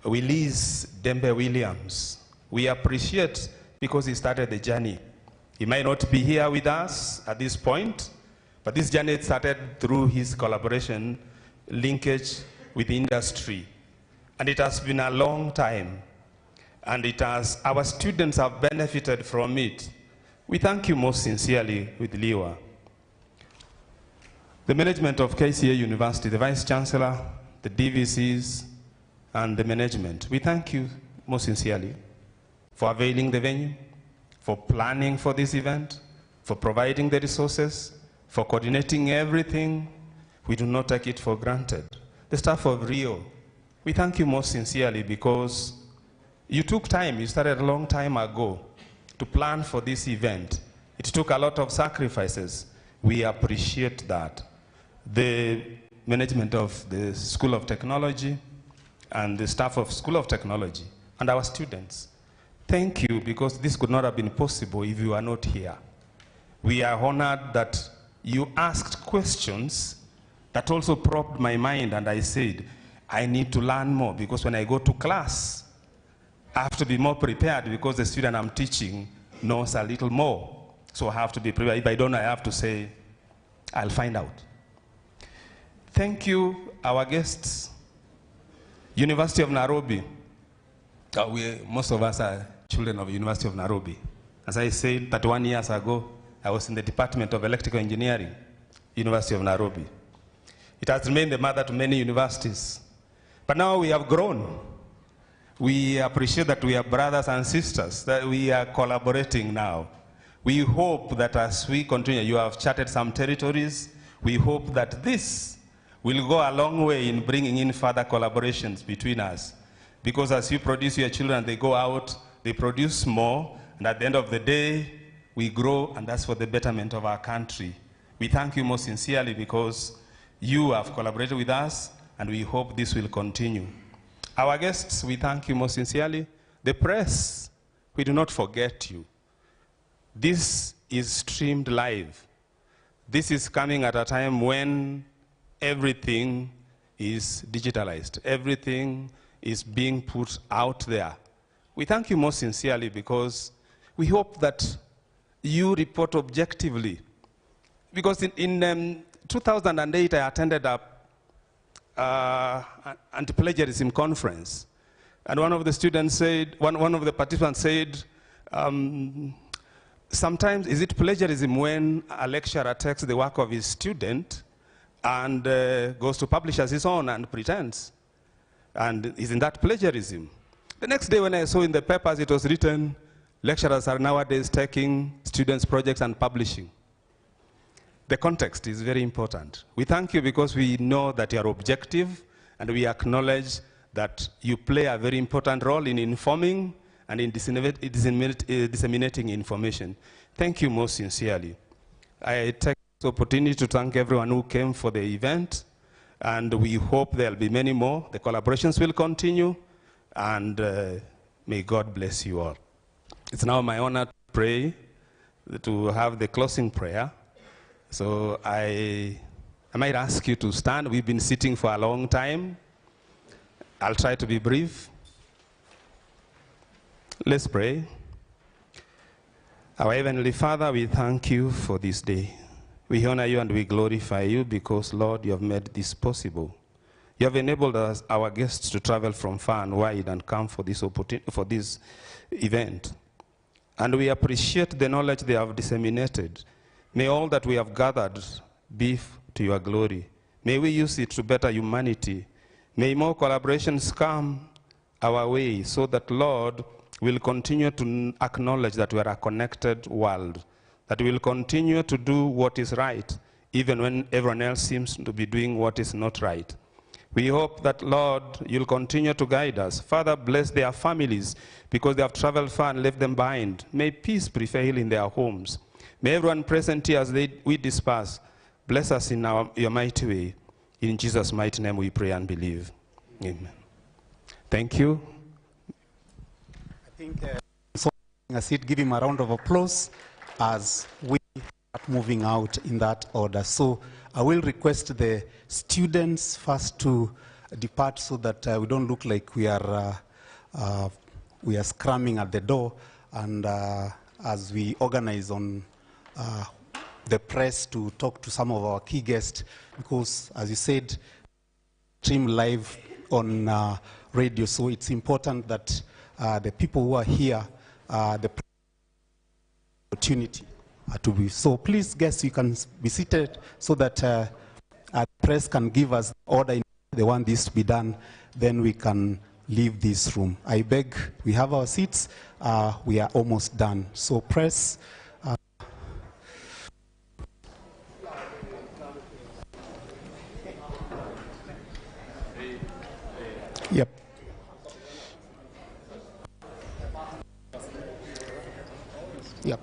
Willis Dembe Williams. We appreciate because he started the journey. He might not be here with us at this point, but this journey started through his collaboration, linkage with industry. And it has been a long time. And our students have benefited from it. We thank you most sincerely with Liwa. The management of KCA University, the Vice Chancellor, the DVCs, and the management. We thank you most sincerely for availing the venue, for planning for this event, for providing the resources, for coordinating everything. We do not take it for granted. The staff of Rio, we thank you most sincerely because you took time, you started a long time ago to plan for this event. It took a lot of sacrifices. We appreciate that. The management of the School of Technology and the staff of School of Technology and our students, thank you, because this could not have been possible if you were not here. We are honored that you asked questions that also prompted my mind, and I said, I need to learn more, because when I go to class, I have to be more prepared, because the student I'm teaching knows a little more. So I have to be prepared. If I don't know, I have to say, I'll find out. Thank you, our guests. University of Nairobi. Most of us are children of University of Nairobi. As I said, 31 years ago, I was in the Department of Electrical Engineering, University of Nairobi. It has remained the mother to many universities. But now we have grown. We appreciate that we are brothers and sisters, that we are collaborating now. We hope that as we continue, you have charted some territories. We hope that this will go a long way in bringing in further collaborations between us. Because as you produce your children, they go out, they produce more, and at the end of the day, we grow, and that's for the betterment of our country. We thank you most sincerely because you have collaborated with us, and we hope this will continue. Our guests, we thank you most sincerely. The press, we do not forget you. This is streamed live. This is coming at a time when everything is digitalized. Everything is being put out there. We thank you most sincerely because we hope that you report objectively. Because in 2008, I attended a anti-plagiarism conference. And one of the students said, one of the participants said, sometimes is it plagiarism when a lecturer takes the work of his student and goes to publish as his own and pretends? And isn't that plagiarism? The next day when I saw in the papers, it was written, lecturers are nowadays taking students' projects and publishing. The context is very important. We thank you because we know that you are objective, and we acknowledge that you play a very important role in informing and in disseminating information. Thank you most sincerely. I take this opportunity to thank everyone who came for the event, and we hope there will be many more. The collaborations will continue, and may God bless you all. It's now my honor to pray, to have the closing prayer. So I might ask you to stand. We've been sitting for a long time. I'll try to be brief. Let's pray. Our Heavenly Father, we thank you for this day. We honor you and we glorify you because, Lord, you have made this possible. You have enabled us, our guests, to travel from far and wide and come for this event. And we appreciate the knowledge they have disseminated. May all that we have gathered be to your glory. May we use it to better humanity. May more collaborations come our way so that, Lord, we'll continue to acknowledge that we are a connected world, that we'll continue to do what is right, even when everyone else seems to be doing what is not right. We hope that, Lord, you'll continue to guide us. Father, bless their families because they have traveled far and left them behind. May peace prevail in their homes. May everyone present here as we disperse, bless us in your mighty way. In Jesus' mighty name we pray and believe. Amen. Thank you. I think a seat, give him a round of applause as we start moving out in that order. So I will request the students first to depart so that we don't look like we are scrumming at the door, and as we organize on the press to talk to some of our key guests, because as you said, stream live on radio, so it's important that the people who are here, the opportunity to be. So please, guests, you can be seated so that the press can give us order in they want this to be done, then we can leave this room. I beg, we have our seats. We are almost done. So press. Yep. Yep.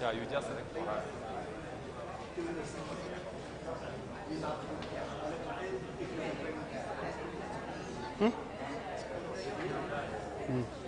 Yeah, you just select for us. Hmm? Hmm.